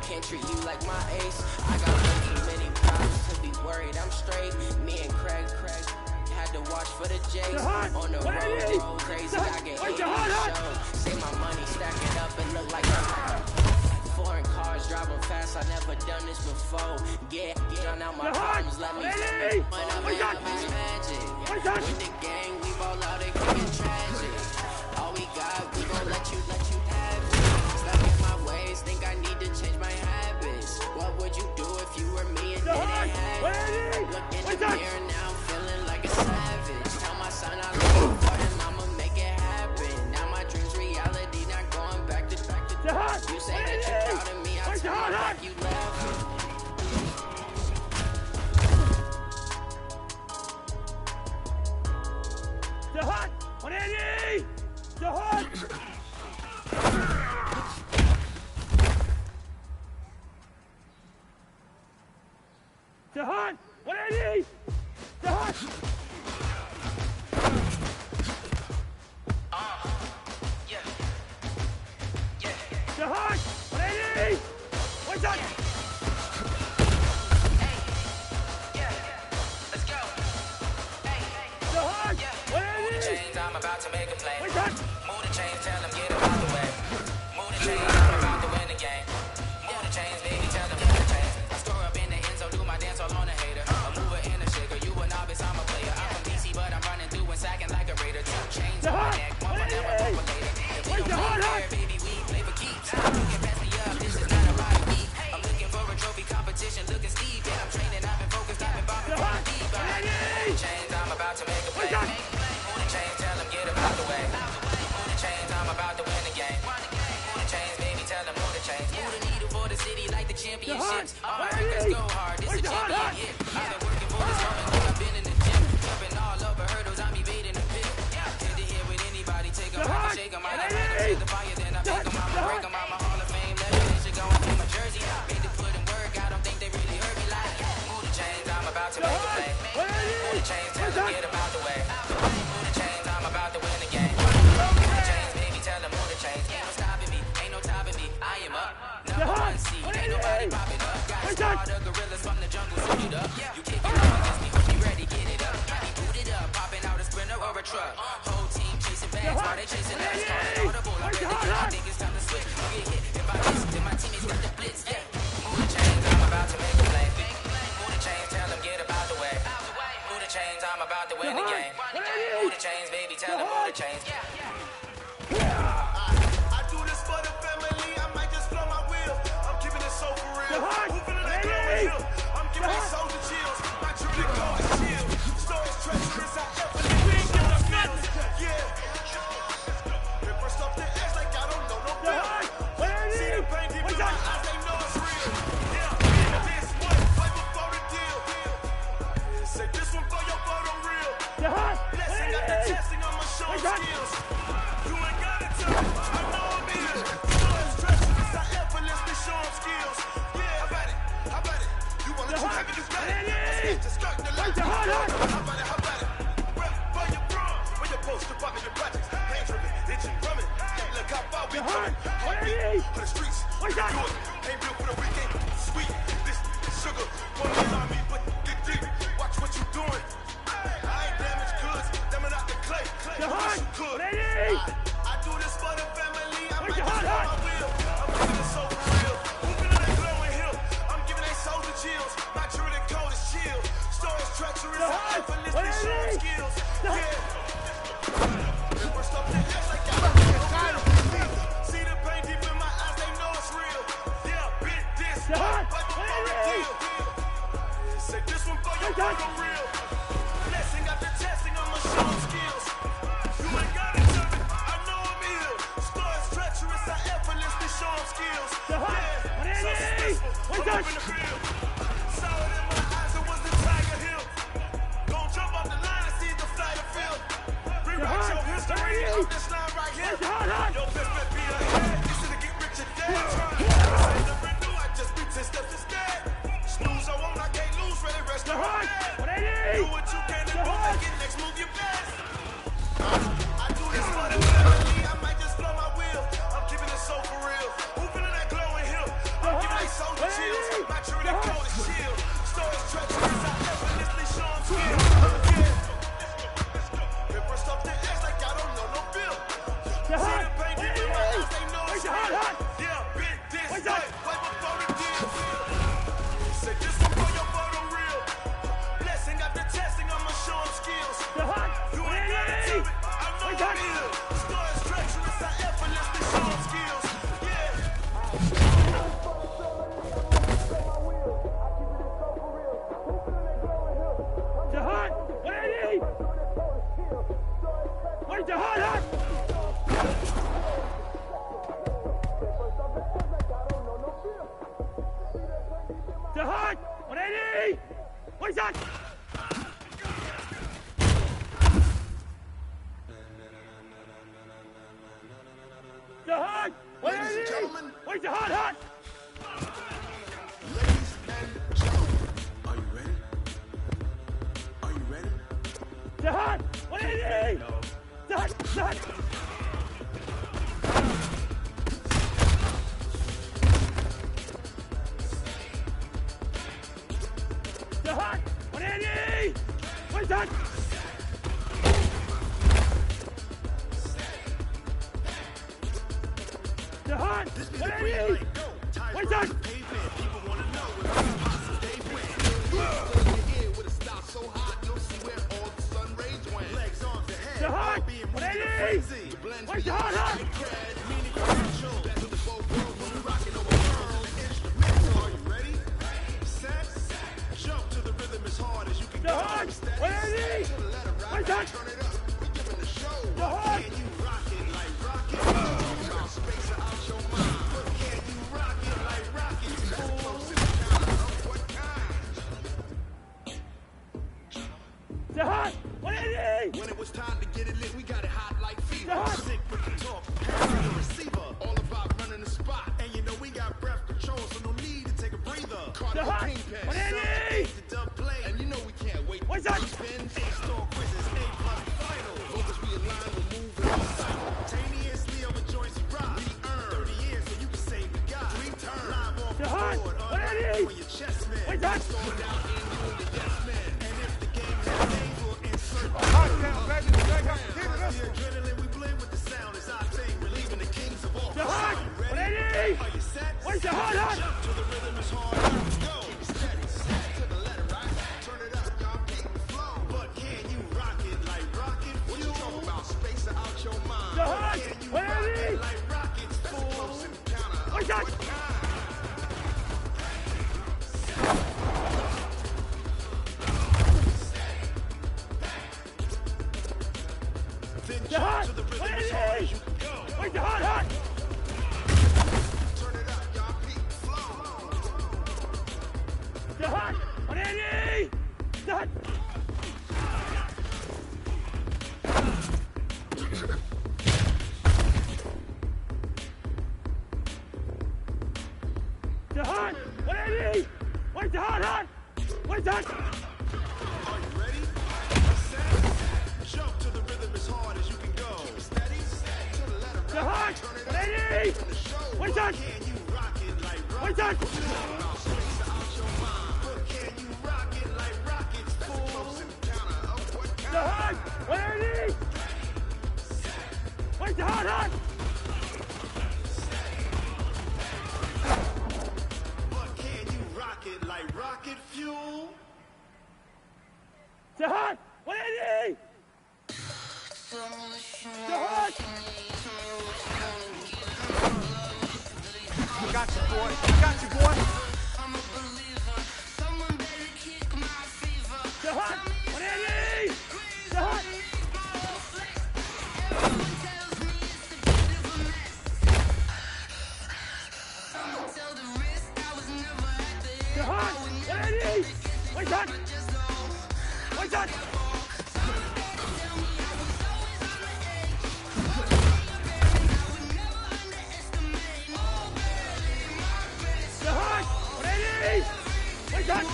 can't treat you like my ace. I got way too many problems to be worried. I'm straight. Me and Craig had to watch for the J's. On the road, crazy. I get 80 shows. Say my money, stack it up and look like foreign cars, driving fast. I never done this before. Get drown out my problems. Let me when I'm in this magic. With the gang, we ball out and kick it tragic. All we got, we gon' let you have it. Stuck in my ways, think I need to change my habits. What would you do if you were me and didn't have it? Look in the mirror now, I'm feeling like a savage. Tell my son I love him for him, I'ma make it happen. Now my dream's reality, not going back to You say that you're proud of me, I turn my back, you laughing. The hot 180. The hot. The hot 180. The hot. The hot 180. What's up? I'm about to make a play. Move the chains, tell them get out the way. Move the chains, I'm about to win the game. Move the chains, baby, tell them move the chains. I score up in the end zone, do my dance all on a hater. A mover and a shaker, you a novice, I'm a player. I'm from DC, but I'm running through and sacking like a raider. 2 chains on my neck, one for them, one for later. If we don't play fair, baby, we play for keeps. You can pass me up, this is not a body beat. I'm looking for a trophy competition, looking Steve. Yeah, I'm training, I've been focused, I've been bombing from the deep. Move the chains, I'm about to make a play. Move the chains, tell them get out the way. Move the chains, I'm about to win the game. Move the chains, baby, tell them move the chains. Move the needle for the city like the championships. All my records go hard, this a champion hit. I've been working for this moment, cause I've been in the gym. Jumping all over hurdles, I'm evading the pit. Hit the hit with anybody, take them, I can shake them. I like to the fire, then I make them, I'ma break them. I'm a Hall of Fame legend, they should go and put my jersey. Made to put in work, I don't think they really heard me like. Move the chains, I'm about to make a play. Move the chains, tell them get about the way. Move the chains, I'm about to win the game. Move the chains, baby, tell them move the chains. Ain't no stopping me, ain't no topping me. I am up, #1 seed, ain't nobody popping up. Got squad of gorillas from the jungle, suited up. You kick it up against me, hope you ready, get it up. Got me booted up, popping out a sprinter or a truck. Whole team chasing bags while they chasing us. Call it audible, I'm ready, I think it's time to switch. You get hit, if I miss, then my teammates got the blitz. Yeah, move the chains, I'm about to make a play. Move the chains, tell them get about the way. Move the chains, I'm about to win the game. Move the chains, baby, tell them move the chains. I do this for the family, I might just blow my wheel. I'm keeping been coming. For the streets, we do it. Ain't built for the weekend. Sweet, this sugar. One man on me, but get deep. Watch what you doing. I ain't damaged goods, damn it out the clay. Do what you could. I do this for the family. I might just blow my wheel. I'm giving it so for real. Who feeling that glowing hill? I'm giving they souls the chills. My true the cold is chill. Stories treacherous, I effortlessly showing skills. Yeah. First up the edge like I see the pain deep in my eyes, they know it's real. Yeah, bit this, but before the deal. Say this one for your for real. Blessing after testing, I'ma show them skills. You ain't got it, tell me, I know I'm ill. Stories treacherous, I effortlessly show them skills. Yeah, so successful, I'm up in the field. Solid in my eyes, it was the Tiger Hill. Gon' jump off the line and see the flight of field. Rewrite your history on this line right here. Yo, best be ahead. You should get rich or dead. Say never knew, I just be 10 steps instead. Snooze, I won't, I can't lose. Ready, rest on my head. Do what you can and do make it. Next move, you best. I do this for the family. I might just blow my wheel. I'm keeping it so for real. Who feeling that glowing hill? I'm giving they soul the chills. My true the cold is chill. Stories treacherous, I effortlessly show them skill. First up the edge like I don't know no bill. See the pain deep in my eyes, they know it's real. Yeah, bit this way, way before the deal. Say this one for your photo real. Blessing after testing, I'ma show them skills. You ain't got it to me, I know I'm ill. Stories treacherous, I effortlessly show them skills. Jihad! 180! What is that? Jihad! 180! What is Jihad hot? Ladies and gentlemen, are you ready? Are you ready? Jihad! 180! Jihad! Jihad! Jihad! 180! What is that? Jihad! 180! What is that? People wanna know if it's possible they win. With a stop so hot, you'll see where all the sun rays went. Legs, arms, and head. Jihad! 180! What is Jihad hot? That's what the both worlds when we rockin' over world instrumental. Are you ready? Set, jump to the rhythm as hard as you can go. Jihad! 180! What is that? Turn it up, we giving the show. Jihad! Can you rock it like rocket? Talk space out your mind. But can you rock it like rocket? That's close to the count of what kind? Jihad! 180! When it was time to get it lit, we got it hot like fever. Jihad! Sick with the talk, passing the receiver. All about running the spot. And you know we got breath control, so no need to take a breather. Cardio Jihad! kingpin. 180! The dub play. And you know we can't wait. What's that? Spin, A-star quizzes, A-plus final. Focus, we align, we'll move and simultaneously over joints we rock. We earn 30 years so you can save the guy. 3 turns. Live off the Jihad! board. 180! On your chest, man. What's that? Stalled out in you and the yes man. And if the game has names, we'll insert the adrenaline we blend with the sound is our thing. Relieving the kings of all. Jihad! Ready? 180! Are you set? What is Jihad hot? Jump to the rhythm as hard as you go. Steady, set to the letter, right? Turn it up, y'all, keep the flow. But can you rock it like rocket? What you talking about? Space out your mind. Jihad! Can you 180! rock it like rockets? That's close in the counter. What's that? What kind? Then Jihad! jump to the rhythm as hard as 180! you can go. What is Jihad hot? Turn it up, y'all, keep the flow. Jihad! 180! Jihad! Jihad! 180! What is Jihad hot? What is that? Are you ready? Set. Jump to the rhythm as hard as you can go. Steady, to the letter. Jihad! Turn it up. 180! Wait that! Wait that! The hot! Where is he? Wait the hot! But can you rock it like rocket fuel? The hot! Where is he? The hot! I got you, boy. I got you, boy. The hot! What is he? The hot! The hot! What is he? Wait that! Wait that! The hot! What is he? Wait that!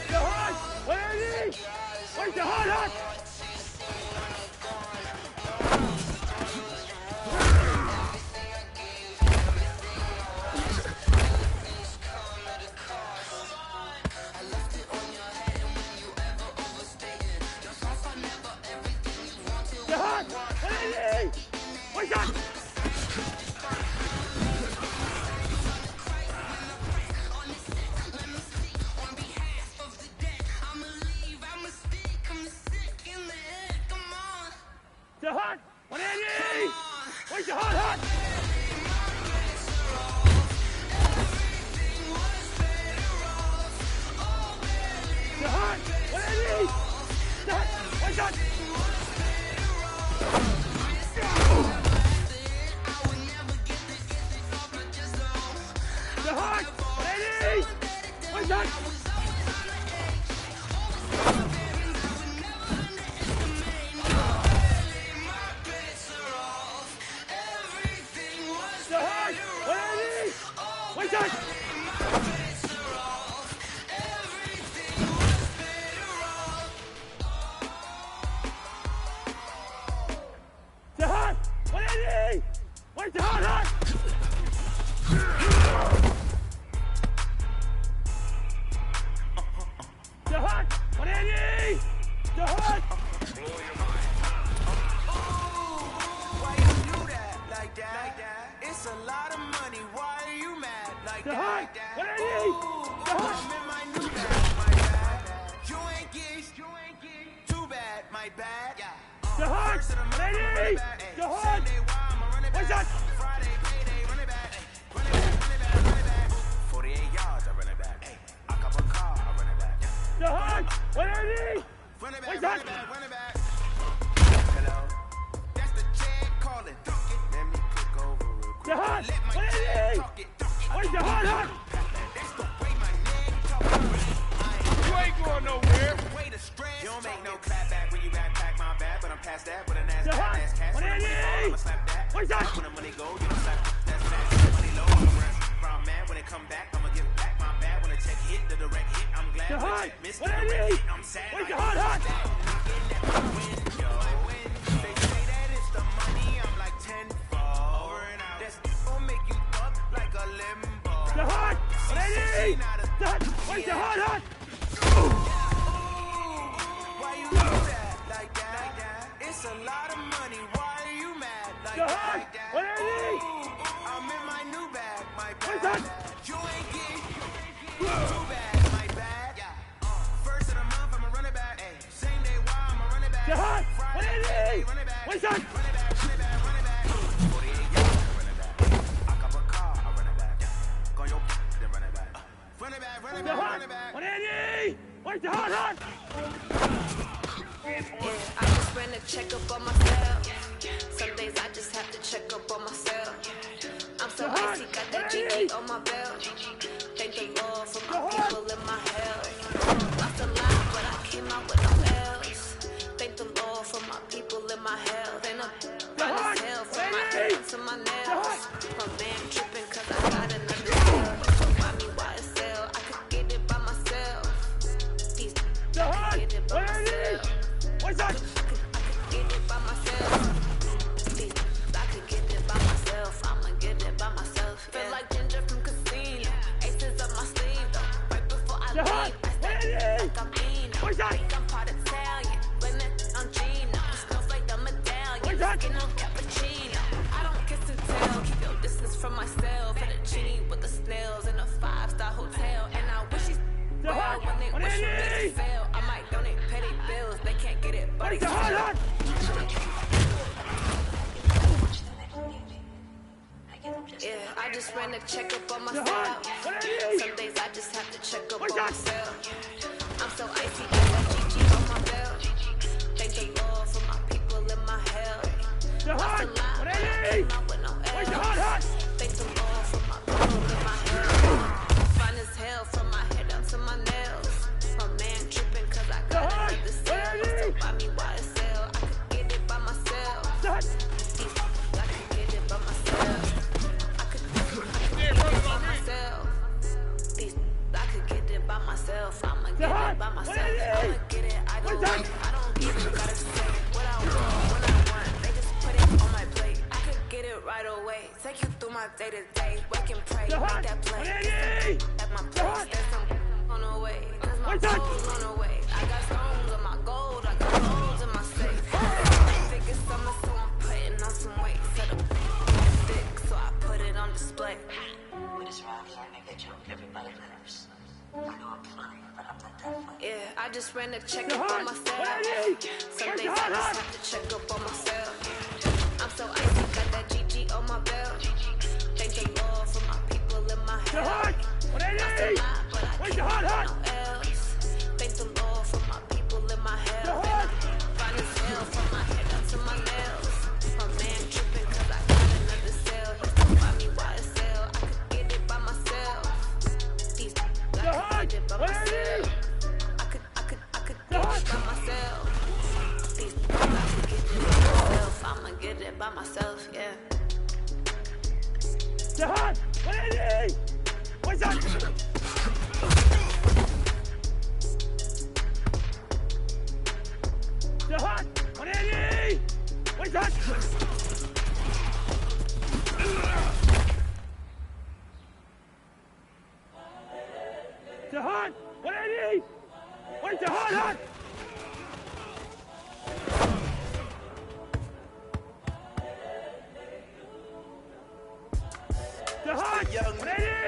The hot! Where is he? Where's the hot? The hot! Where is he? Where's that? The hot! What is he? Where's the hot? The hot! What is he? The hot! Where's that? The hot! What is he? Where's that? The hot! What is he? Where's that? The hot! What is he? Where's the hot? The hot! What is he? The hot! Why you do that like that? It's a lot of money. Why are you mad like The that? hot! What is he? The hot! I'm in my new bag, my bad. You ain't geek. Too bad, my bad. The hot! First of the month, What is I'ma run he? it back. The hot! Sunday, why I'ma run it What's back. that? Friday, payday, run it back. Run it back, run it back, run it back. 48 yards, I run it back. I cop a car, I run it back. The hot! What is he? Run it back, What's run that? it back, run it back. Hello, that's the Chad calling. Let me click over real quick. The hot! Let my What is Chad he? talk it. Where's the hot? That's the way my neck talk. You ain't going nowhere. Way to stress. You don't make no clap back when you backpack my bad, but I'm past that with a The hot! ass cash. What is he? I'ma slap that. Where's that? When the money go, you don't slap. That's that. Money low, I'm rest. Brown man, when it come back, I'ma give back my bad. When the check hit, the direct hit, I'm glad. The When hot! check missed, What the is direct he? hit, I'm sad. Where's the like hot? Looking at the window. They say that it's the money, I'm like tenfold. Over and out. That's gon' make you up like a limbo. The hot! What is he? The hot! Where's the hot? Why you do that like that? It's a lot of money. Why are you mad like The hot! that? What is he? I'm in my new bag, my Where's bad. that? You ain't geek. Too bad, my bad. First of the month, I'ma run it back. Same day, why I'ma run it back. The hot! What is he? Run it back. Where's that? Run it back, run it back, run it back. 48 yards, I run it back. I cop a car, I run it back. Go your then run it back. Run it back, run it The back, hot! run it back. What is he? Where's the hot? I just ran a checkup on myself. Some days I just have to check up on myself. I'm so icy, got that GG on my belt. Thank the Lord for my people in my health. Lost a lot, but I came out with no L's. Thank the Lord for my people in my health. And I'm fine as hell from my hands to my nails. My man tripping cause I got another deal. Remind me why it's sell. I could get it by myself. These I could get it by myself. What's that? I could get it by myself. I could get it by myself. I'ma get it by myself. Feel like Ginger from Casino. Aces up my sleeve though. Right before I leave, I stay like I'm Eno. I'm part Italian. Blame it on Gino. Smells like the medallion. Skin on cappuccino. I don't kiss and tell. Keep your distance from myself. Fettuccine with the snails in a 5-star hotel. And I wish he's well when they wish it fail. I might donate petty bills. They can't get it, but it's yeah, I just ran a checkup on myself. Some days I just have to check up on myself. I'm so icy, got that GG on my belt. Thank the Lord for my people in my hell. Lost a lot, but I came out with no L's. Thank the Lord for my people in my hell. Fine as hell from my head down to my nails. My man tripping cause I got another sale. Still buy me YSL. I could get it by myself. I could get it by myself. By myself, I'ma get it by myself. I'ma get it either way. I don't even gotta say what I want when I want. They just put it on my plate. I could get it right away. Take you through my day to day. Wake and pray, make that play. At my place, there's some on the way. Cause my goals on the way. I got stones on my gold. I got goals in my safe. Think it's summer, so I'm putting on some weight. Set up thick, so I put it on display. With this rhyme, I make a joke everybody loves. I know I'm funny, but I'm not that funny. Yeah, I just ran a checkup on myself. Some days I just have to check up on myself. I'm so icy, got that GG on my belt. Thank the Lord for my people in my hell. Lost a lot, but I can't get no L's. Thank the Lord for my people in my hell. Fine as hell from my head down to my nails. My man tripping cause I got another sale. He still buy me YSL. I could get it by myself. I could get it by myself. I could get it by myself. These I could get it by myself. I'ma get it by myself, yeah. Jahan, what is it? What's that? Jahan, what is it? What's that? Jahan, what is it? Where's Jahan? The young,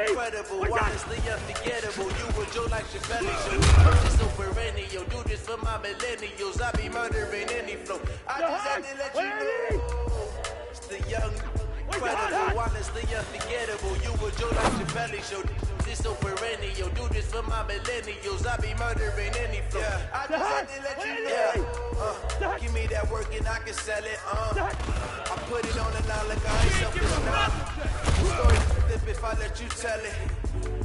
incredible, honestly unforgettable. You were Joe like Chappelle Show. Just so perennial. Do this for my millennials. I be murdering any flow. I just had to let you know. It's the young, incredible, honestly unforgettable. You were Joe like Chappelle Show. Just so perennial. Do this for my millennials. I be murdering any flow. I just had to let you know. Give me that work and I can sell it. I put it on the line like I ain't selfish now. Story flip if I let you tell it.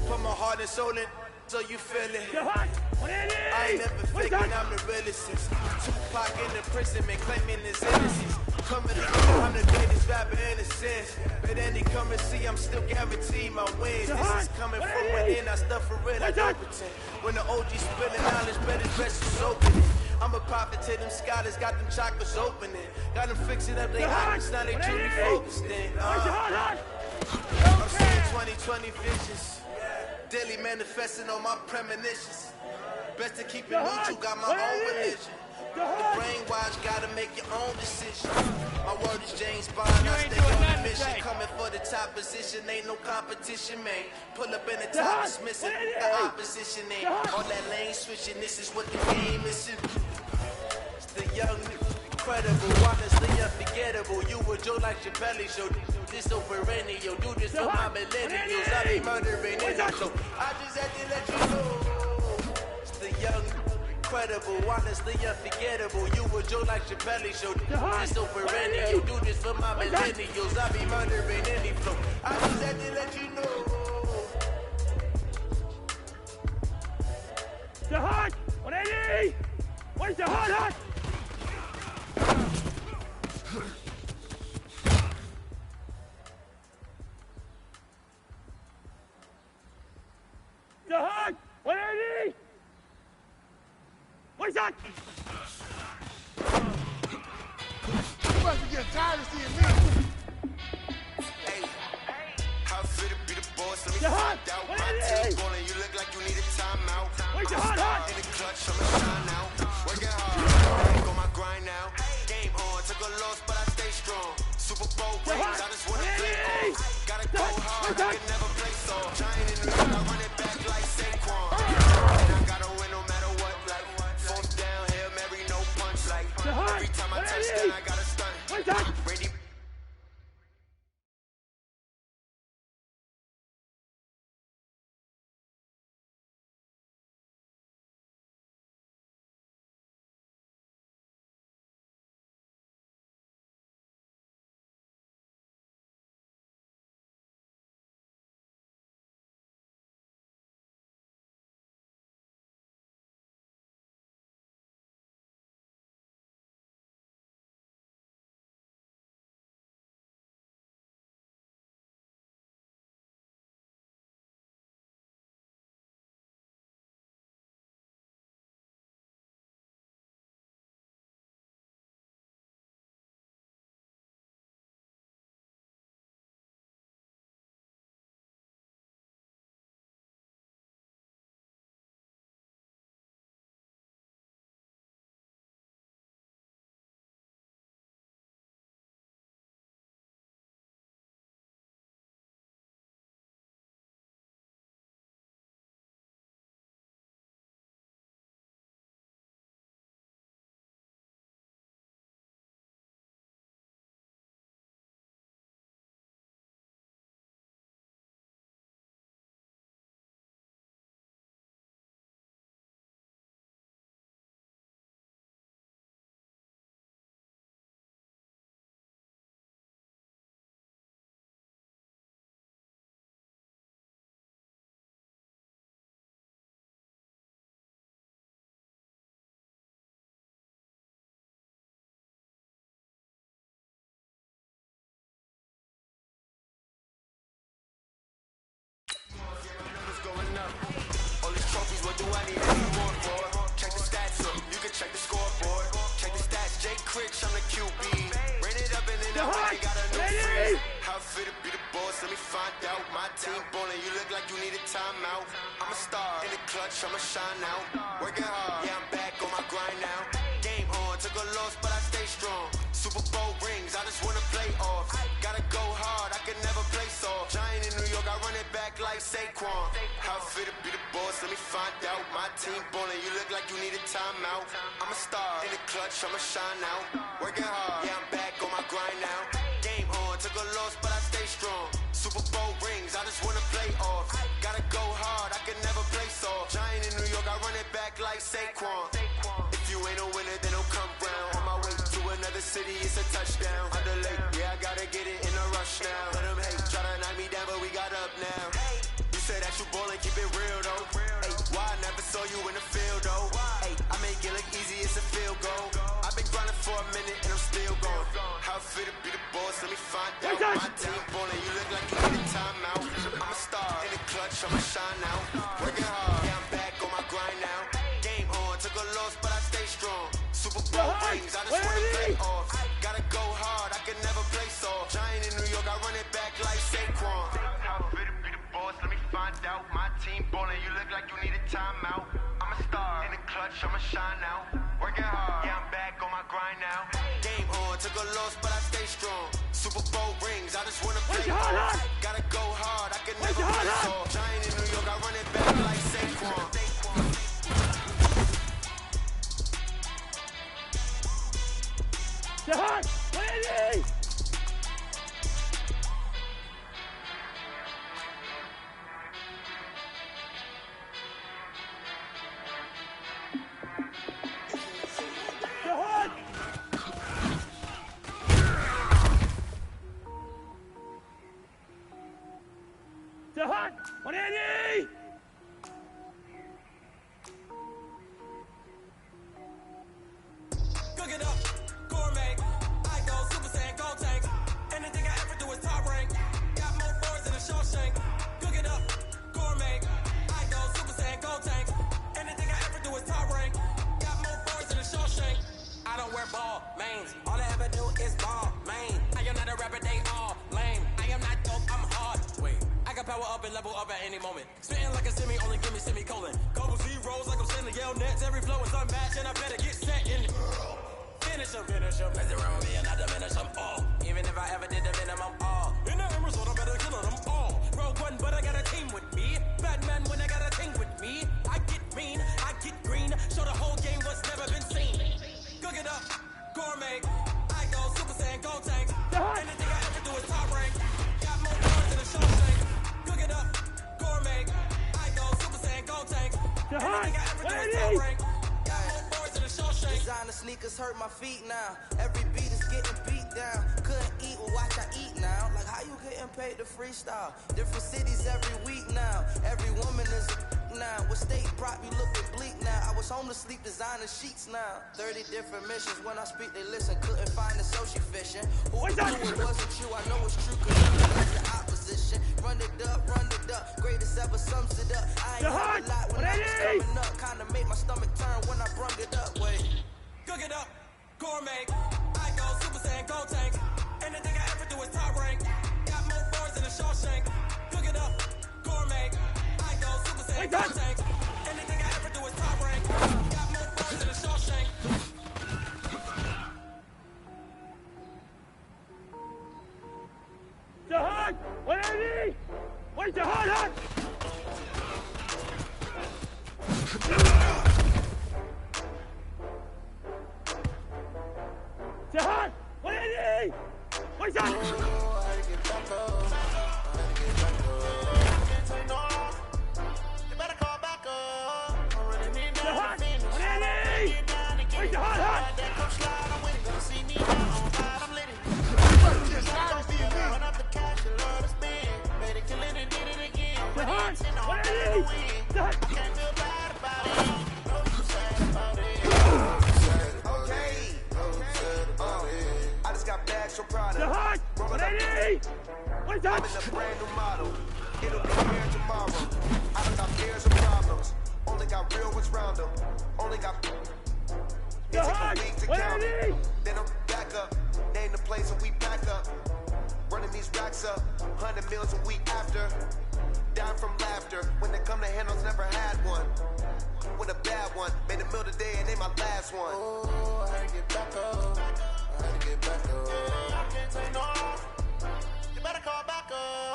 Put my heart and soul in so you feel it. I ain't never faking, I'm the realest. Tupac in the prison, man, claiming his innocence. Coming I'm the greatest rapper in a sense. But any come and see, I'm still guaranteed my wins. This is coming from within, I stuff for real, I don't pretend. When the OG spilling knowledge, better dress is opening. I'm a prophet to them scholars, got them chakras opening. Got them fixing up their eyes, now they truly focused in. I'm seeing 2020 visions. Daily manifesting on my premonitions. Best to keep it neutral, got my own religion. The brainwash, gotta make your own decision. My word is James Bond, I stay on the mission. Coming for the top position, ain't no competition, man. Pull up in the top, is missing the opposition, ain't all that lane switching. This is what the game is. It's the young, incredible, honestly unforgettable. You were Joe like Chappelle Show. This so perennial, do this for my millennials. I be murdering any flow. I just had to let you know. It's the young, incredible, honestly unforgettable. You were Joe like Chappelle Show. This so perennial, do this for my millennials. I be murdering any flow. I just had to let you know. Jahan, what is it? Where's Jahan? Jahan, what is it? Where's that? getting tired of seeing me. Hey, how fit to be the boss? Let me find out. My team ballin', you look like you need a timeout. I'm a star in the clutch, I'ma shine out. Working hard, back on my grind now. Game on, took a loss, but I stay strong. Super Bowl rings, I just wanna play on. Gotta go hard, I can never play soft. Giant in New York, I run it back like Saquon. And I gotta win no matter what. Like fourth down, Hail Mary, no punch. Like every time I touch down, I gotta stunt. Brady. All these trophies, what do I need any more for? Check the stats up, you can check the scoreboard. Check the stats, Jay Critch, I'm the QB. Ran it up and then I got a new freeze. How fit to be the boss, let me find out. My team ballin', you look like you need a timeout. I'm a star in the clutch, I'ma shine out. Working hard, yeah, I'm back on my grind now. Game on, took a loss, but I stay strong. Super Bowl rings, I just wanna play off. Gotta go hard, I can never play soft. Giant in New York, I run it back like Saquon. How fit to be the boss, let me find out. My team ballin', you look like you need a timeout. I'm a star in the clutch, I'ma shine out. Working hard, yeah, I'm back on my grind now. Game on, took a loss, but I stay strong. Super Bowl rings, I just wanna play off. Gotta go hard, I can never play soft. Giant in New York, I run it back like Saquon. If you ain't a winner, then don't come round. On my way to another city, it's a touchdown. Underlay, yeah, I gotta get it in a rush now. Let them hate, try to knock me down, but we got up now. You said that you ballin', keep it real though. Hey, why I never saw you in the field though? Hey, I make it look easy, it's a field goal. I've been grinding for a minute and I'm still going. How fit to be the boss, let me find out. My team ballin', you look like you need a timeout. I'm a star in the clutch, I'ma shine out. Working hard, yeah, I'm back on my grind now. Game on, took a loss, but I stay strong. Super Bowl rings, I just wanna play off. Gotta go hard, I can never play soft. Giant in New York, I run it back like Saquon. How fit to be the boss, let me find out. My team ballin', you look like you need a timeout. I'm a star in the clutch, I'ma shine out. Working hard, yeah, I'm back on my grind now. Game on, took a loss, but I stay strong. Super Bowl rings, I just wanna play off. Gotta go hard, I can never play soft. Giant in New York, I run it back like Saquon. Jahan, ready! Jahan! Jahan, 180! Cook it up, gourmet. I go Super Saiyan, gold tank. Anything I ever do is top rank. Got more boards than a Shawshank. Cook it up, gourmet. I go Super Saiyan, gold tank. Anything I ever do is top rank. Got more boards than a Shawshank. I don't wear ball, mains. All I ever do is ball, man. try to rap it, they all lame. I am not dope, I'm hard. Wait, I can power up and level up at any moment. Spitting like a semi, only give me semicolon. Couple zeros like I'm sending yell nets. Every flow is unmatched and I better get set in. Finish them. Mess around with me and I diminish them all. Even if I ever did the minimum all. In the end result, I better kill them all. Rogue one, but I got a team with me. Batman when I got a team with me. I get mean, I get green. Show the whole game what's never been seen. Cook it up, gourmet. I go Super Saiyan, go tank. Anything I ever do is top rank. Got more bars than a Shawshank. Cook it up, gourmet. I go Super Saiyan, go tank. Anything I ever do is top rank. Got more bars than a Shawshank. Designer sneakers hurt my feet now. Every beat is getting beat down. Couldn't eat, well watch I eat now. Like how you getting paid to freestyle? Different cities every week now. Every woman is a now. With state prop, you looking bleak now. I was home to sleep, designer sheets now. 30 different missions. When I speak, they listen. Couldn't find the soul she fishing. Who knew it wasn't true? I know it's true, cause I'm like the opposition. Run it up. Greatest ever sums it up. I ain't heard a lot when I was coming up. Kinda made my stomach turn when I brung it up. Wait. Cook it up, gourmet. I go Super Saiyan, go tank. Anything I ever do is top rank. Got more bars than a Shawshank. Cook it up, gourmet. I go Super Saiyan, go tank. Anything I ever do is top rank. Got more bars than a Shawshank. Jahan! 180! Wait, Jahan! Jahan! 180! Wait, Jahan! I just got bags from Prada. I'm in a brand new model. It'll be here tomorrow. I don't got fears or problems. Only got real ones round them. Only got. It take a week to count it. Then I'm back up. Name the place and we pack up. Running these racks up. 100 meals a week after. Down from laughter. When they come to handles, never had one. With a bad one. Made a meal today and they my last one. Oh, I had to get back up. I had to get back up. I can't take no. You better call back up.